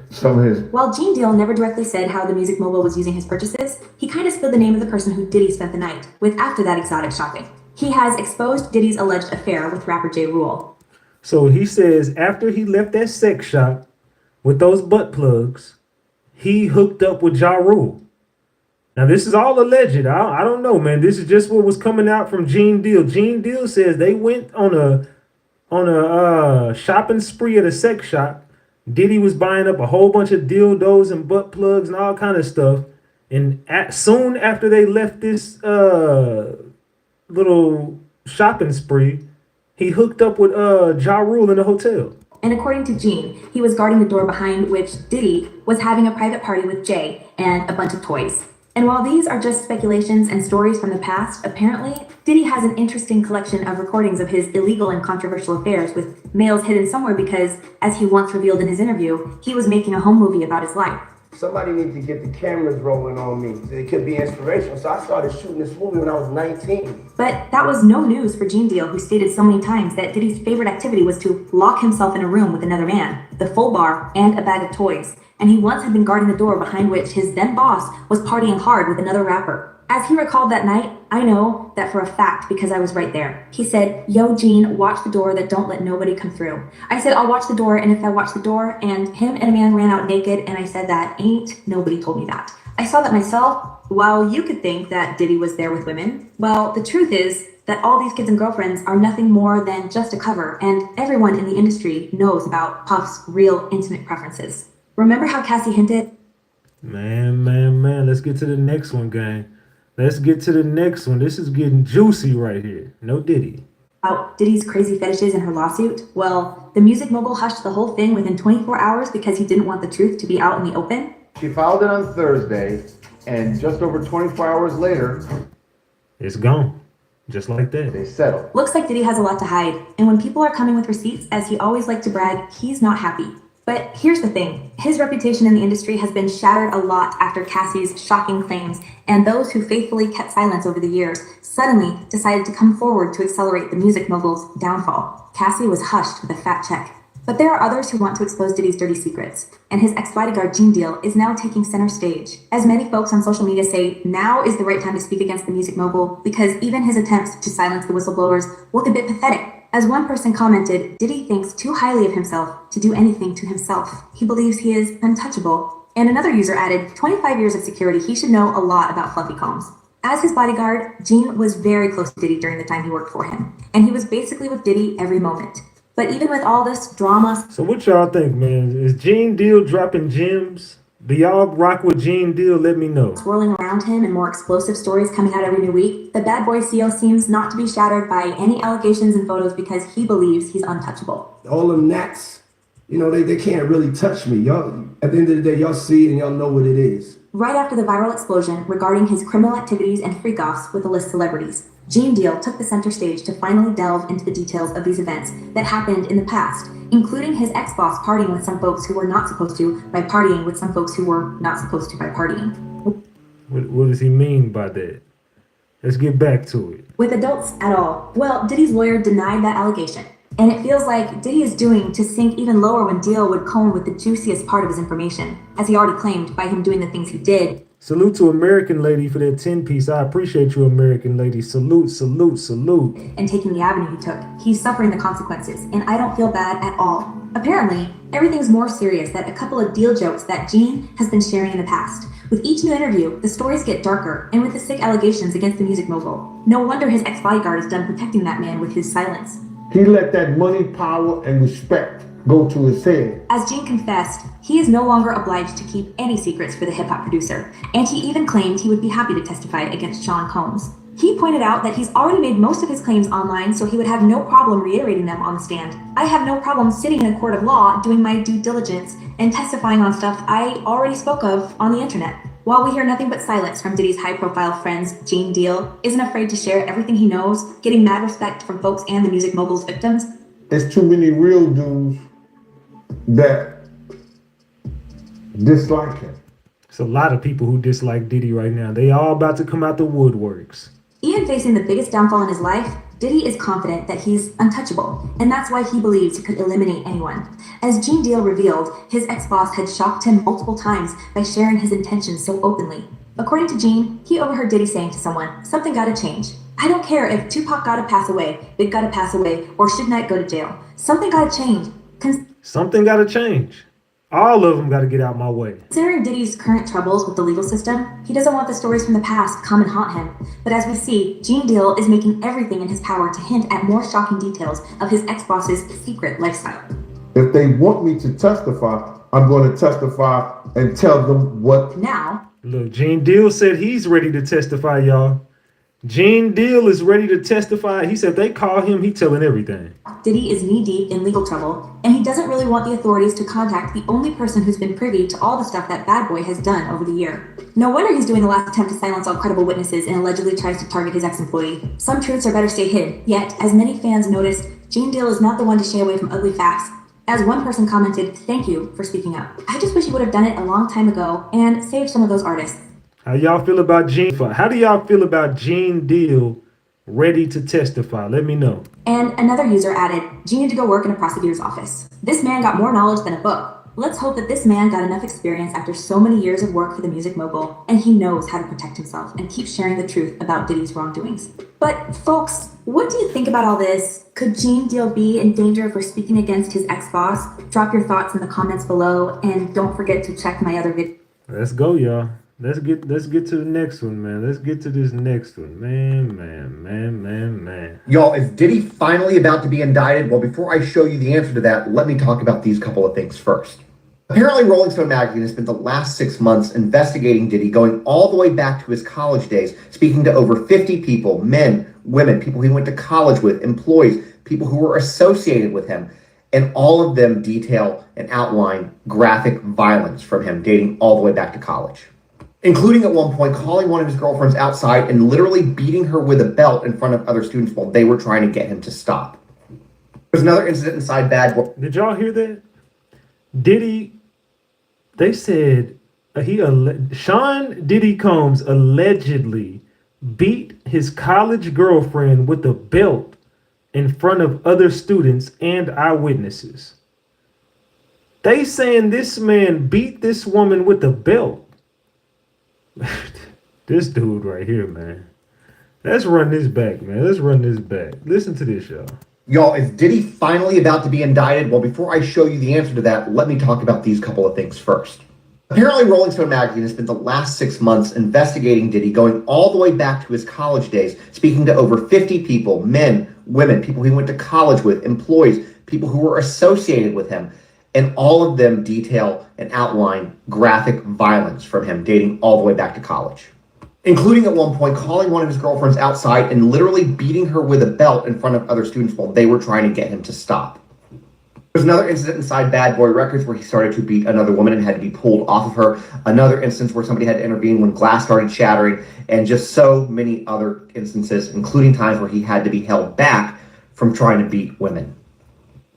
some of his... While Gene Deal never directly said how the music mogul was using his purchases, he kind of spilled the name of the person who Diddy spent the night with after that exotic shopping. He has exposed Diddy's alleged affair with rapper J. Rule. So he says after he left that sex shop with those butt plugs, he hooked up with Ja Rule. Now, this is all alleged. I don't know, man. This is just what was coming out from Gene Deal. Gene Deal says they went on a shopping spree at a sex shop. Diddy was buying up a whole bunch of dildos and butt plugs and all kind of stuff. And soon after they left this little shopping spree, he hooked up with Ja Rule in the hotel. And according to Gene, he was guarding the door behind which Diddy was having a private party with Jay and a bunch of toys. And while these are just speculations and stories from the past, apparently, Diddy has an interesting collection of recordings of his illegal and controversial affairs with males hidden somewhere because, as he once revealed in his interview, he was making a home movie about his life. Somebody needs to get the cameras rolling on me. It could be inspirational. So I started shooting this movie when I was 19. But that was no news for Gene Deal, who stated so many times that Diddy's favorite activity was to lock himself in a room with another man, the full bar, and a bag of toys. And he once had been guarding the door behind which his then boss was partying hard with another rapper. As he recalled that night, I know that for a fact because I was right there. He said, "Yo, Gene, watch the door that don't let nobody come through." I said, "I'll watch the door," and if I watch the door and him and a man ran out naked, and I said that, ain't nobody told me that. I saw that myself. While you could think that Diddy was there with women, well, the truth is that all these kids and girlfriends are nothing more than just a cover, and everyone in the industry knows about Puff's real intimate preferences. Remember how Cassie hinted? Man. Let's get to the next one, gang. Let's get to the next one. This is getting juicy right here. No Diddy. About Diddy's crazy fetishes in her lawsuit? Well, the music mogul hushed the whole thing within 24 hours because he didn't want the truth to be out in the open. She filed it on Thursday, and just over 24 hours later, it's gone. Just like that. They settled. Looks like Diddy has a lot to hide, and when people are coming with receipts, as he always liked to brag, he's not happy. But here's the thing, his reputation in the industry has been shattered a lot after Cassie's shocking claims, and those who faithfully kept silence over the years suddenly decided to come forward to accelerate the music mogul's downfall. Cassie was hushed with a fat check. But there are others who want to expose Diddy's dirty secrets, and his ex-bodyguard Gene Deal is now taking center stage. As many folks on social media say, now is the right time to speak against the music mogul, because even his attempts to silence the whistleblowers look a bit pathetic. As one person commented, Diddy thinks too highly of himself to do anything to himself. He believes he is untouchable. And another user added, 25 years of security, he should know a lot about fluffy combs. As his bodyguard, Gene was very close to Diddy during the time he worked for him, and he was basically with Diddy every moment. But even with all this drama... So what y'all think, man? Is Gene Deal dropping gems? Do y'all rock with Gene Deal? Let me know. Swirling around him and more explosive stories coming out every new week, the bad boy CEO seems not to be shattered by any allegations and photos because he believes he's untouchable. All them gnats, they can't really touch me. Y'all, at the end of the day, y'all see it and y'all know what it is. Right after the viral explosion regarding his criminal activities and freak-offs with the list celebrities, Gene Deal took the center stage to finally delve into the details of these events that happened in the past, including his ex-boss partying with some folks who were not supposed to by partying with some folks who were not supposed to by partying. What does he mean by that? Let's get back to it. With adults at all. Well, Diddy's lawyer denied that allegation. And it feels like Diddy is doing to sink even lower when Deal would comb with the juiciest part of his information, as he already claimed by him doing the things he did. Salute to American Lady for that 10-piece. I appreciate you, American Lady. Salute. And taking the avenue he took, he's suffering the consequences, and I don't feel bad at all. Apparently, everything's more serious than a couple of Deal jokes that Gene has been sharing in the past. With each new interview, the stories get darker, and with the sick allegations against the music mogul. No wonder his ex-bodyguard is done protecting that man with his silence. He let that money, power, and respect go to his head. As Gene confessed, he is no longer obliged to keep any secrets for the hip-hop producer, and he even claimed he would be happy to testify against Sean Combs. He pointed out that he's already made most of his claims online, so he would have no problem reiterating them on the stand. I have no problem sitting in a court of law doing my due diligence and testifying on stuff I already spoke of on the internet. While we hear nothing but silence from Diddy's high-profile friends, Gene Deal isn't afraid to share everything he knows, getting mad respect from folks and the music mogul's victims. There's too many real dudes that dislike him. It's a lot of people who dislike Diddy right now. They all about to come out the woodworks. Even facing the biggest downfall in his life, Diddy is confident that he's untouchable, and that's why he believes he could eliminate anyone. As Gene Deal revealed, his ex-boss had shocked him multiple times by sharing his intentions so openly. According to Gene, he overheard Diddy saying to someone, "Something gotta change. I don't care if Tupac gotta pass away, Big gotta pass away, or Suge Knight go to jail. Something gotta change." Something gotta change. All of them gotta get out my way. Considering Diddy's current troubles with the legal system, he doesn't want the stories from the past come and haunt him. But as we see, Gene Deal is making everything in his power to hint at more shocking details of his ex-boss's secret lifestyle. If they want me to testify, I'm going to testify and tell them what. Now, look, Gene Deal said he's ready to testify, y'all. Gene Deal is ready to testify. He said if they call him, he telling everything. Diddy is knee-deep in legal trouble, and he doesn't really want the authorities to contact the only person who's been privy to all the stuff that bad boy has done over the year. No wonder he's doing the last attempt to silence all credible witnesses and allegedly tries to target his ex-employee. Some truths are better stay hidden, yet, as many fans noticed, Gene Deal is not the one to shy away from ugly facts. As one person commented, "Thank you for speaking up. I just wish you would have done it a long time ago and saved some of those artists." How y'all feel about Gene? How do y'all feel about Gene Deal ready to testify? Let me know. And another user added, "Gene need to go work in a prosecutor's office. This man got more knowledge than a book." Let's hope that this man got enough experience after so many years of work for the music mogul, and he knows how to protect himself and keep sharing the truth about Diddy's wrongdoings. But folks, what do you think about all this? Could Gene Deal be in danger for speaking against his ex-boss? Drop your thoughts in the comments below, and don't forget to check my other video. Let's go, y'all. Let's get to the next one, man. Let's get to this next one. Man. Y'all, is Diddy finally about to be indicted? Well, before I show you the answer to that, let me talk about these couple of things first. Apparently, Rolling Stone magazine has spent the last 6 months investigating Diddy, going all the way back to his college days, speaking to over 50 people, men, women, people he went to college with, employees, people who were associated with him, and all of them detail and outline graphic violence from him dating all the way back to college, including at one point calling one of his girlfriends outside and literally beating her with a belt in front of other students while they were trying to get him to stop. There's another incident inside Bad Boy. Did y'all hear that? Diddy, they said Sean Diddy Combs allegedly beat his college girlfriend with a belt in front of other students and eyewitnesses. They saying this man beat this woman with a belt. This dude right here, man. Let's run this back, man. Let's run this back. Listen to this, y'all. Y'all, is Diddy finally about to be indicted? Well, before I show you the answer to that, let me talk about these couple of things first. Apparently, Rolling Stone magazine has spent the last 6 months investigating Diddy, going all the way back to his college days, speaking to over 50 people, men, women, people he went to college with, employees, people who were associated with him, and all of them detail and outline graphic violence from him dating all the way back to college, including at one point calling one of his girlfriends outside and literally beating her with a belt in front of other students while they were trying to get him to stop. There's another incident inside Bad Boy Records where he started to beat another woman and had to be pulled off of her. Another instance where somebody had to intervene when glass started shattering, and just so many other instances, including times where he had to be held back from trying to beat women.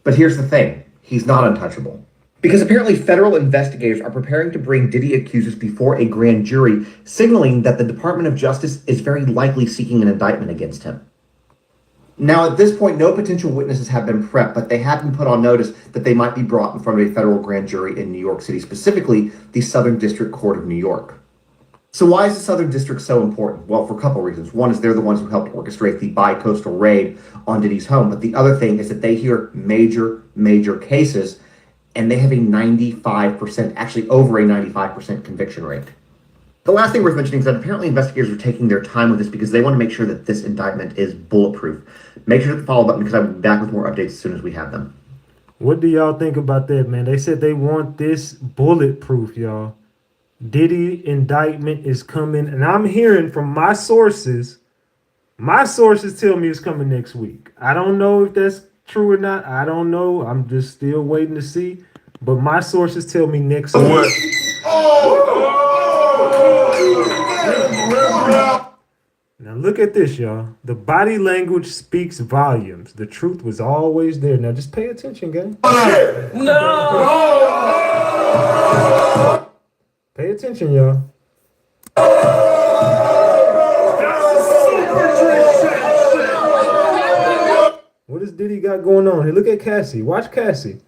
But here's the thing, he's not untouchable. Because apparently federal investigators are preparing to bring Diddy accusers before a grand jury, signaling that the Department of Justice is very likely seeking an indictment against him. Now, at this point, no potential witnesses have been prepped, but they have been put on notice that they might be brought in front of a federal grand jury in New York City, specifically the Southern District Court of New York. So why is the Southern District so important? Well, for a couple reasons. One is they're the ones who helped orchestrate the bi-coastal raid on Diddy's home, but the other thing is that they hear major cases, and they have a 95%, actually over a 95% conviction rate. The last thing worth mentioning is that apparently investigators are taking their time with this because they want to make sure that this indictment is bulletproof. Make sure to hit the follow button because I'll be back with more updates as soon as we have them. What do y'all think about that, man? They said they want this bulletproof, y'all. Diddy indictment is coming, and I'm hearing from my sources tell me it's coming next week. I don't know if that's true or not. I don't know. I'm just still waiting to see. But my sources tell me next week. Now look at this, y'all. The body language speaks volumes. The truth was always there. Now just pay attention, gang. No! Pay attention, y'all. What does Diddy got going on here? Look at Cassie. Watch Cassie.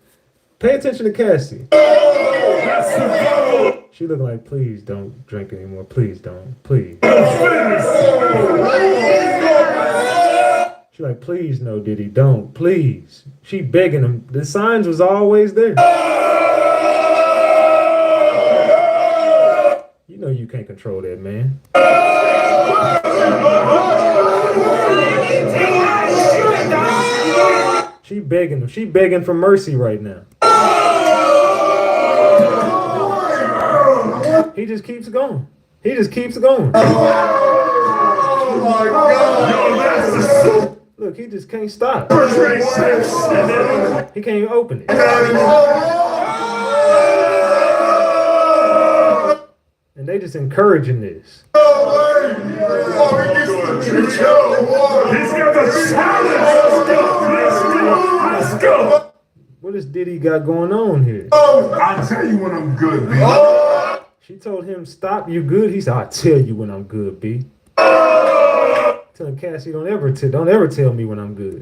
Pay attention to Cassie. She look like, please don't drink anymore. Please don't. Please. She like, please no, Diddy, don't. Please. She begging him. The signs was always there. You know you can't control that, man. She begging him. She begging for mercy right now. He just keeps going. He just keeps going. Oh my God. Look, he just can't stop. He can't even open it. And they just encouraging this. Let's go. What does Diddy got going on here? I'll tell you when I'm good, B. She told him, stop, you good? He said, I'll tell you when I'm good, B. Telling Cassie, don't ever tell me when I'm good.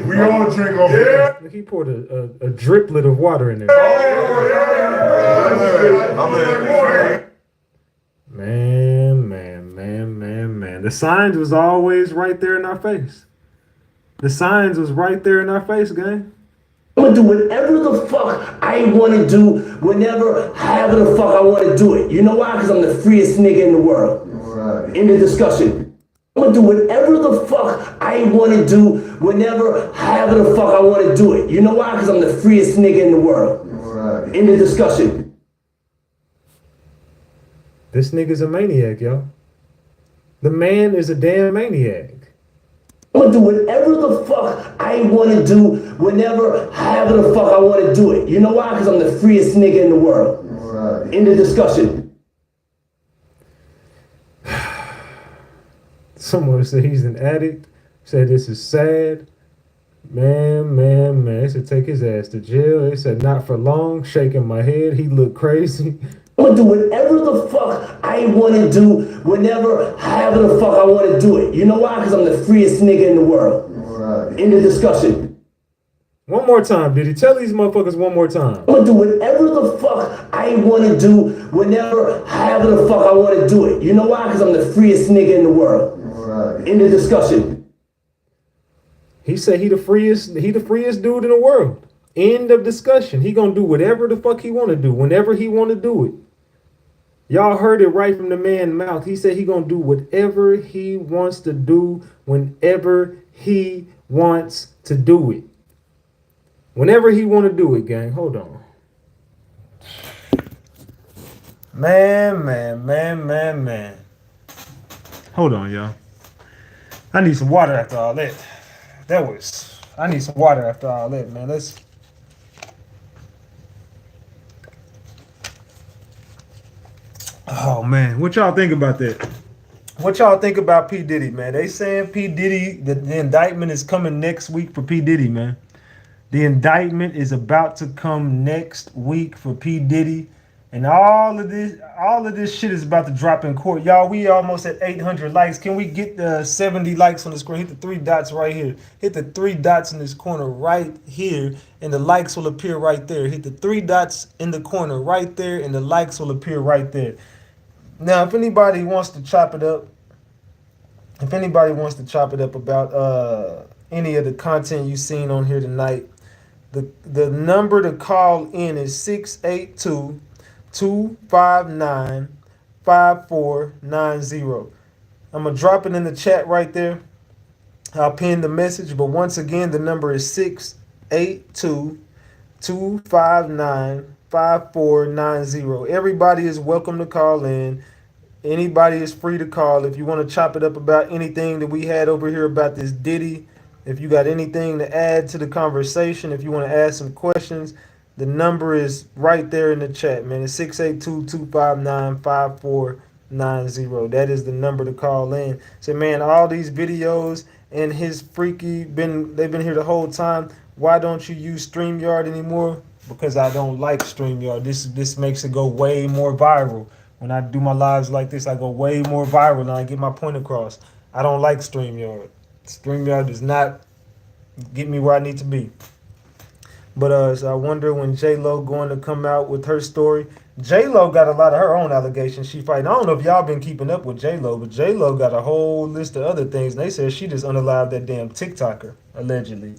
We all drink over here. Look, he poured a driplet of water in there. Man. The signs was always right there in our face. The signs was right there in our face, gang. I'm gonna do whatever the fuck I wanna do, whenever, however the fuck I wanna do it. You know why? Because I'm the freest nigga in the world. Right. In the discussion. I'm gonna do whatever the fuck I wanna do, whenever, however the fuck I wanna do it. You know why? Because I'm the freest nigga in the world. Right. In the discussion. This nigga's a maniac, y'all. The man is a damn maniac. I'm gonna do whatever the fuck I wanna do, whenever, however the fuck I wanna do it. You know why? Because I'm the freest nigga in the world. Right. In the discussion. Someone said he's an addict. Said this is sad. Man. They said take his ass to jail. They said not for long. Shaking my head. He looked crazy. I'm gonna do whatever the fuck I wanna do, whenever, however the fuck I wanna do it. You know why? Because I'm the freest nigga in the world. Right. In the discussion. One more time, Diddy. Tell these motherfuckers one more time. I'm gonna do whatever the fuck I wanna do, whenever, however the fuck I wanna do it. You know why? Because I'm the freest nigga in the world. Right. In the discussion. He said he the freest dude in the world. End of discussion. He gonna do whatever the fuck he wanna do, whenever he wanna do it. Y'all heard it right from the man's mouth. He said he gonna do whatever he wants to do, whenever he wants to do it. Whenever he want to do it, gang. Hold on. Man. Hold on, y'all. I need some water after all that. I need some water after all that, man. Oh, man. What y'all think about that? What y'all think about P. Diddy, man? They saying P. Diddy, the indictment is coming next week for P. Diddy, man. The indictment is about to come next week for P. Diddy. And all of this shit is about to drop in court. Y'all, we almost at 800 likes. Can we get the 70 likes on the screen? Hit the three dots right here. Hit the three dots in this corner right here, and the likes will appear right there. Hit the three dots in the corner right there, and the likes will appear right there. Now, if anybody wants to chop it up, about any of the content you've seen on here tonight, the number to call in is 682-259-5490. I'm going to drop it in the chat right there. I'll pin the message. But once again, the number is 682-259-5490. Everybody is welcome to call in. Anybody is free to call. If you want to chop it up about anything that we had over here about this Diddy, if you got anything to add to the conversation, if you want to ask some questions, the number is right there in the chat, man. It's 682-259-5490. That is the number to call in. Say, man, all these videos and his they've been here the whole time. Why don't you use StreamYard anymore? Because I don't like StreamYard. This makes it go way more viral. When I do my lives like this, I go way more viral and I get my point across. I don't like StreamYard. StreamYard does not get me where I need to be. But so I wonder when J-Lo going to come out with her story. J-Lo got a lot of her own allegations she fighting. I don't know if y'all been keeping up with J-Lo, but J-Lo got a whole list of other things. And they said she just unalived that damn TikToker, allegedly.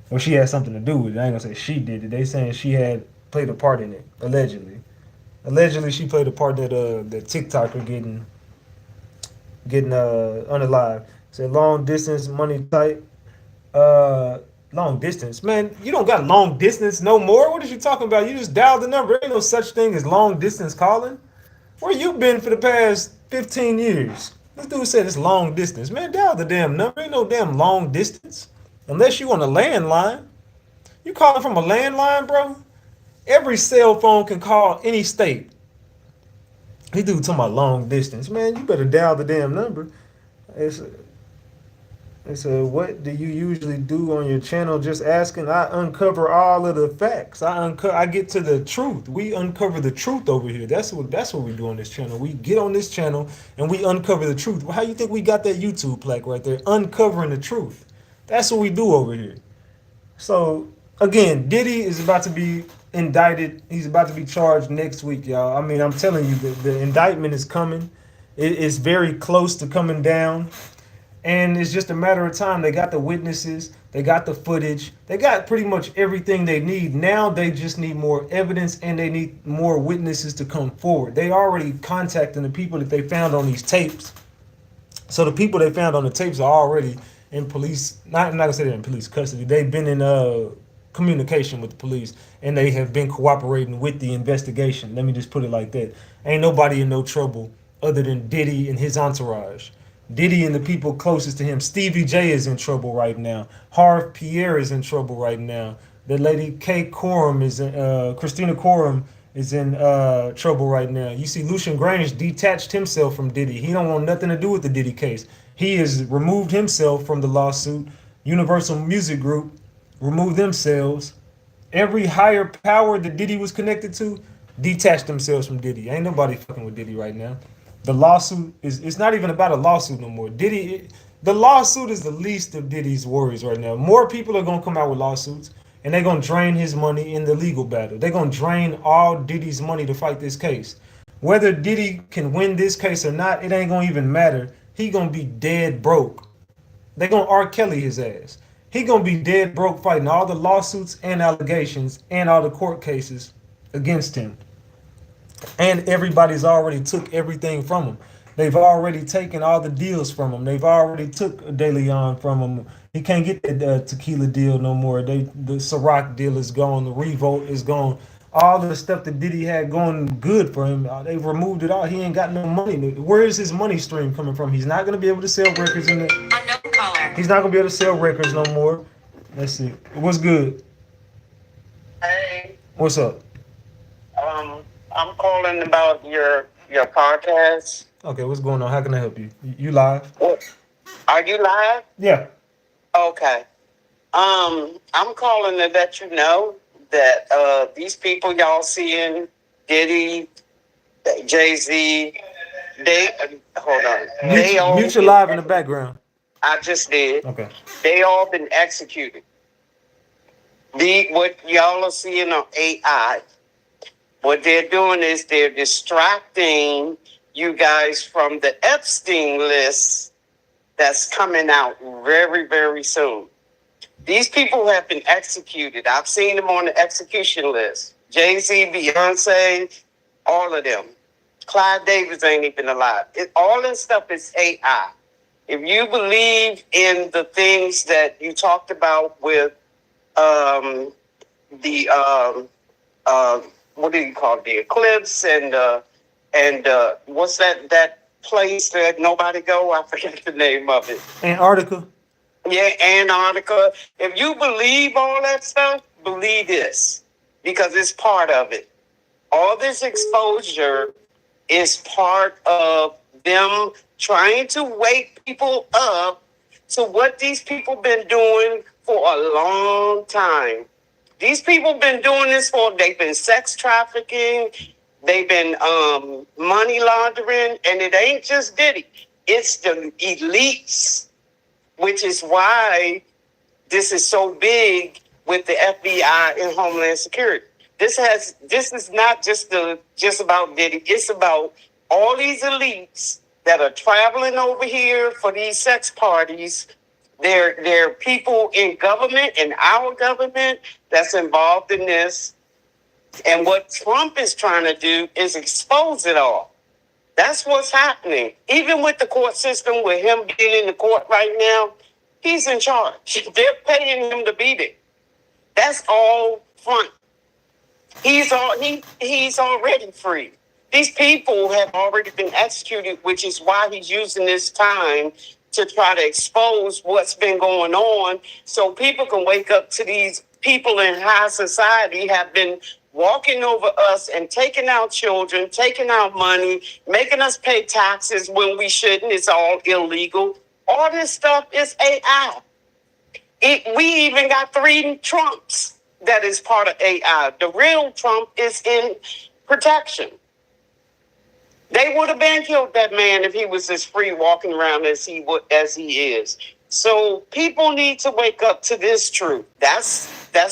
Or she had something to do with it. I ain't gonna say she did it. They saying she had played a part in it, allegedly. Allegedly, she played a part that the TikToker getting unalived. Said long distance money type. Long distance, man. You don't got long distance no more. What is you talking about? You just dialed the number. Ain't no such thing as long distance calling. Where you been for the past 15 years? This dude said it's long distance. Man, dial the damn number. Ain't no damn long distance. Unless you on a landline. You calling from a landline, bro? Every cell phone can call any state. He dude talking about long distance. Man, you better dial the damn number. They said, what do you usually do on your channel? Just asking. I uncover all of the facts. I get to the truth. We uncover the truth over here. That's what we do on this channel. We get on this channel and we uncover the truth. How you think we got that YouTube plaque right there? Uncovering the truth. That's what we do over here. So again, Diddy is about to be indicted. He's about to be charged next week, y'all. I mean, I'm telling you, the indictment is coming. It's very close to coming down. And it's just a matter of time. They got the witnesses. They got the footage. They got pretty much everything they need. Now they just need more evidence and they need more witnesses to come forward. They already contacting the people that they found on these tapes. So the people they found on the tapes are already in police. I'm not gonna say they're in police custody. They've been in communication with the police and they have been cooperating with the investigation. Let me just put it like that. Ain't nobody in no trouble other than Diddy and his entourage. Diddy and the people closest to him. Stevie J is in trouble right now. Harv Pierre is in trouble right now. The lady Kay Coram is in, Christina Coram is in trouble right now. You see, Lucian Grange detached himself from Diddy. He don't want nothing to do with the Diddy case. He has removed himself from the lawsuit. Universal Music Group removed themselves. Every higher power that Diddy was connected to detached themselves from Diddy. Ain't nobody fucking with Diddy right now. The lawsuit it's not even about a lawsuit no more. The lawsuit is the least of Diddy's worries right now. More people are gonna come out with lawsuits and they're gonna drain his money in the legal battle. They're gonna drain all Diddy's money to fight this case. Whether Diddy can win this case or not, it ain't gonna even matter. He gonna be dead broke. They gonna R. Kelly his ass. He gonna be dead broke fighting all the lawsuits and allegations and all the court cases against him. And everybody's already took everything from him. They've already taken all the deals from him. They've already took De Leon from him. He can't get the tequila deal no more. The Ciroc deal is gone. The Revolt is gone. All the stuff that Diddy had going good for him, they've removed it all. He ain't got no money. Where is his money stream coming from? He's not going to be able to sell records in the. He's not going to be able to sell records no more. Let's see. What's good? Hey. What's up? I'm calling about your podcast. Okay, what's going on? How can I help you? You live? Are you live? Yeah. Okay. I'm calling to let you know that these people y'all seeing, Diddy, Jay-Z, hold on. Mute your live in the background. I just did. Okay. They all been executed. What y'all are seeing on AI, what they're doing is they're distracting you guys from the Epstein list that's coming out very, very soon. These people have been executed. I've seen them on the execution list. Jay-Z, Beyonce, all of them. Clyde Davis ain't even alive. All this stuff is AI. If you believe in the things that you talked about with what do you call it? The eclipse and what's that place that nobody go? I forget the name of it. Antarctica. Yeah, Antarctica. If you believe all that stuff, believe this because it's part of it. All this exposure is part of them trying to wake people up to what these people been doing for a long time. These people been doing this they've been sex trafficking, they've been money laundering, and it ain't just Diddy. It's the elites, which is why this is so big with the FBI and Homeland Security. This is not just about Diddy. It's about all these elites that are traveling over here for these sex parties. There are people in government, in our government, that's involved in this. And what Trump is trying to do is expose it all. That's what's happening. Even with the court system, with him being in the court right now, he's in charge. They're paying him to be there. That's all front. He's already free. These people have already been executed, which is why he's using this time to try to expose what's been going on so people can wake up to these people in high society have been walking over us and taking our children, taking our money, making us pay taxes when we shouldn't. It's all illegal. All this stuff is AI. We even got 3 Trumps that is part of AI. The real Trump is in protection. They would have been killed that man if he was as free walking around as he is. So people need to wake up to this truth. That's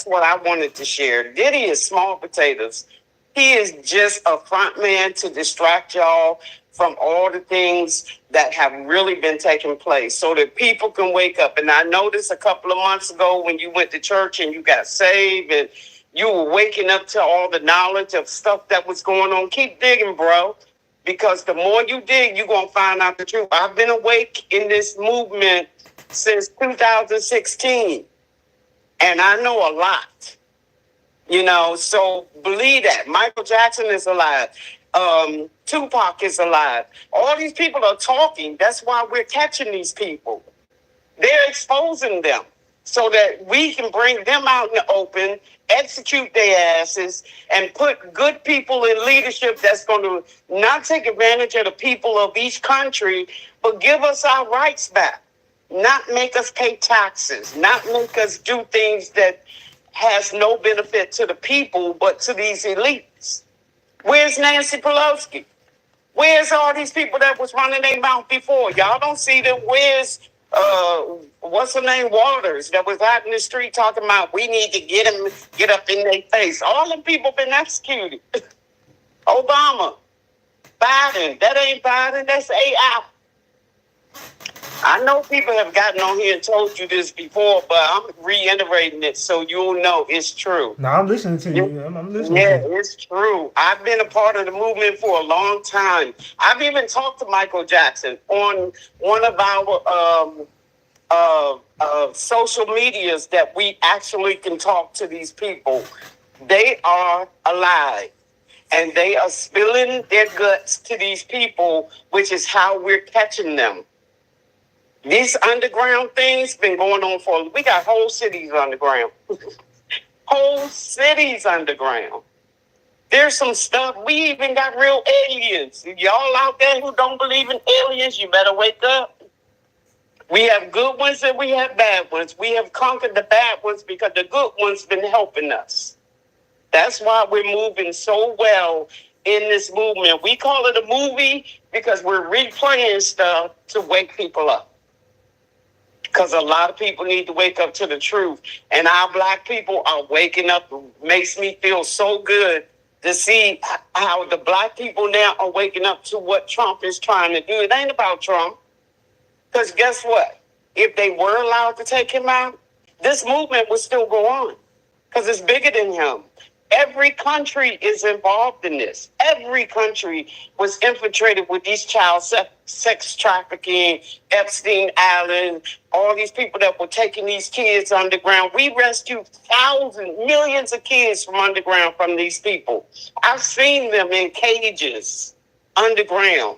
what I wanted to share. Diddy is small potatoes. He is just a front man to distract y'all from all the things that have really been taking place so that people can wake up. And I noticed a couple of months ago when you went to church and you got saved and you were waking up to all the knowledge of stuff that was going on. Keep digging, bro, because the more you dig, you're going to find out the truth. I've been awake in this movement since 2016, and I know a lot, so believe that. Michael Jackson is alive. Tupac is alive. All these people are talking. That's why we're catching these people. They're exposing them so that we can bring them out in the open, execute their asses, and put good people in leadership that's going to not take advantage of the people of each country, but give us our rights back. Not make us pay taxes, not make us do things that has no benefit to the people, but to these elites. Where's Nancy Pelosi? Where's all these people that was running their mouth before? Y'all don't see them. Where's, what's her name, Waters, that was out in the street talking about we need to get up in their face. All them people been executed. Obama, Biden, that ain't Biden, that's AI. I know people have gotten on here and told you this before, but I'm reiterating it so you'll know it's true. No, I'm listening to you. I'm listening Yeah, to you. it's true. I've been a part of the movement for a long time. I've even talked to Michael Jackson on one of our social medias that we actually can talk to these people. They are alive. And they are spilling their guts to these people, which is how we're catching them. These underground things been going on we got whole cities underground. Whole cities underground. There's some stuff, we even got real aliens. Y'all out there who don't believe in aliens, you better wake up. We have good ones and we have bad ones. We have conquered the bad ones because the good ones been helping us. That's why we're moving so well in this movement. We call it a movie because we're replaying stuff to wake people up. Because a lot of people need to wake up to the truth. And our black people are waking up. It makes me feel so good to see how the black people now are waking up to what Trump is trying to do. It ain't about Trump. Because guess what? If they were allowed to take him out, this movement would still go on. Because it's bigger than him. Every country is involved in this. Every country was infiltrated with these child sex trafficking, Epstein Island, all these people that were taking these kids underground. We rescued thousands, millions of kids from underground from these people. I've seen them in cages underground.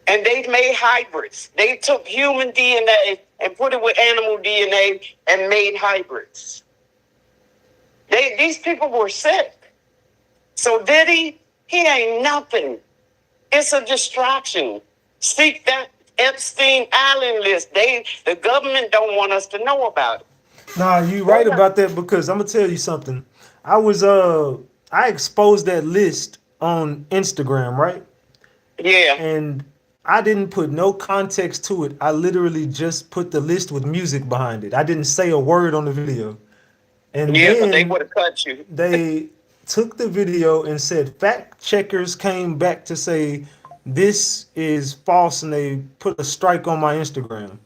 And they've made hybrids. They took human DNA and put it with animal DNA and made hybrids. These people were sick. So Diddy, he ain't nothing. It's a distraction. Seek that Epstein Island list. The government don't want us to know about it. Nah, you right about that because I'm gonna tell you something. I exposed that list on Instagram, right? Yeah. And I didn't put no context to it. I literally just put the list with music behind it. I didn't say a word on the video. And But they then would have cut you. they took the video and said fact checkers came back to say this is false, and they put a strike on my Instagram.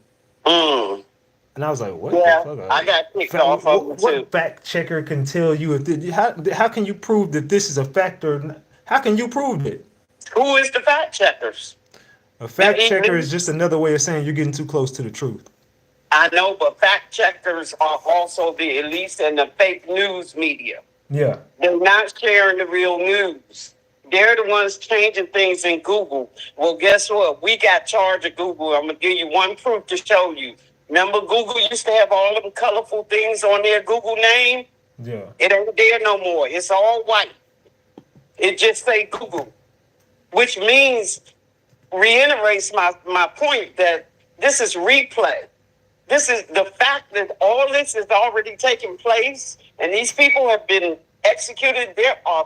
And I was like, what Yeah, the fuck? I got kicked off of it too. What fact checker can tell you how can you prove that this is a fact or how can you prove it? Who is the fact checkers? A fact checker is just another way of saying you're getting too close to the truth. I know, but fact checkers are also the elites and the fake news media. Yeah. They're not sharing the real news. They're the ones changing things in Google. Well, guess what? We got charged at Google. I'm going to give you one proof to show you. Remember Google used to have all of them colorful things on their Google name? Yeah. It ain't there no more. It's all white. It just say Google, which means reiterates my point that this is replay. This is the fact that all this is already taking place, and these people have been executed. There are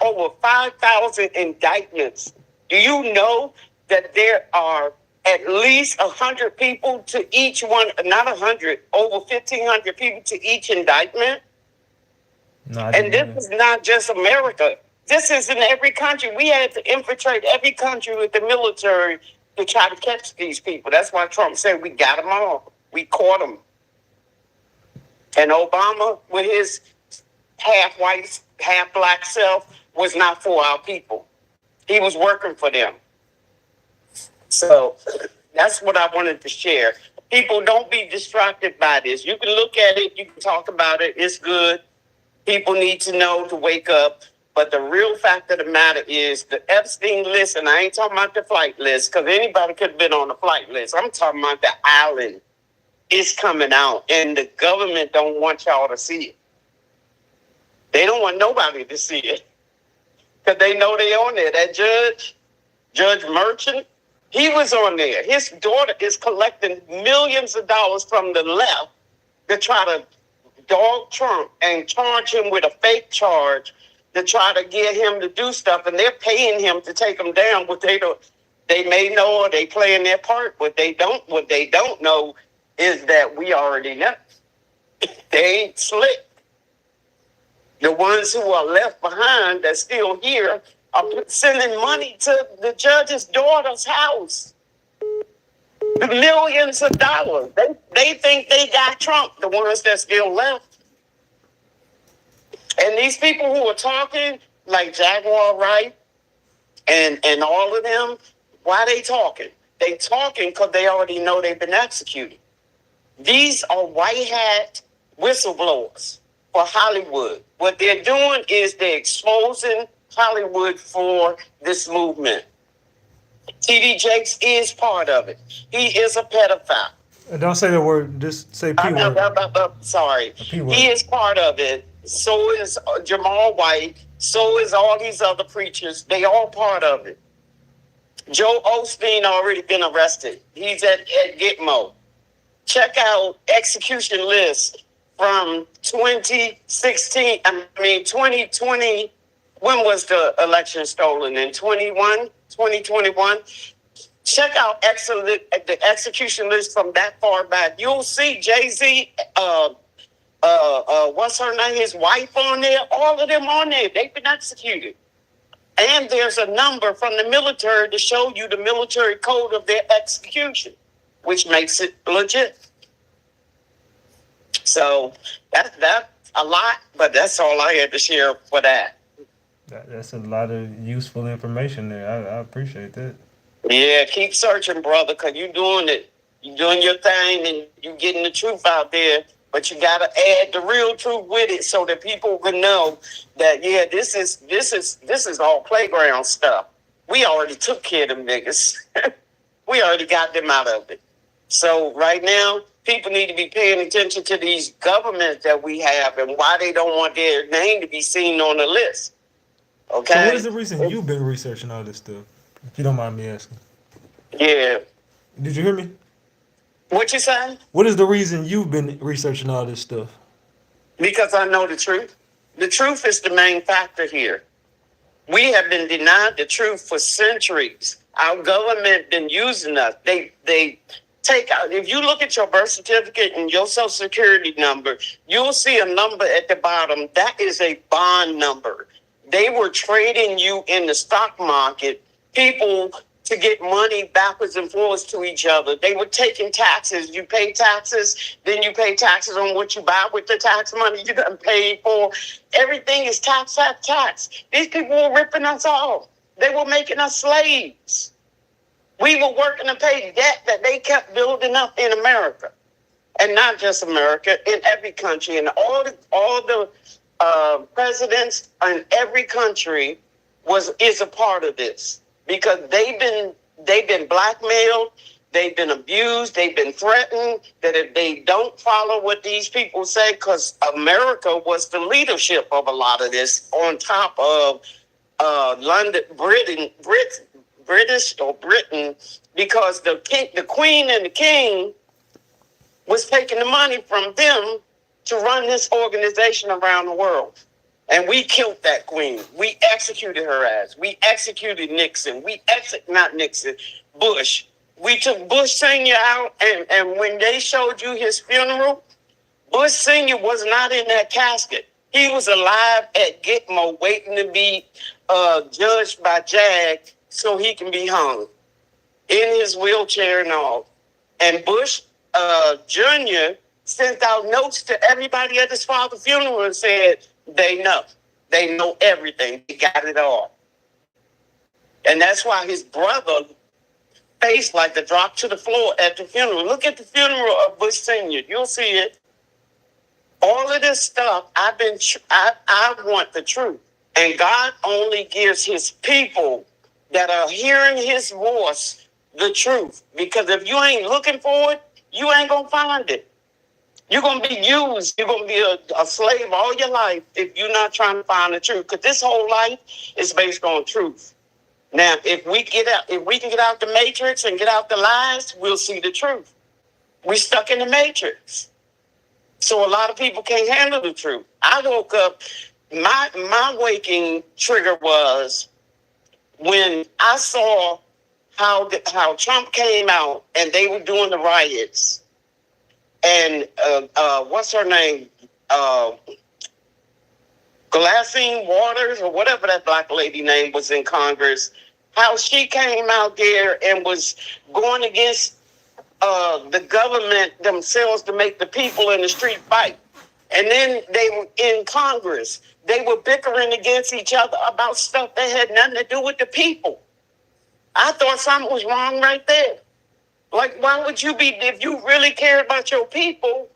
over 5,000 indictments. Do you know that there are at least 100 people to each one? Not 100, over 1,500 people to each indictment. And this is not just America. This is in every country. We had to infiltrate every country with the military to try to catch these people. That's why Trump said we got them all. We caught them. And Obama, with his half white, half black self, was not for our people. He was working for them. So that's what I wanted to share. People, don't be distracted by this. You can look at it, you can talk about it, it's good. People need to know to wake up. But the real fact of the matter is the Epstein list, and I ain't talking about the flight list, because anybody could have been on the flight list. I'm talking about the island. It's coming out, and the government don't want y'all to see it. They don't want nobody to see it, because they know they on there. That Judge Merchant, he was on there. His daughter is collecting millions of dollars from the left to try to dog Trump and charge him with a fake charge to try to get him to do stuff, and they're paying him to take him down. What they don't, they may know, or they playing their part. What they don't know is that we already know. They ain't slick. The ones who are left behind that's still here are sending money to the judge's daughter's house. The millions of dollars. They think they got Trump, the ones that still left. And these people who are talking, like Jaguar Wright and all of them, why they talking? They talking because they already know they've been executed. These are white hat whistleblowers for Hollywood. What they're doing is they're exposing Hollywood for this movement. T.D. Jakes is part of it. He is a pedophile. Don't say the word, just say P word. Sorry. P-word. He is part of it. So is Jamal White. So is all these other preachers. They all part of it. Joe Osteen already been arrested. He's at Gitmo. Check out execution list from 2016. 2020. When was the election stolen? In 2021? Check out the execution list from that far back. You'll see Jay-Z, what's her name? His wife on there. All of them on there. They've been executed. And there's a number from the military to show you the military code of their execution, which makes it legit. So that's a lot, but that's all I had to share for that. That's a lot of useful information there. I appreciate that. Yeah, keep searching, brother, because you're doing it. You're doing your thing and you're getting the truth out there. But you got to add the real truth with it so that people can know that, yeah, this is all playground stuff. We already took care of them niggas. We already got them out of it. So right now, people need to be paying attention to these governments that we have and why they don't want their name to be seen on the list. Okay? So what is the reason you've been researching all this stuff? If you don't mind me asking. Yeah. Did you hear me? What you saying? What is the reason you've been researching all this stuff? Because I know the truth. The truth is the main factor here. We have been denied the truth for centuries. Our government been using us. They take out, if you look at your birth certificate and your social security number, you'll see a number at the bottom. That is a bond number. They were trading you in the stock market, people to get money backwards and forwards to each other. They were taking taxes. You pay taxes, then you pay taxes on what you buy with the tax money you done paid for. Everything is tax, tax, tax. These people were ripping us off. They were making us slaves. We were working to pay debt that they kept building up in America. And not just America, in every country. And all the presidents in every country is a part of this. Because they've been blackmailed, they've been abused, they've been threatened that if they don't follow what these people say, because America was the leadership of a lot of this, on top of London, Britain, because the Queen and the King was taking the money from them to run this organization around the world. And we killed that queen. We executed her ass. We executed Nixon. Bush. We took Bush Sr. out, and when they showed you his funeral, Bush Sr. was not in that casket. He was alive at Gitmo waiting to be judged by Jag so he can be hung in his wheelchair and all. And Bush Jr. sent out notes to everybody at his father's funeral and said, they know everything, they got it all. And that's why his brother face like to drop to the floor at the funeral. Look at the funeral of Bush Sr. You'll see it. All of this stuff, I want the truth. And God only gives his people that are hearing his voice the truth. Because if you ain't looking for it, you ain't going to find it. You're going to be used. You're going to be a slave all your life if you're not trying to find the truth. Because this whole life is based on truth. Now, if we can get out the matrix and get out the lies, we'll see the truth. We stuck in the matrix. So a lot of people can't handle the truth. I woke up, my waking trigger was when I saw how Trump came out and they were doing the riots. And what's her name? Glassine Waters or whatever that black lady name was in Congress, how she came out there and was going against the government themselves to make the people in the street fight. And then they were in Congress. They were bickering against each other about stuff that had nothing to do with the people. I thought something was wrong right there. Like, why would you be, if you really cared about your people,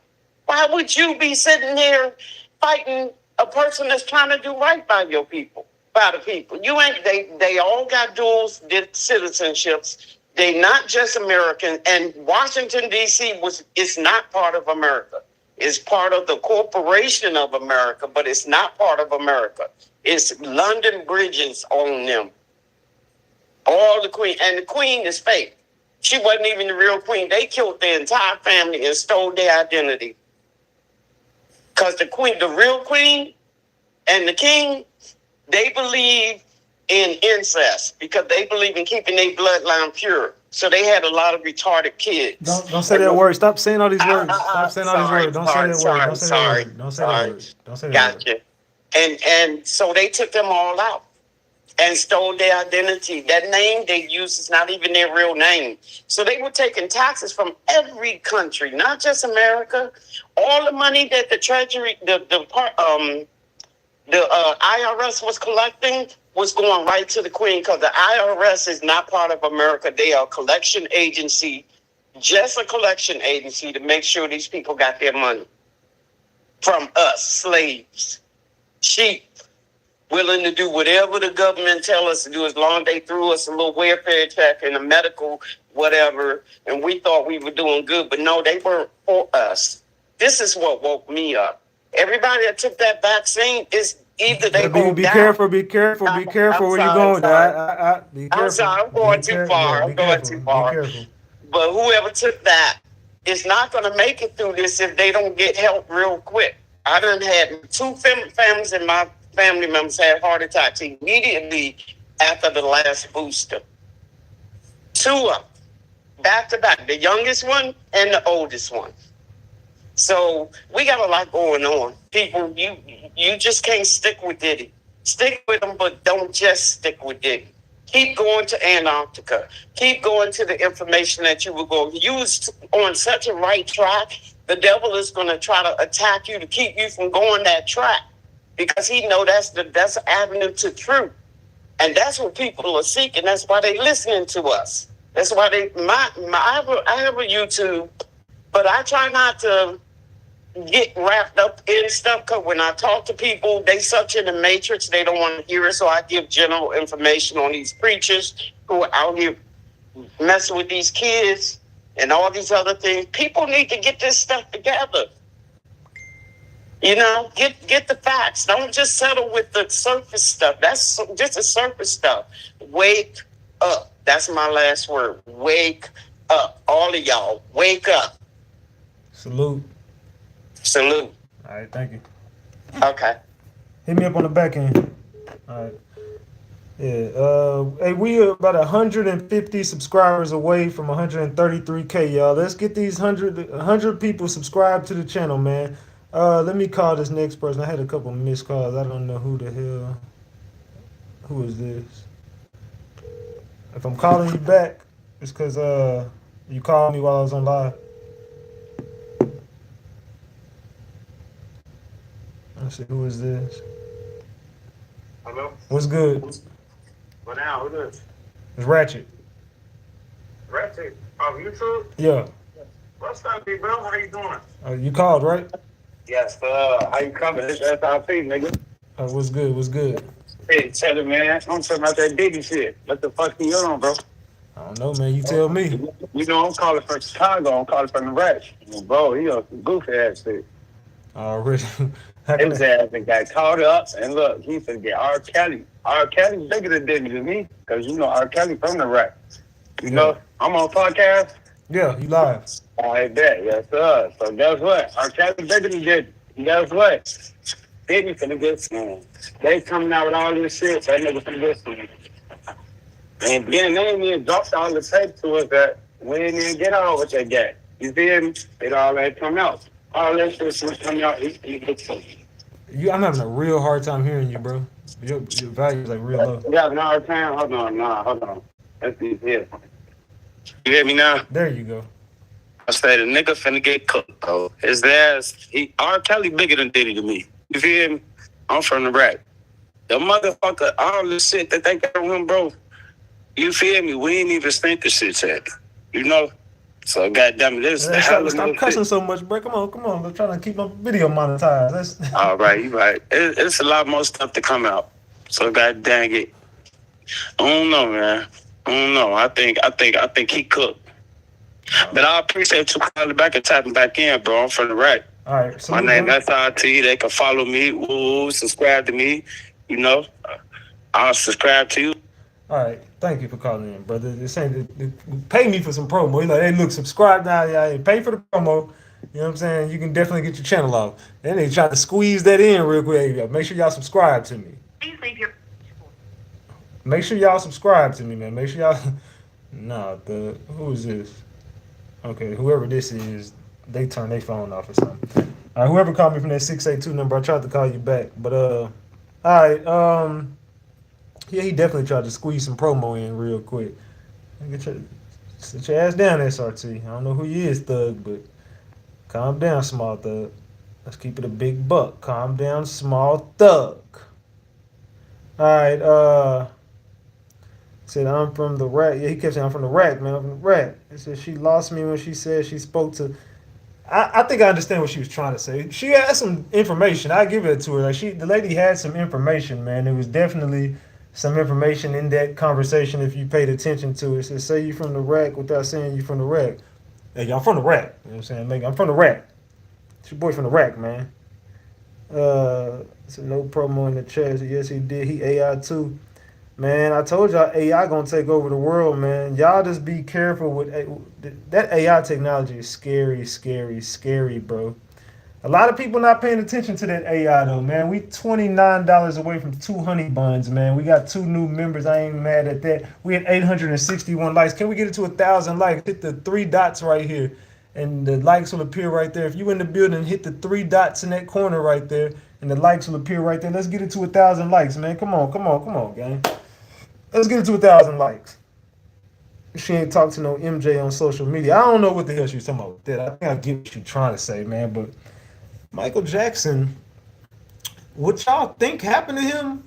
why would you be sitting there fighting a person that's trying to do right by your people, by the people? You ain't, they all got dual citizenships. They not just American, and Washington, D.C. it's not part of America. It's part of the corporation of America, but it's not part of America. It's London Bridges on them. All the queen, and the queen is fake. She wasn't even the real queen. They killed their entire family and stole their identity. Because the queen, the real queen and the king, they believe in incest because they believe in keeping their bloodline pure. So they had a lot of retarded kids. Don't say that word. Stop saying all these words. Stop saying all these words. Don't say that word. Don't say that word. Don't say that word. Don't say that word. Gotcha. And so they took them all out and stole their identity. That name they used is not even their real name. So they were taking taxes from every country, not just America. All the money that the Treasury, the IRS was collecting was going right to the Queen, because the IRS is not part of America. They are a collection agency, just a collection agency to make sure these people got their money from us, slaves, sheep, willing to do whatever the government tell us to do as long as they threw us a little welfare check and a medical whatever, and we thought we were doing good. But no, they weren't for us. This is what woke me up. Everybody that took that vaccine is either they be careful where you're going. Be careful. I'm sorry, I'm going too far. I'm going too far. But whoever took that is not going to make it through this if they don't get help real quick. I done had 2 families in my family members had heart attacks immediately after the last booster. 2 of them, back to back, the youngest one and the oldest one. So we got a lot going on. People, you just can't stick with Diddy. Stick with him, but don't just stick with Diddy. Keep going to Antarctica. Keep going to the information that you were going. You was on such a right track, the devil is going to try to attack you to keep you from going that track, because he know that's the avenue to truth. And that's what people are seeking. That's why they listening to us. That's why I have a YouTube, but I try not to get wrapped up in stuff, because when I talk to people, they such in the matrix, they don't want to hear it. So I give general information on these preachers who are out here messing with these kids and all these other things. People need to get this stuff together. You know, get the facts. Don't just settle with the surface stuff. That's just the surface stuff. Wake up. That's my last word. Wake up. All of y'all, wake up. Salute. Salute. All right, thank you. Okay. Hit me up on the back end. All right. Yeah. Hey, we are about 150 subscribers away from 133K, y'all. Let's get these 100 people subscribed to the channel, man. Let me call this next person. I had a couple missed calls. I don't know who the hell. Who is this? If I'm calling you back, it's because you called me while I was on live. Let's see, who is this? Hello? What's good? What now? Who this? It's Ratchet. Ratchet. Oh, YouTube? Yeah. What's up, big bro? How you doing? You called, right? Yes, how you coming? This SIP, nigga. What's good? What's good? Hey, tell him, man. I'm talking about that Biggie shit. What the fuck you on, bro? I don't know, man. You tell me. You know, I'm calling from Chicago. I'm calling from the Ratch. Bro, he a goofy ass shit. Already. His ass got caught up, and look, he finna get R. Kelly. R. Kelly's bigger than Diddy to me, because you know R. Kelly from the Ratch. You know, I'm on podcast. Yeah, you live. I bet, yes, sir. So guess what? R. Kelly bigger than Diddy. Guess what? Diddy finna get slammed. They coming out with all this shit, that nigga finna get slammed. And then they ain't even dropped all the tape to us that we didn't even get all what they got. You feel me? It all that come out. All that shit was coming out. He gets slammed. I'm having a real hard time hearing you, bro. Your value is like real low. You having a hard time? Hold on. Let's see here. You hear me now? There you go. I said the nigga finna get cooked, bro. His ass, R. Kelly bigger than Diddy to me. You feel me? I'm from the rack. The motherfucker, all the shit that they got on him, bro. You feel me? We ain't even think the shit yet. You know? So goddamn it, this Stop cussing so much, bro. Come on. I'm trying to keep my video monetized. All right, you right. It's a lot more stuff to come out. So god dang it. I don't know, man. I don't know. I think he cooked. But I appreciate you calling back and tapping back in, bro. I'm from the rack. All right. My name is SIT. They can follow me. Woo, subscribe to me. You know, I'll subscribe to you. All right. Thank you for calling in, brother. They're saying pay me for some promo. He's like, hey, look, subscribe now. Yeah, pay for the promo. You know what I'm saying? You can definitely get your channel off. Then they trying to squeeze that in real quick. Make sure y'all subscribe to me. Make sure y'all subscribe to me, man. Make sure y'all. Nah, who is this? Okay, whoever this is, they turn their phone off or something. All right, whoever called me from that 682 number, I tried to call you back. But, all right, yeah, he definitely tried to squeeze some promo in real quick. Sit your ass down, SRT. I don't know who you is, Thug, but calm down, small thug. Let's keep it a big buck. Calm down, small thug. All right, said, I'm from the rack. Yeah, he kept saying, I'm from the rack, man. I'm from the rack. He said, she lost me when she said she spoke to... I think I understand what she was trying to say. She had some information. I give it to her. Like the lady had some information, man. There was definitely some information in that conversation if you paid attention to it. It said, say you from the rack without saying you from the rack. Hey, y'all from the rack. You know what I'm saying? Like, I'm from the rack. It's your boy from the rack, man. So no promo in the chat. So yes, he did. He AI too. Man, I told y'all AI gonna take over the world, man. Y'all just be careful with that AI technology is scary, bro. A lot of people not paying attention to that AI though, man. We $29 away from 2 honey buns, man. We got 2 new members. I ain't mad at that. We had 861 likes. Can we get it to 1,000 likes? Hit the 3 dots right here, and the likes will appear right there. If you in the building, hit the 3 dots in that corner right there, and the likes will appear right there. Let's get it to 1,000 likes, man. Come on, gang. Let's get it to 1,000 likes. She ain't talked to no MJ on social media. I don't know what the hell she's talking about with that. I think I get what you're trying to say, man. But Michael Jackson, what y'all think happened to him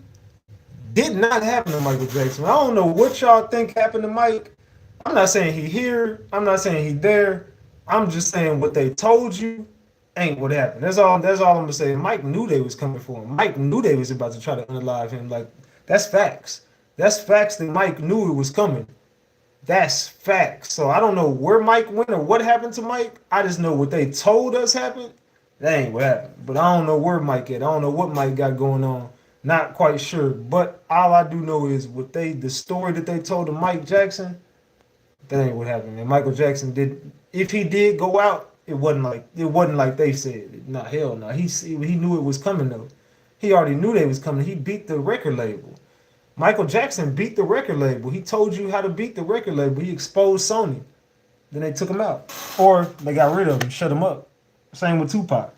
did not happen to Michael Jackson. I don't know what y'all think happened to Mike. I'm not saying he here. I'm not saying he there. I'm just saying what they told you ain't what happened. That's all I'm gonna say. Mike knew they was coming for him. Mike knew they was about to try to unalive him. Like, that's facts. That's facts that Mike knew it was coming. That's facts. So I don't know where Mike went or what happened to Mike. I just know what they told us happened. That ain't what happened. But I don't know where Mike at. I don't know what Mike got going on. Not quite sure. But all I do know is the story that they told to Mike Jackson, that ain't what happened. And Michael Jackson did, if he did go out, it wasn't like they said. Nah, hell no. He knew it was coming though. He already knew they was coming. He beat the record label. Michael Jackson beat the record label. He told you how to beat the record label. He exposed Sony. Then they took him out. Or they got rid of him, shut him up. Same with Tupac.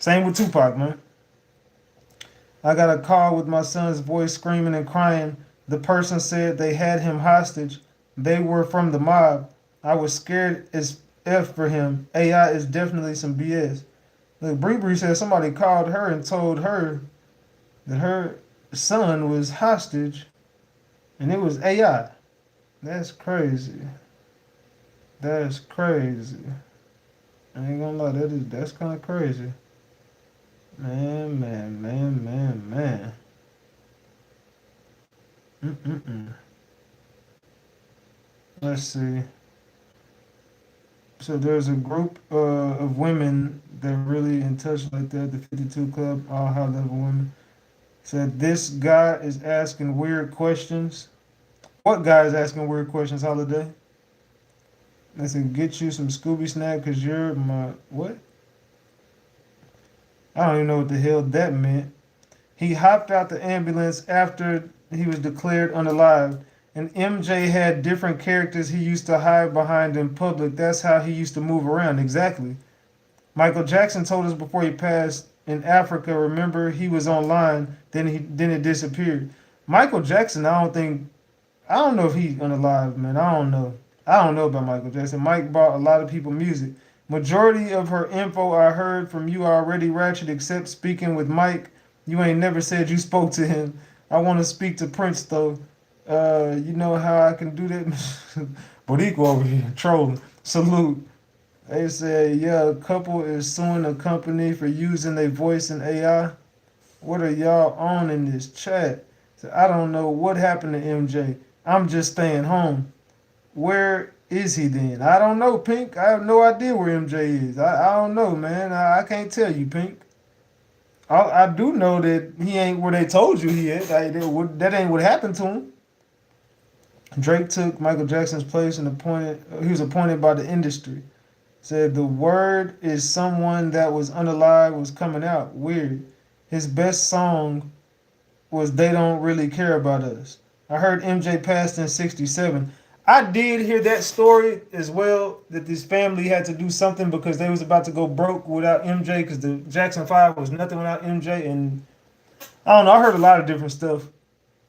Same with Tupac, man. I got a call with my son's voice screaming and crying. The person said they had him hostage. They were from the mob. I was scared as F for him. AI is definitely some BS. Look, Bree said somebody called her and told her that her son was hostage, and it was AI. That's crazy. That's crazy. I ain't gonna lie, that's kind of crazy. Man. Let's see. So there's a group of women that are really in touch like that. The 52 Club, all high level women. Said this guy is asking weird questions. What guy is asking weird questions, Holiday? They said get you some Scooby snack because you're my what? I don't even know what the hell that meant. He hopped out the ambulance after he was declared unalive. And MJ had different characters he used to hide behind in public. That's how he used to move around. Exactly. Michael Jackson told us before he passed in Africa, remember he was online, then it disappeared. Michael Jackson, I don't know if he's unalive, man. I don't know. I don't know about Michael Jackson. Mike bought a lot of people music. Majority of her info I heard from you already, Ratchet, except speaking with Mike. You ain't never said you spoke to him. I want to speak to Prince, though. You know how I can do that? Borico over here, trolling. Salute. They said, yeah, a couple is suing a company for using their voice in AI. What are y'all on in this chat? So I don't know what happened to MJ. I'm just staying home. Where is he then? I don't know, Pink. I have no idea where MJ is. I don't know, man. I can't tell you, Pink. I do know that he ain't where they told you he is. That ain't what happened to him. Drake took Michael Jackson's place and he was appointed by the industry. Said the word is someone that was unalive was coming out. Weird. His best song was They Don't Really Care About Us. I heard MJ passed in 67. I did hear that story as well, that this family had to do something because they was about to go broke without MJ because the Jackson 5 was nothing without MJ. And I don't know, I heard a lot of different stuff.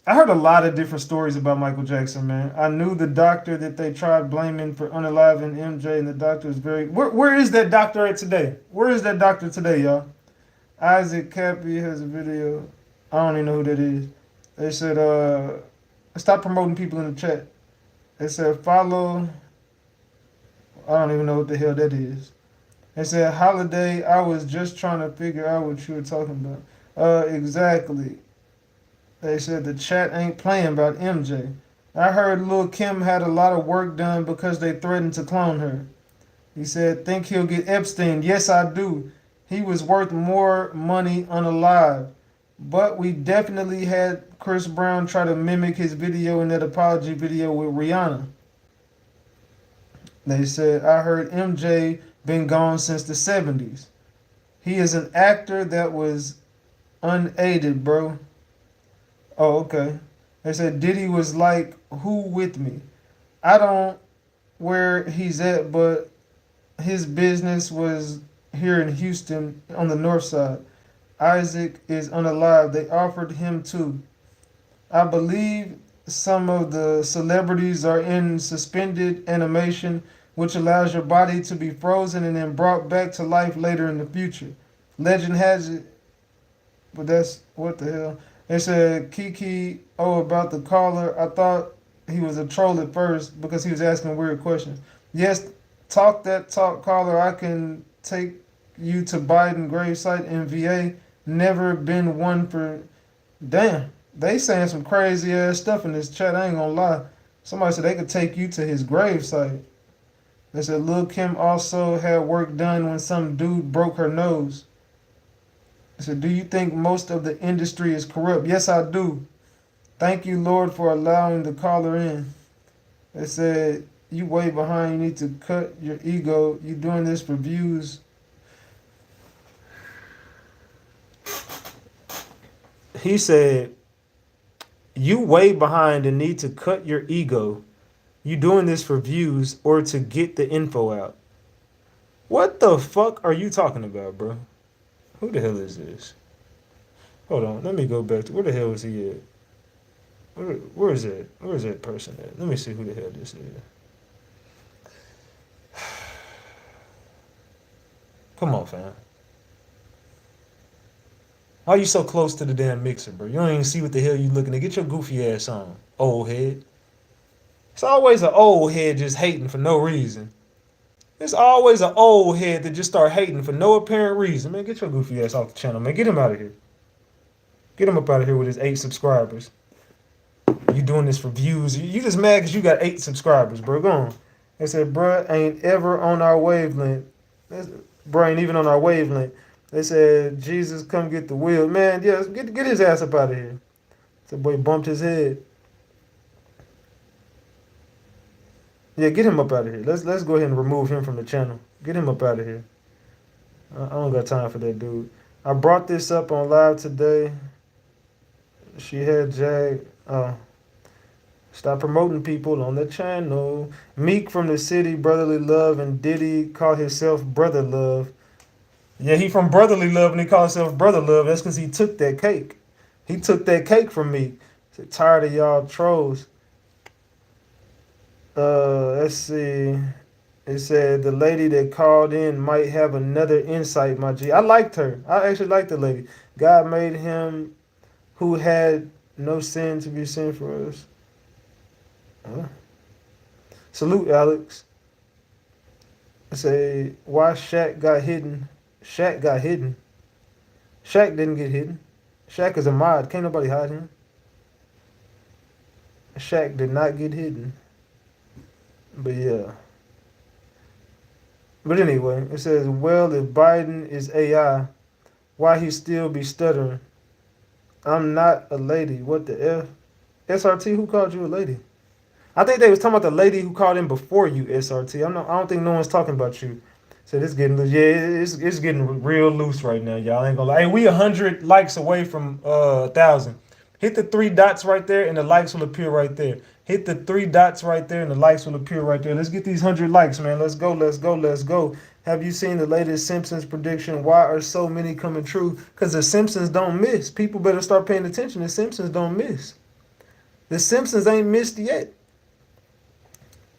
I heard a lot of different stories about Michael Jackson, man. I knew the doctor that they tried blaming for unaliving MJ, and the doctor is very... Where is that doctor at today? Where is that doctor today, y'all? Isaac Cappy has a video. I don't even know who that is. They said, stop promoting people in the chat. They said, follow... I don't even know what the hell that is. They said, Holiday, I was just trying to figure out what you were talking about. Exactly. They said the chat ain't playing about MJ. I heard Lil' Kim had a lot of work done because they threatened to clone her. He said, think he'll get Epstein. Yes, I do. He was worth more money unalive. But we definitely had Chris Brown try to mimic his video in that apology video with Rihanna. They said, I heard MJ been gone since the 70s. He is an actor that was unaided, bro. Oh, okay. They said Diddy was like, who with me? I don't where he's at, but his business was here in Houston on the north side. Isaac is unalive. They offered him too. I believe some of the celebrities are in suspended animation, which allows your body to be frozen and then brought back to life later in the future. Legend has it, but that's what the hell. They said Kiki, about the caller. I thought he was a troll at first because he was asking weird questions. Yes, talk that talk, caller. I can take you to Biden gravesite in VA. Never been one for... Damn, they saying some crazy ass stuff in this chat. I ain't gonna lie. Somebody said they could take you to his gravesite. They said Lil' Kim also had work done when some dude broke her nose. So do you think most of the industry is corrupt? Yes, I do. Thank you, Lord, for allowing the caller in. They said, you way behind. You need to cut your ego. You doing this for views. He said, you way behind and need to cut your ego. You doing this for views or to get the info out. What the fuck are you talking about, bro? Who the hell is this? Hold on, let me go back to where the hell is he at? Where is it? Where is that person at? Let me see who the hell this is. Come on, fam. Why you so close to the damn mixer, bro? You don't even see what the hell you looking at. Get your goofy ass on, old head. It's always an old head just hating for no reason. There's always an old head that just start hating for no apparent reason. Man, get your goofy ass off the channel, man. Get him out of here. Get him up out of here with his 8 subscribers. You doing this for views. You just mad because you got 8 subscribers, bro. Go on. They said, bro, ain't ever on our wavelength. Bro, ain't even on our wavelength. They said, Jesus, come get the wheel. Man, yeah, get his ass up out of here. That boy bumped his head. Yeah, get him up out of here. Let's go ahead and remove him from the channel. Get him up out of here. I don't got time for that dude. I brought this up on live today. She had Jag. Stop promoting people on the channel. Meek from the city, Brotherly Love, and Diddy called himself Brother Love. Yeah, he from Brotherly Love and he called himself Brother Love. That's because he took that cake. He took that cake from me. Said, tired of y'all trolls. Let's see. It said the lady that called in might have another insight, my G. I liked her. I actually liked the lady. God made him who had no sin to be sin for us. Huh? Salute, Alex. I say, why Shaq got hidden? Shaq got hidden. Shaq didn't get hidden. Shaq is a mod. Can't nobody hide him. Shaq did not get hidden. But yeah. But anyway, it says, well, if Biden is AI, why he still be stuttering? I'm not a lady. What the F? SRT, who called you a lady? I think they was talking about the lady who called in before you, SRT. I don't think no one's talking about you. So it's getting loose. Yeah, it's getting real loose right now, y'all. I ain't gonna lie. Hey, we 100 likes away from 1,000. Hit the 3 dots right there and the likes will appear right there. Hit the 3 dots right there and the likes will appear right there. Let's get these 100 likes, man. Let's go, let's go, let's go. Have you seen the latest Simpsons prediction? Why are so many coming true? Because the Simpsons don't miss. People better start paying attention. The Simpsons don't miss. The Simpsons ain't missed yet.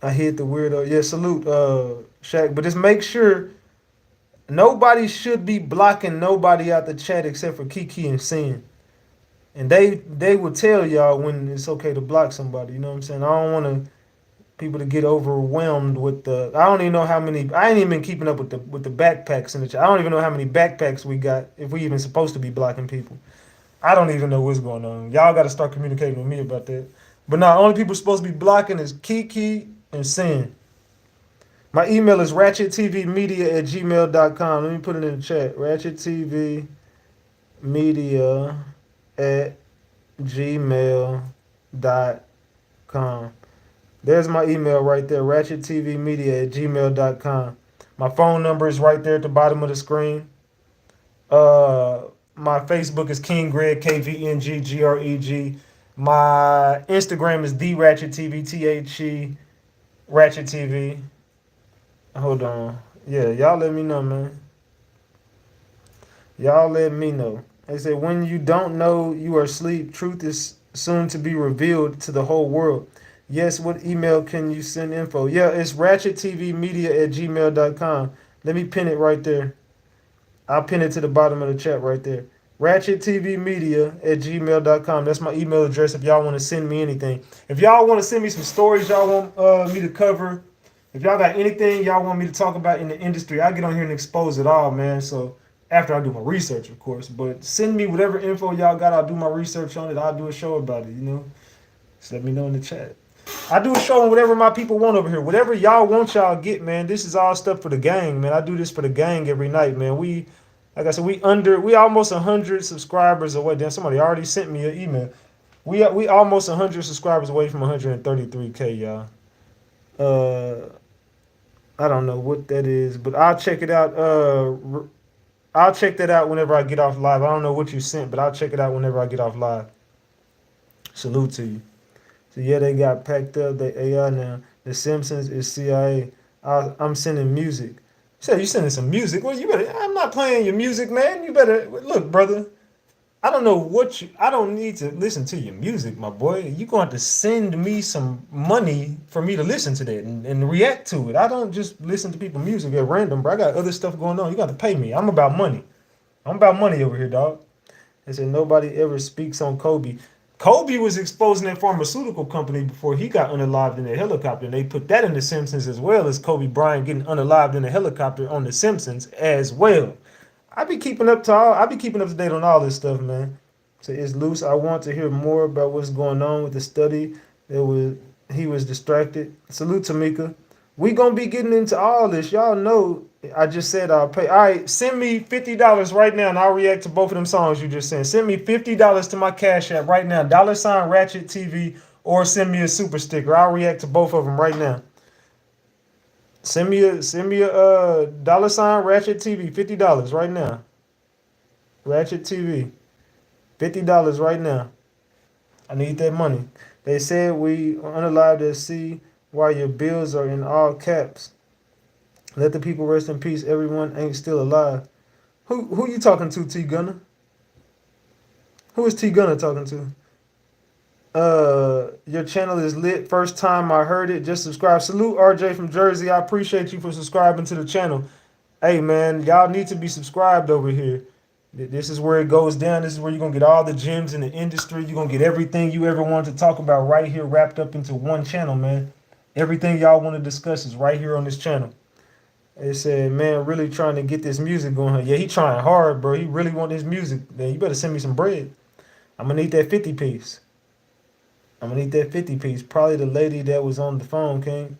I hit the weirdo. Yeah, salute, Shaq. But just make sure nobody should be blocking nobody out the chat except for Kiki and Sin. And they will tell y'all when it's okay to block somebody. You know what I'm saying? I don't want people to get overwhelmed with the. I don't even know how many. I ain't even been keeping up with the backpacks in the chat. I don't even know how many backpacks we got. If we even supposed to be blocking people, I don't even know what's going on. Y'all got to start communicating with me about that. But now, only people supposed to be blocking is Kiki and Sin. My email is ratchettvmedia@gmail.com. Let me put it in the chat. ratchettvmedia@gmail.com. There's my email right there. ratchettvmedia@gmail.com. My phone number is right there at the bottom of the screen. My Facebook is King Greg, KVNGGREG. My Instagram is TheRatchetTV, THE Ratchet TV. Hold on. Yeah, y'all let me know, man. Y'all let me know. They say, when you don't know you are asleep, truth is soon to be revealed to the whole world. Yes, what email can you send info? Yeah, it's ratchettvmedia@gmail.com. Let me pin it right there. I'll pin it to the bottom of the chat right there. ratchettvmedia@gmail.com. That's my email address if y'all want to send me anything. If y'all want to send me some stories y'all want me to cover, if y'all got anything y'all want me to talk about in the industry, I get on here and expose it all, man. So after I do my research, of course. But send me whatever info y'all got. I'll do my research on it. I'll do a show about it, you know. Just let me know in the chat. I do a show on whatever my people want over here. Whatever y'all want, y'all get, man. This is all stuff for the gang, man. I do this for the gang every night, man. Like I said, we almost 100 subscribers away. Damn, somebody already sent me an email. We almost 100 subscribers away from 133K, y'all. I don't know what that is, but I'll check it out. I'll check that out whenever I get off live. I don't know what you sent, but I'll check it out whenever I get off live. Salute to you. So yeah, they got packed up. They AI now. The Simpsons is CIA. I'm sending music. Said you sending some music. Well, you better. I'm not playing your music, man. You better look, brother. I don't know what you. I don't need to listen to your music, my boy. You going to send me some money for me to listen to that and react to it. I don't just listen to people's music at random, bro. I got other stuff going on. You got to pay me. I'm about money. I'm about money over here, dog. They said nobody ever speaks on Kobe. Kobe was exposing that pharmaceutical company before he got unalived in a helicopter. And they put that in The Simpsons as well as Kobe Bryant getting unalived in a helicopter on The Simpsons as well. I be keeping up to date on all this stuff, man. So it's loose. I want to hear more about what's going on with the study. He was distracted. Salute Tamika. We gonna be getting into all this. Y'all know I just said I'll pay. All right, send me $50 right now and I'll react to both of them songs you just sent. Send me $50 to my Cash App right now. $ Ratchet TV, or send me a super sticker. I'll react to both of them right now. Send me a $ Ratchet TV, $50 right now. Ratchet TV, $50 right now. I need that money. They said we unalive to see why your bills are in all caps. Let the people rest in peace. Everyone ain't still alive. Who you talking to, T Gunner? Who is T Gunner talking to? Your channel is lit. First time I heard it. Just subscribe. Salute RJ from Jersey. I appreciate you for subscribing to the channel. Hey man, y'all need to be subscribed over here. This is where it goes down. This is where you're going to get all the gems in the industry. You're going to get everything you ever wanted to talk about right here wrapped up into one channel, man. Everything y'all want to discuss is right here on this channel. They said, man, really trying to get this music going. Yeah, he trying hard, bro. He really want this music. Man, you better send me some bread. I'm going to need that 50 piece. I'm going to need that 50 piece. Probably the lady that was on the phone, King.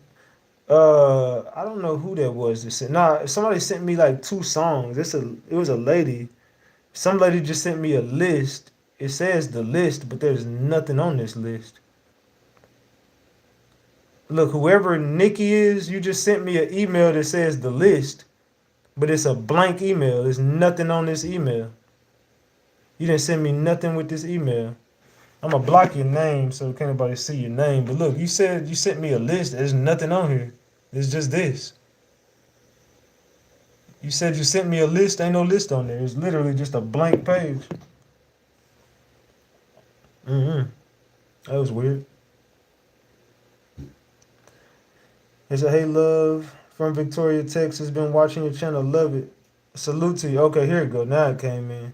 I don't know who that was. Somebody sent me like 2 songs. It was a lady. Some lady just sent me a list. It says the list, but there's nothing on this list. Look, whoever Nikki is, you just sent me an email that says the list, but it's a blank email. There's nothing on this email. You didn't send me nothing with this email. I'm going to block your name so can't nobody see your name. But look, you said you sent me a list. There's nothing on here. It's just this. You said you sent me a list. Ain't no list on there. It's literally just a blank page. That was weird. They said, hey, love, from Victoria, Texas. Been watching your channel. Love it. Salute to you. Okay, here it go. Now it came in.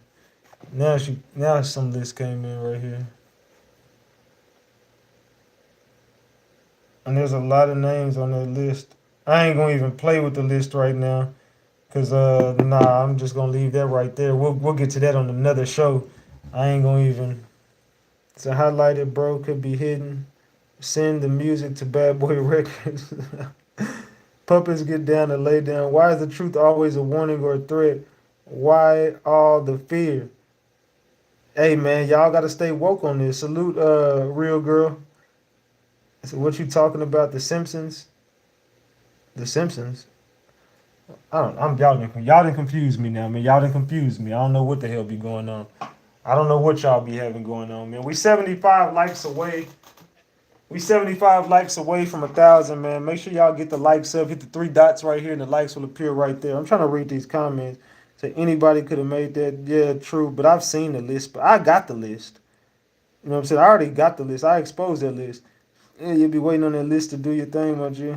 Now some list came in right here. And there's a lot of names on that list. I ain't going to even play with the list right now. Cause I'm just gonna leave that right there. We'll get to that on another show. I ain't gonna even. It's a highlighted, bro. Could be hidden. Send the music to Bad Boy Records. Puppets get down and lay down. Why is the truth always a warning or a threat? Why all the fear? Hey man, y'all gotta stay woke on this. Salute, real girl. So what you talking about? The Simpsons? The Simpsons? Y'all done confused me now, man. Y'all done confused me. I don't know what the hell be going on. I don't know what y'all be having going on, man. We 75 likes away. We 75 likes away from 1,000, man. Make sure y'all get the likes up. Hit the 3 dots right here, and the likes will appear right there. I'm trying to read these comments. So anybody could have made that. Yeah, true. But I've seen the list. But I got the list. You know what I'm saying? I already got the list. I exposed that list. Yeah, you'll be waiting on that list to do your thing, my G.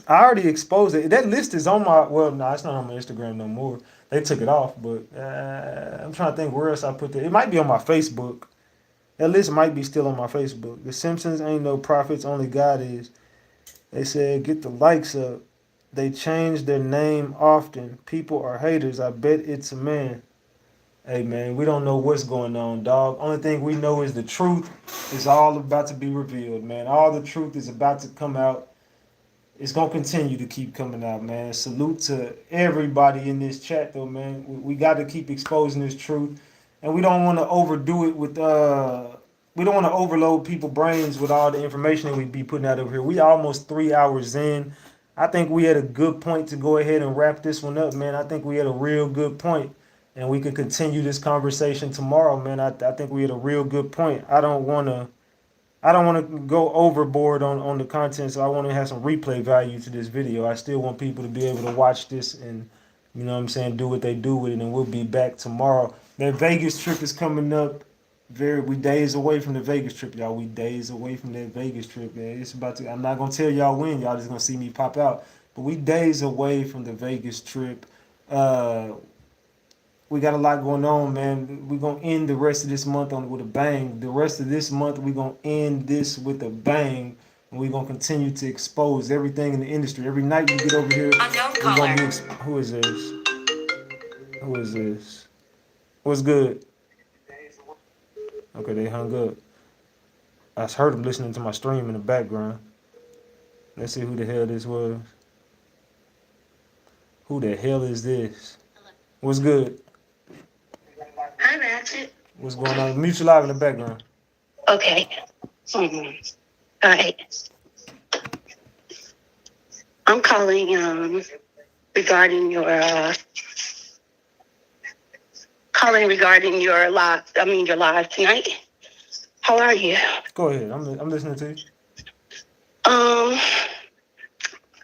I already exposed it. That list is on my, well, no, it's not on my Instagram no more. They took it off, but I'm trying to think where else I put that. It might be on my Facebook. That list might be still on my Facebook. The Simpsons ain't no prophets, only God is. They said, get the likes up. They change their name often. People are haters. I bet it's a man. Hey, man, we don't know what's going on, dog. Only thing we know is the truth is all about to be revealed, man. All the truth is about to come out. It's going to continue to keep coming out, man. Salute to everybody in this chat, though, man. We got to keep exposing this truth. And we don't want to overdo it with, we don't want to overload people's brains with all the information that we be putting out over here. We almost 3 hours in. I think we had a good point to go ahead and wrap this one up, man. I think we had a real good point. And we could continue this conversation tomorrow, man. I think we had a real good point. I don't want to I don't want to go overboard on the content, so I want to have some replay value to this video. I still want people to be able to watch this and, you know what I'm saying, do what they do with it, and we'll be back tomorrow. That Vegas trip is coming up. We days away from the Vegas trip, y'all. We days away from that Vegas trip, man. It's about to. I'm not gonna tell y'all when. Y'all just gonna see me pop out. But we days away from the Vegas trip. We got a lot going on, man. We're gonna end the rest of this month with a bang. The rest of this month, we're gonna end this with a bang. And we're gonna continue to expose everything in the industry. Every night you get over here, we're gonna be who is this? Who is this? What's good? Okay, they hung up. I heard them listening to my stream in the background. Let's see who the hell this was. Who the hell is this? What's good? Hi, Ratchet. What's going on? Mute you live in the background. Okay. All right. I'm calling regarding your live. Your live tonight. How are you? Go ahead. I'm listening to you.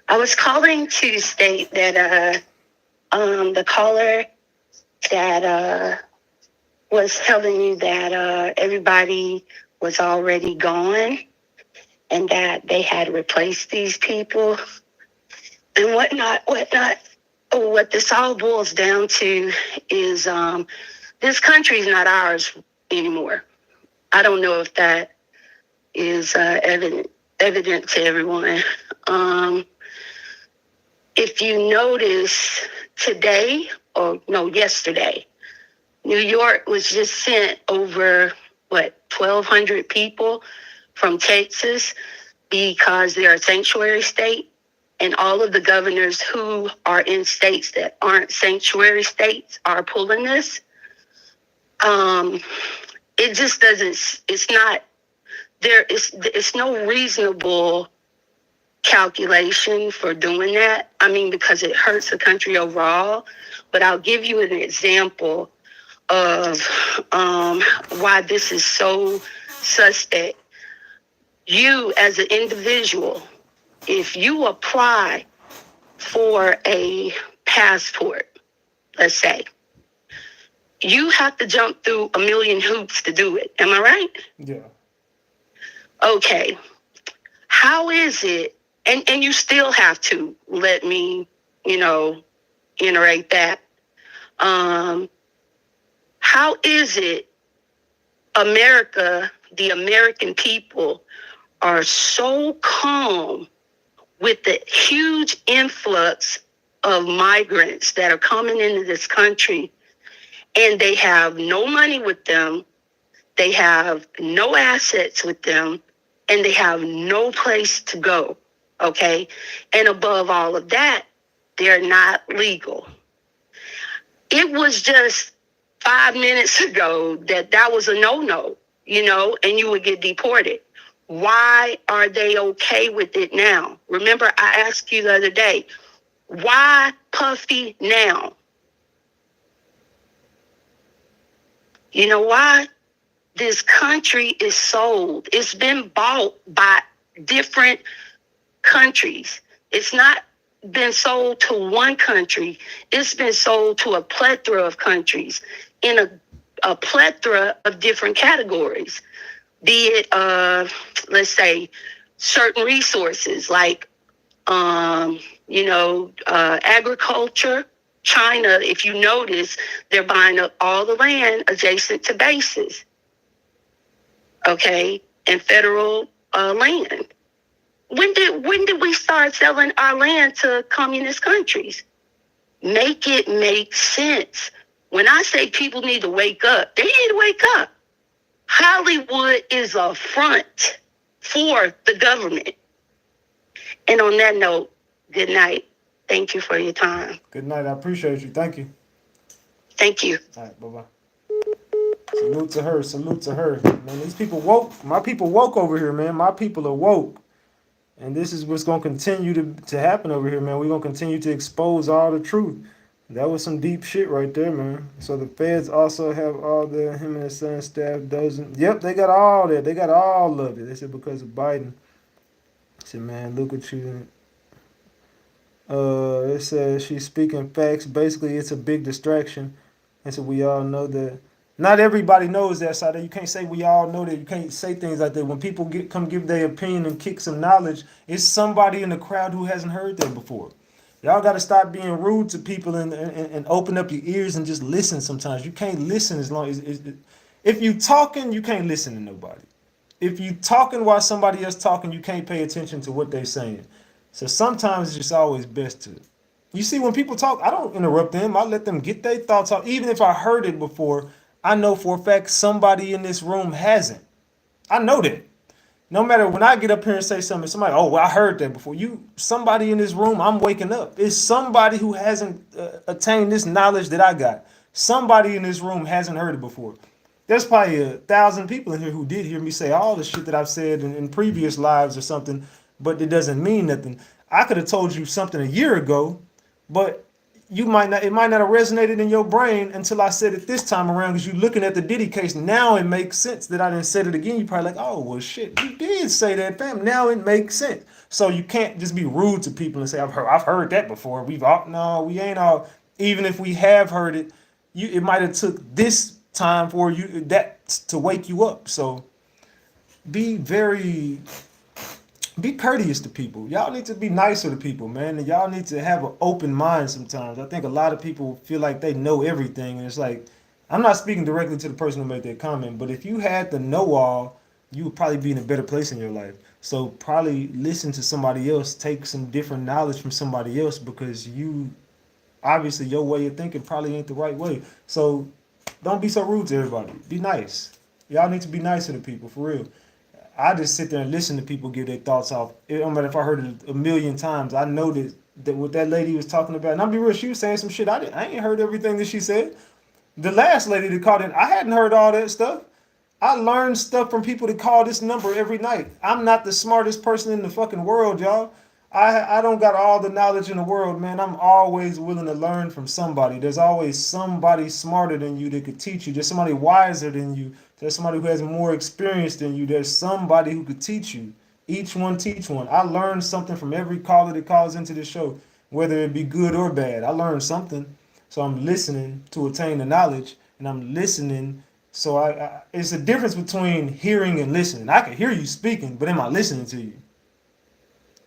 I was calling to state that the caller that was telling you that everybody was already gone and that they had replaced these people and whatnot. What this all boils down to is this country's not ours anymore. I don't know if that is evident to everyone. If you notice yesterday, New York was just sent over 1,200 people from Texas because they're a sanctuary state, and all of the governors who are in states that aren't sanctuary states are pulling this. It just doesn't. It's not there. It's no reasonable calculation for doing that. Because it hurts the country overall. But I'll give you an example of why this is so suspect. You as an individual, if you apply for a passport, let's say, you have to jump through a million hoops to do it. Am I right? Yeah. Okay. How is it, and you still have to let me, iterate that. How is it the American people are so calm with the huge influx of migrants that are coming into this country, and they have no money with them, they have no assets with them, and they have no place to go, okay? And above all of that, they're not legal. It was just 5 minutes ago that was a no-no, and you would get deported. Why are they okay with it now? Remember, I asked you the other day, why Puffy now? You know why? This country is sold. It's been bought by different countries. It's not been sold to one country. It's been sold to a plethora of countries in a plethora of different categories. Be it, let's say, certain resources like, agriculture. China, if you notice, they're buying up all the land adjacent to bases, okay, and federal land. When did we start selling our land to communist countries? Make it make sense. When I say people need to wake up, they need to wake up. Hollywood is a front for the government. And on that note, good night. Thank you for your time. Good night. I appreciate you. Thank you. Thank you. All right. Bye-bye. Salute to her. Salute to her. Man, these people woke. My people woke over here, man. My people are woke. And this is what's going to continue to happen over here, man. We're going to continue to expose all the truth. That was some deep shit right there, man. So the feds also have all the him and his son staff dozen. Yep, they got all that. They got all of it. They said because of Biden. I said, man, look at you. It says she's speaking facts. Basically, it's a big distraction. And so we all know that. Not everybody knows that side. You can't say we all know that. You can't say things like that. When people come give their opinion and kick some knowledge, it's somebody in the crowd who hasn't heard that before. Y'all got to stop being rude to people and open up your ears and just listen sometimes. You can't listen as long as... If you talking, you can't listen to nobody. If you talking while somebody else talking, you can't pay attention to what they're saying. So sometimes it's just always best to... You see, when people talk, I don't interrupt them. I let them get their thoughts out. Even if I heard it before, I know for a fact somebody in this room hasn't. I know that. No matter when I get up here and say something, somebody, oh, well, I heard that before. Somebody in this room, I'm waking up. It's somebody who hasn't attained this knowledge that I got. Somebody in this room hasn't heard it before. There's probably 1,000 people in here who did hear me say all the shit that I've said in previous lives or something, but it doesn't mean nothing. I could have told you something a year ago, but it might not have resonated in your brain until I said it this time around because you're looking at the Diddy case. Now it makes sense that I didn't say it again. You're probably like, oh, well, shit, you did say that, fam. Now it makes sense. So you can't just be rude to people and say, I've heard that before. No, we ain't all, even if we have heard it, it might have took this time for you that to wake you up. So be courteous to people. Y'all need to be nicer to people, man. And y'all need to have an open mind sometimes. I think a lot of people feel like they know everything. And it's like, I'm not speaking directly to the person who made that comment, but if you had the know-all, you would probably be in a better place in your life. So probably listen to somebody else, take some different knowledge from somebody else because obviously your way of thinking probably ain't the right way. So don't be so rude to everybody. Be nice. Y'all need to be nicer to people, for real. I just sit there and listen to people give their thoughts off. It don't matter if I heard it a million times. I know that what that lady was talking about, and I'll be real, she was saying some shit. I ain't heard everything that she said. The last lady that called in, I hadn't heard all that stuff. I learned stuff from people that call this number every night. I'm not the smartest person in the fucking world, y'all. I don't got all the knowledge in the world, man. I'm always willing to learn from somebody. There's always somebody smarter than you that could teach you. There's somebody wiser than you. There's somebody who has more experience than you. There's somebody who could teach you. Each one teach one. I learned something from every caller that calls into the show, whether it be good or bad. I learned something. So I'm listening to attain the knowledge, and I'm listening. So it's a difference between hearing and listening. I can hear you speaking, but am I listening to you?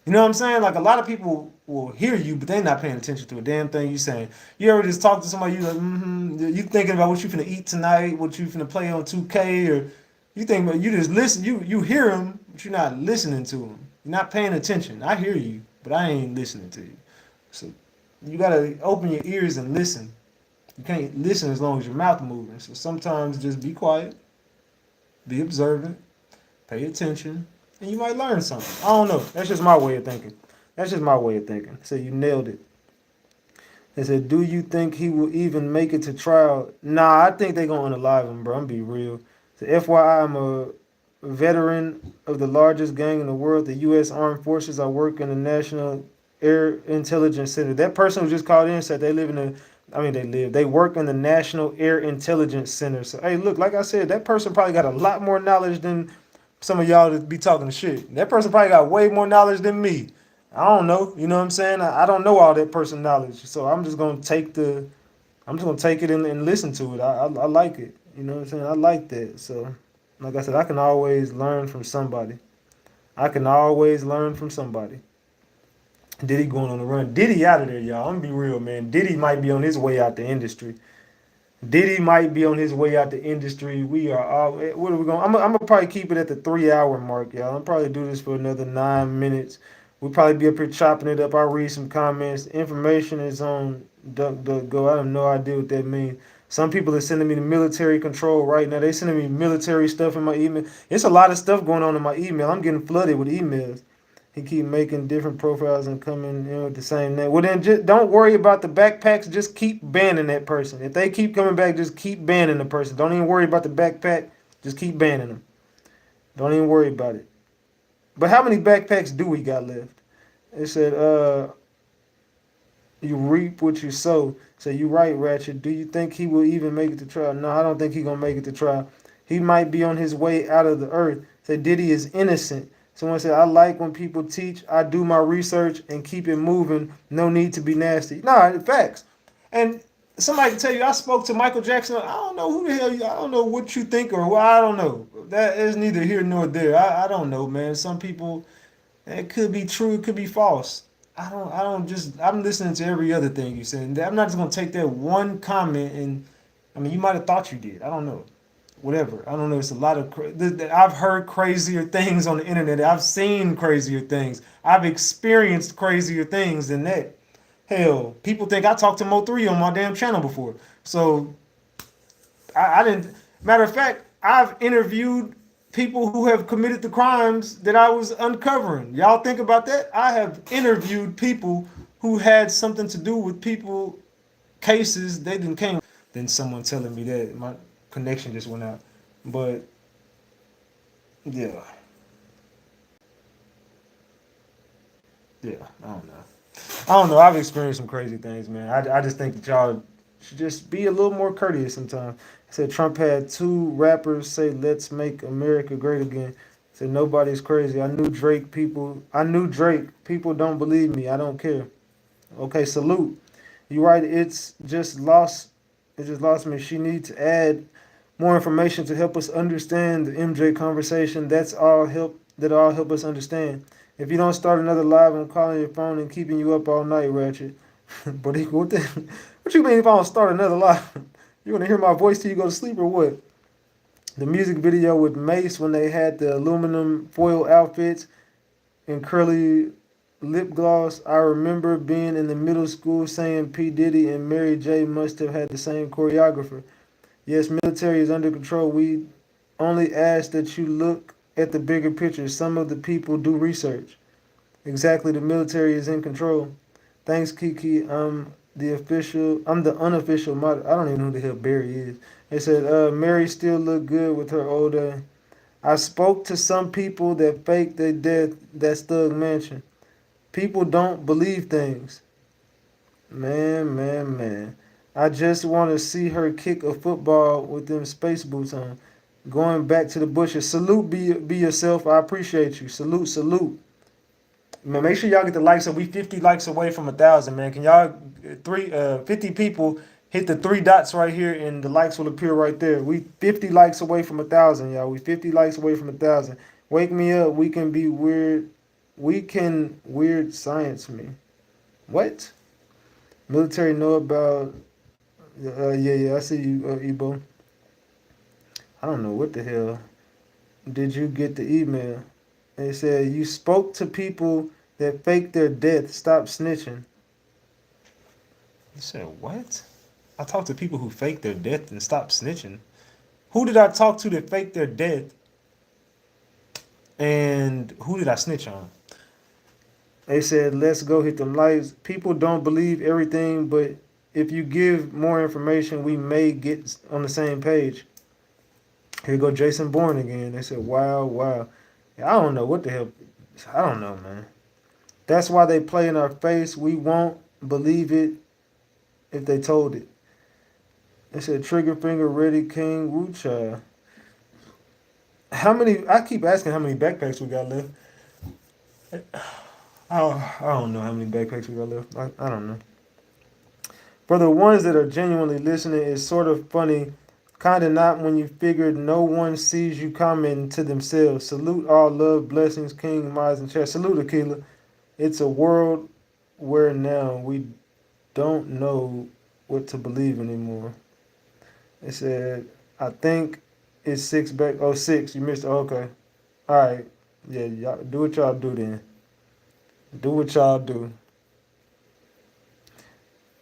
You know what I'm saying? Like a lot of people will hear you, but they're not paying attention to a damn thing you're saying. You ever just talk to somebody, you like, you thinking about what you finna eat tonight, what you finna play on 2K, or you think about, you just listen, you hear them, but you're not listening to them. You're not paying attention. I hear you, but I ain't listening to you. So you gotta open your ears and listen. You can't listen as long as your mouth moving. So sometimes just be quiet, be observant, pay attention, and you might learn something. I don't know. That's just my way of thinking. So you nailed it. They said, do you think he will even make it to trial? Nah, I think they're going to unalive him, bro. I'm be real. So FYI, I'm a veteran of the largest gang in the world, the U.S. Armed Forces. I work in the National Air Intelligence Center. That person who just called in said they work in the National Air Intelligence Center. So, hey, look, like I said, that person probably got a lot more knowledge than some of y'all that be talking the shit. That person probably got way more knowledge than me. I don't know. You know what I'm saying? I don't know all that person knowledge. So I'm just gonna take it and listen to it. I like it. You know what I'm saying? I like that. So like I said, I can always learn from somebody. Diddy going on the run. Diddy out of there, y'all. I'm gonna be real, man. Diddy might be on his way out the industry. We are all, what are we going? I'm gonna probably keep it at the 3 hour mark, y'all. I'll probably do this for another 9 minutes. We'll probably be up here chopping it up. I'll read some comments. Information is on DuckDuckGo. I have no idea what that means. Some people are sending me the military control right now. They sending me military stuff in my email. It's a lot of stuff going on in my email. I'm getting flooded with emails. He keep making different profiles and coming in with the same name. Well, then just don't worry about the backpacks. Just keep banning that person. If they keep coming back, just keep banning the person. Don't even worry about the backpack. Just keep banning them. Don't even worry about it. But how many backpacks do we got left? It said, You reap what you sow. So you right, Ratchet. Do you think he will even make it to trial? No, I don't think he gonna make it to trial. He might be on his way out of the earth. Say Diddy is innocent. Someone said, I like when people teach. I do my research and keep it moving. No need to be nasty. Nah, facts. And somebody can tell you, I spoke to Michael Jackson. I don't know who the hell you. I don't know what you think or what. I don't know. That is neither here nor there. I don't know, man. Some people, it could be true. It could be false. I'm listening to every other thing you said. I'm not just gonna take that one comment and, I mean, you might have thought you did. I don't know. Whatever. I don't know. It's a lot of, I've heard crazier things on the internet. I've seen crazier things. I've experienced crazier things than that. Hell, people think I talked to Mo3 on my damn channel before. So I didn't. Matter of fact, I've interviewed people who have committed the crimes that I was uncovering. Y'all think about that? I have interviewed people who had something to do with people cases they didn't came. Then someone telling me that my connection just went out. But yeah, I don't know. I don't know. I've experienced some crazy things, man. I just think that y'all should just be a little more courteous sometimes. Said Trump had 2 rappers say "Let's make America great again." Said nobody's crazy. I knew Drake. People don't believe me. I don't care. Okay, salute. You right. It's just lost. It just lost me. She needs to add more information to help us understand the MJ conversation. That's all help. That all help us understand. If you don't start another live, I'm calling your phone and keeping you up all night, Ratchet. But what you mean if I don't start another live? You want to hear my voice till you go to sleep or what? The music video with Mace when they had the aluminum foil outfits and curly lip gloss. I remember being in the middle school saying P. Diddy and Mary J must have had the same choreographer. Yes, military is under control. We only ask that you look at the bigger picture. Some of the people do research. Exactly, the military is in control. Thanks, Kiki. I'm the unofficial model. I don't even know who the hell Barry is. They said, Mary still look good with her older. I spoke to some people that faked their death. That's Thug Mansion. People don't believe things. Man. I just want to see her kick a football with them space boots on. Going back to the bushes. Salute, be yourself. I appreciate you. Salute. Man, make sure y'all get the likes. So we 50 likes away from 1,000, man. Can y'all 50 people hit the 3 dots right here, and the likes will appear right there. We 50 likes away from 1,000, y'all. We 50 likes away from 1,000. Wake me up. We can be weird. We can weird science me. What? Military know about. Yeah. I see you, Ebo. I don't know what the hell. Did you get the email? They said you spoke to people that faked their death. Stop snitching. You said what? I talked to people who faked their death and stopped snitching. Who did I talk to that faked their death? And who did I snitch on? They said, let's go hit them lights. People don't believe everything, but if you give more information, we may get on the same page. Here go Jason Bourne again. They said, wow. I don't know what the hell. I don't know, man. That's why they play in our face. We won't believe it if they told it. They said trigger finger ready king woo child. How many? I keep asking how many backpacks we got left. I don't know how many backpacks we got left. I don't know. For the ones that are genuinely listening, it's sort of funny. Kind of not when you figured no one sees you commenting to themselves. Salute all love, blessings, king, minds, and chat. Salute, Aquila. It's a world where now we don't know what to believe anymore. It said, I think it's 6 back. Oh, 6. You missed it. Okay. All right. Yeah, y'all do what y'all do then. Do what y'all do.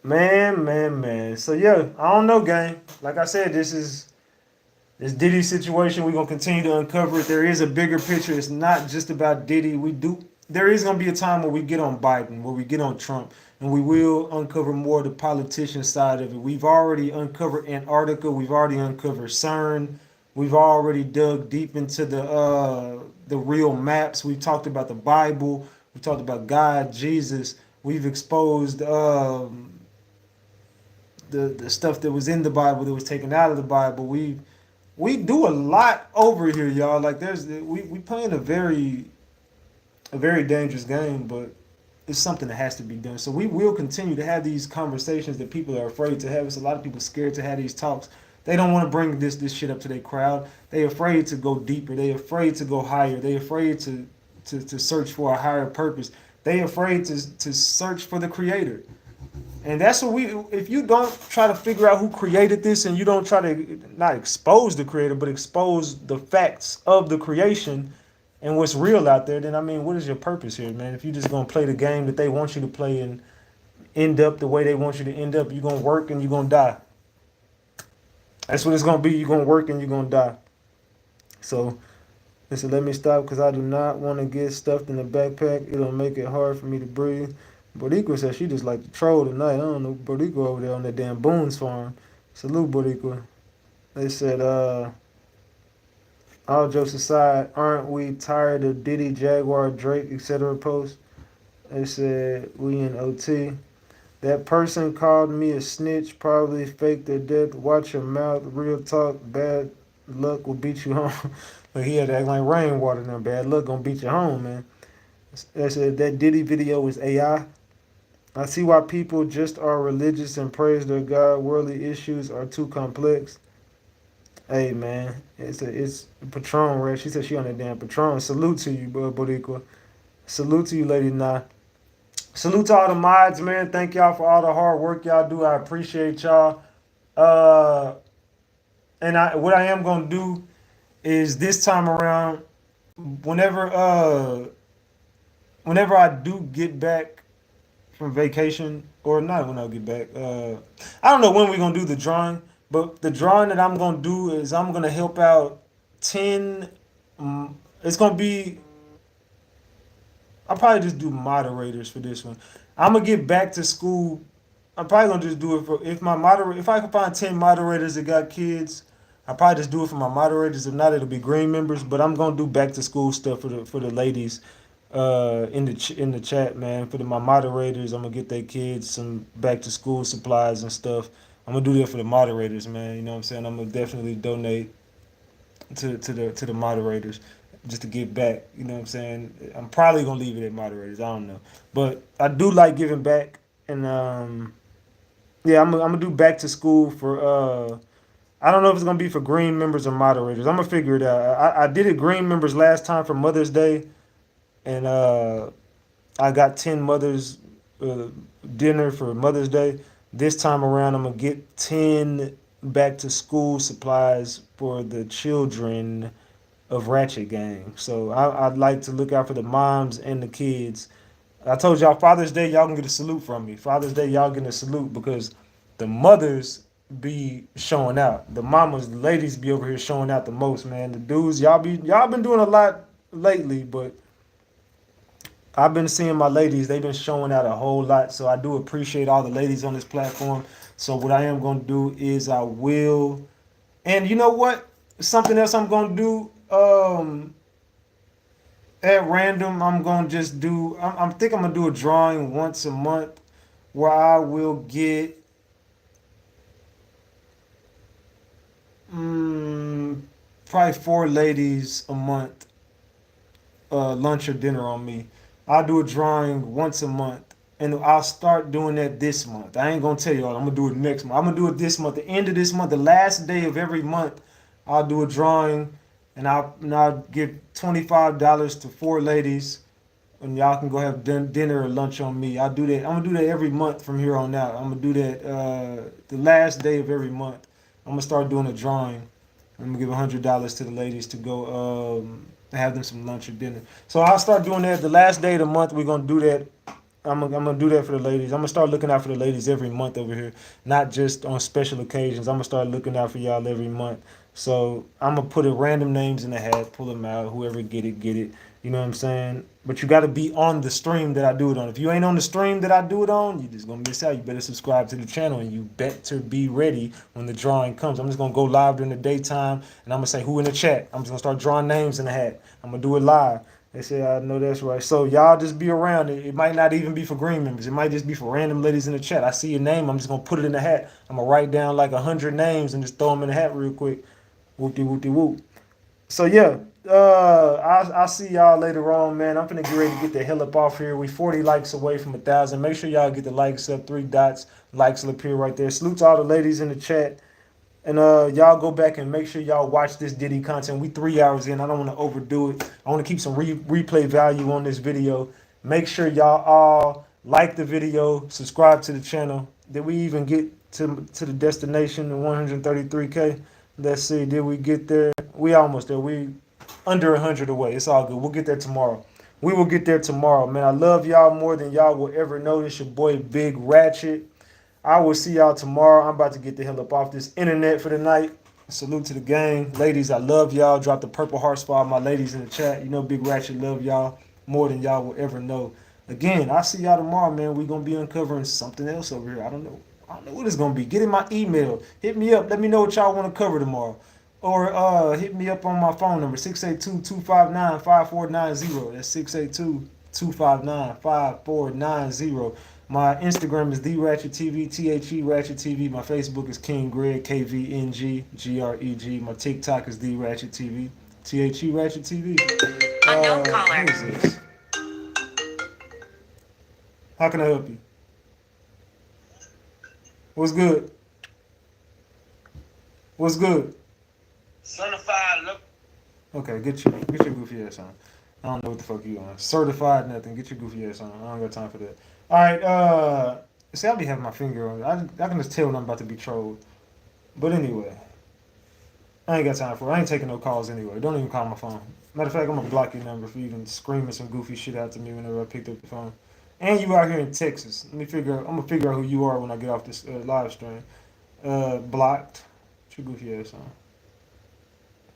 Man. So yeah, I don't know, gang. Like I said, this Diddy situation. We're gonna continue to uncover it. There is a bigger picture. It's not just about Diddy. There is gonna be a time where we get on Biden, where we get on Trump, and we will uncover more of the politician side of it. We've already uncovered Antarctica. We've already uncovered CERN. We've already dug deep into the real maps. We've talked about the Bible. We talked about God, Jesus. We've exposed the stuff that was in the Bible that was taken out of the Bible. We do a lot over here, y'all. Like we playing a very dangerous game, but it's something that has to be done. So we will continue to have these conversations that people are afraid to have. It's a lot of people scared to have these talks. They don't want to bring this shit up to their crowd. They afraid to go deeper. They afraid to go higher. They afraid to search for a higher purpose. They afraid to search for the creator. And that's what if you don't try to figure out who created this and you don't try to not expose the creator, but expose the facts of the creation and what's real out there, then I mean, what is your purpose here, man? If you're just going to play the game that they want you to play and end up the way they want you to end up, you're going to work and you're going to die. That's what it's going to be. You're going to work and you're going to die. So, listen, let me stop because I do not want to get stuffed in the backpack. It'll make it hard for me to breathe. Boricua said she just like to troll tonight. I don't know. Boricua over there on that damn Boone's farm. Salute, Boricua. They said, all jokes aside, aren't we tired of Diddy, Jaguar, Drake, etc. posts? They said, we in OT. That person called me a snitch, probably faked their death. Watch your mouth. Real talk. Bad luck will beat you home. Like he had to act like rainwater now. Bad luck gonna beat you home, man. They said that Diddy video is AI. I see why people just are religious and praise their God. Worldly issues are too complex. Hey, man, it's Patron, right? She said she on that damn Patron. Salute to you, Boricua. Salute to you, Lady Nah. Salute to all the mods, man. Thank y'all for all the hard work y'all do. I appreciate y'all. And what I am gonna do is this time around, whenever I do get back from vacation, or not when I get back, I don't know when we're gonna do the drawing, but the drawing that I'm gonna do is I'm gonna help out 10. It's gonna be. I'll probably just do moderators for this one. I'm gonna get back to school. I'm probably gonna just do it for if I can find 10 moderators that got kids. I'll probably just do it for my moderators. If not, it'll be green members. But I'm gonna do back to school stuff for the ladies in the chat, man. For my moderators, I'm gonna get their kids some back to school supplies and stuff. I'm gonna do that for the moderators, man. You know what I'm saying? I'm gonna definitely donate to the moderators just to give back. You know what I'm saying? I'm probably gonna leave it at moderators. I don't know, but I do like giving back, and yeah, I'm gonna do back to school for I don't know if it's gonna be for green members or moderators. I'm gonna figure it out. I did it green members last time for Mother's Day, and I got 10 mothers dinner for Mother's Day. This time around, I'm gonna get 10 back to school supplies for the children of Ratchet Gang. So I'd like to look out for the moms and the kids. I told y'all Father's Day, y'all can get a salute from me. Father's Day, y'all getting a salute because the mothers be showing out. The mamas, the ladies be over here showing out the most, man. The dudes, y'all been doing a lot lately, but I've been seeing my ladies, they've been showing out a whole lot. So I do appreciate all the ladies on this platform. So what I am going to do is I will, and you know what? Something else I'm going to do at random, I'm going to just do, I think I'm going to do a drawing once a month where I will get probably 4 ladies a month lunch or dinner on me. I'll do a drawing once a month, and I'll start doing that this month. I ain't gonna tell y'all. I'm gonna do it next month. I'm gonna do it this month. The end of this month, the last day of every month, I'll do a drawing, and I'll give $25 to 4 ladies, and y'all can go have dinner or lunch on me. I'll do that. I'm gonna do that every month from here on out. I'm gonna do that the last day of every month. I'm gonna start doing a drawing. I'm gonna give $100 to the ladies to go have them some lunch or dinner. So I'll start doing that the last day of the month. We're gonna do that. I'm gonna do that for the ladies. I'm gonna start looking out for the ladies every month over here, not just on special occasions. I'm gonna start looking out for y'all every month. So I'm gonna put random names in the hat, pull them out. Whoever get it, get it. You know what I'm saying? But you got to be on the stream that I do it on. If you ain't on the stream that I do it on, you're just gonna miss out. You better subscribe to the channel, and you better be ready when the drawing comes. I'm just gonna go live during the daytime, and I'm gonna say who in the chat. I'm just gonna start drawing names in the hat. I'm gonna do it live. They say, I know that's right. So y'all just be around. It might not even be for green members. It might just be for random ladies in the chat. I see your name. I'm just going to put it in the hat. I'm going to write down like 100 names and just throw them in the hat real quick. Whoop-de-whoop-de-whoop. So, yeah, I'll see y'all later on, man. I'm finna get ready to get the hell up off here. We 40 likes away from 1,000. Make sure y'all get the likes up. 3 dots. Likes will appear right there. Salute to all the ladies in the chat. And y'all go back and make sure y'all watch this Diddy content. We 3 hours in. I don't want to overdo it. I want to keep some replay value on this video. Make sure y'all all like the video, subscribe to the channel. Did we even get to the destination, the 133K? Let's see. Did we get there? We almost there. We under 100 away. It's all good. We'll get there tomorrow. We will get there tomorrow, man. I love y'all more than y'all will ever know. It's your boy Big Ratchet. I will see y'all tomorrow. I'm about to get the hell up off this internet for the night. Salute to the gang. Ladies, I love y'all. Drop the purple hearts for all my ladies in the chat. You know Big Ratchet love y'all more than y'all will ever know. Again, I'll see y'all tomorrow, man. We're going to be uncovering something else over here. I don't know what it's going to be. Get in my email. Hit me up. Let me know what y'all want to cover tomorrow. Or hit me up on my phone number, 682-259-5490. That's 682-259-5490. My Instagram is TheRatchetTV, THE Ratchet TV. My Facebook is King Greg, KVNG, GREG. My TikTok is TheRatchetTV, THE Ratchet TV. Unknown caller. Who is this? How can I help you? What's good? What's good? Certified, look. Okay, get your goofy ass on. I don't know what the fuck you on. Certified nothing. Get your goofy ass on. I don't got time for that. All right, see, I'll be having my finger on it. I can just tell when I'm about to be trolled. But anyway, I ain't got time for it. I ain't taking no calls anyway. Don't even call my phone. Matter of fact, I'm gonna block your number for even screaming some goofy shit out to me whenever I picked up the phone. And you out here in Texas. I'm gonna figure out who you are when I get off this live stream. Blocked. Put your goofy ass on.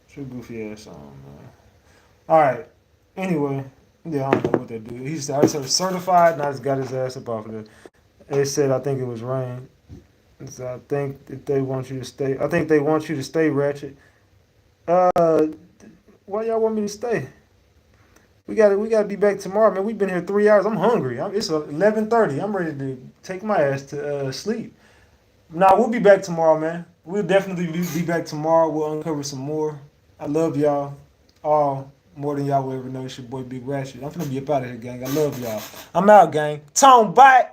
Put your goofy ass on, man. All right. Anyway. Yeah, I don't know what they do. He said, I said certified, and I just got his ass up off of there. They said, I think it was rain. So I think that they want you to stay. I think they want you to stay, Ratchet. Why y'all want me to stay? We gotta be back tomorrow, man. We've been here 3 hours. I'm hungry. It's 11:30. I'm ready to take my ass to sleep. Nah, we'll be back tomorrow, man. We'll definitely be back tomorrow. We'll uncover some more. I love y'all all. More than y'all will ever know. It's your boy Big Ratchet. I'm finna be up out of here, gang. I love y'all. I'm out, gang. Tone bite.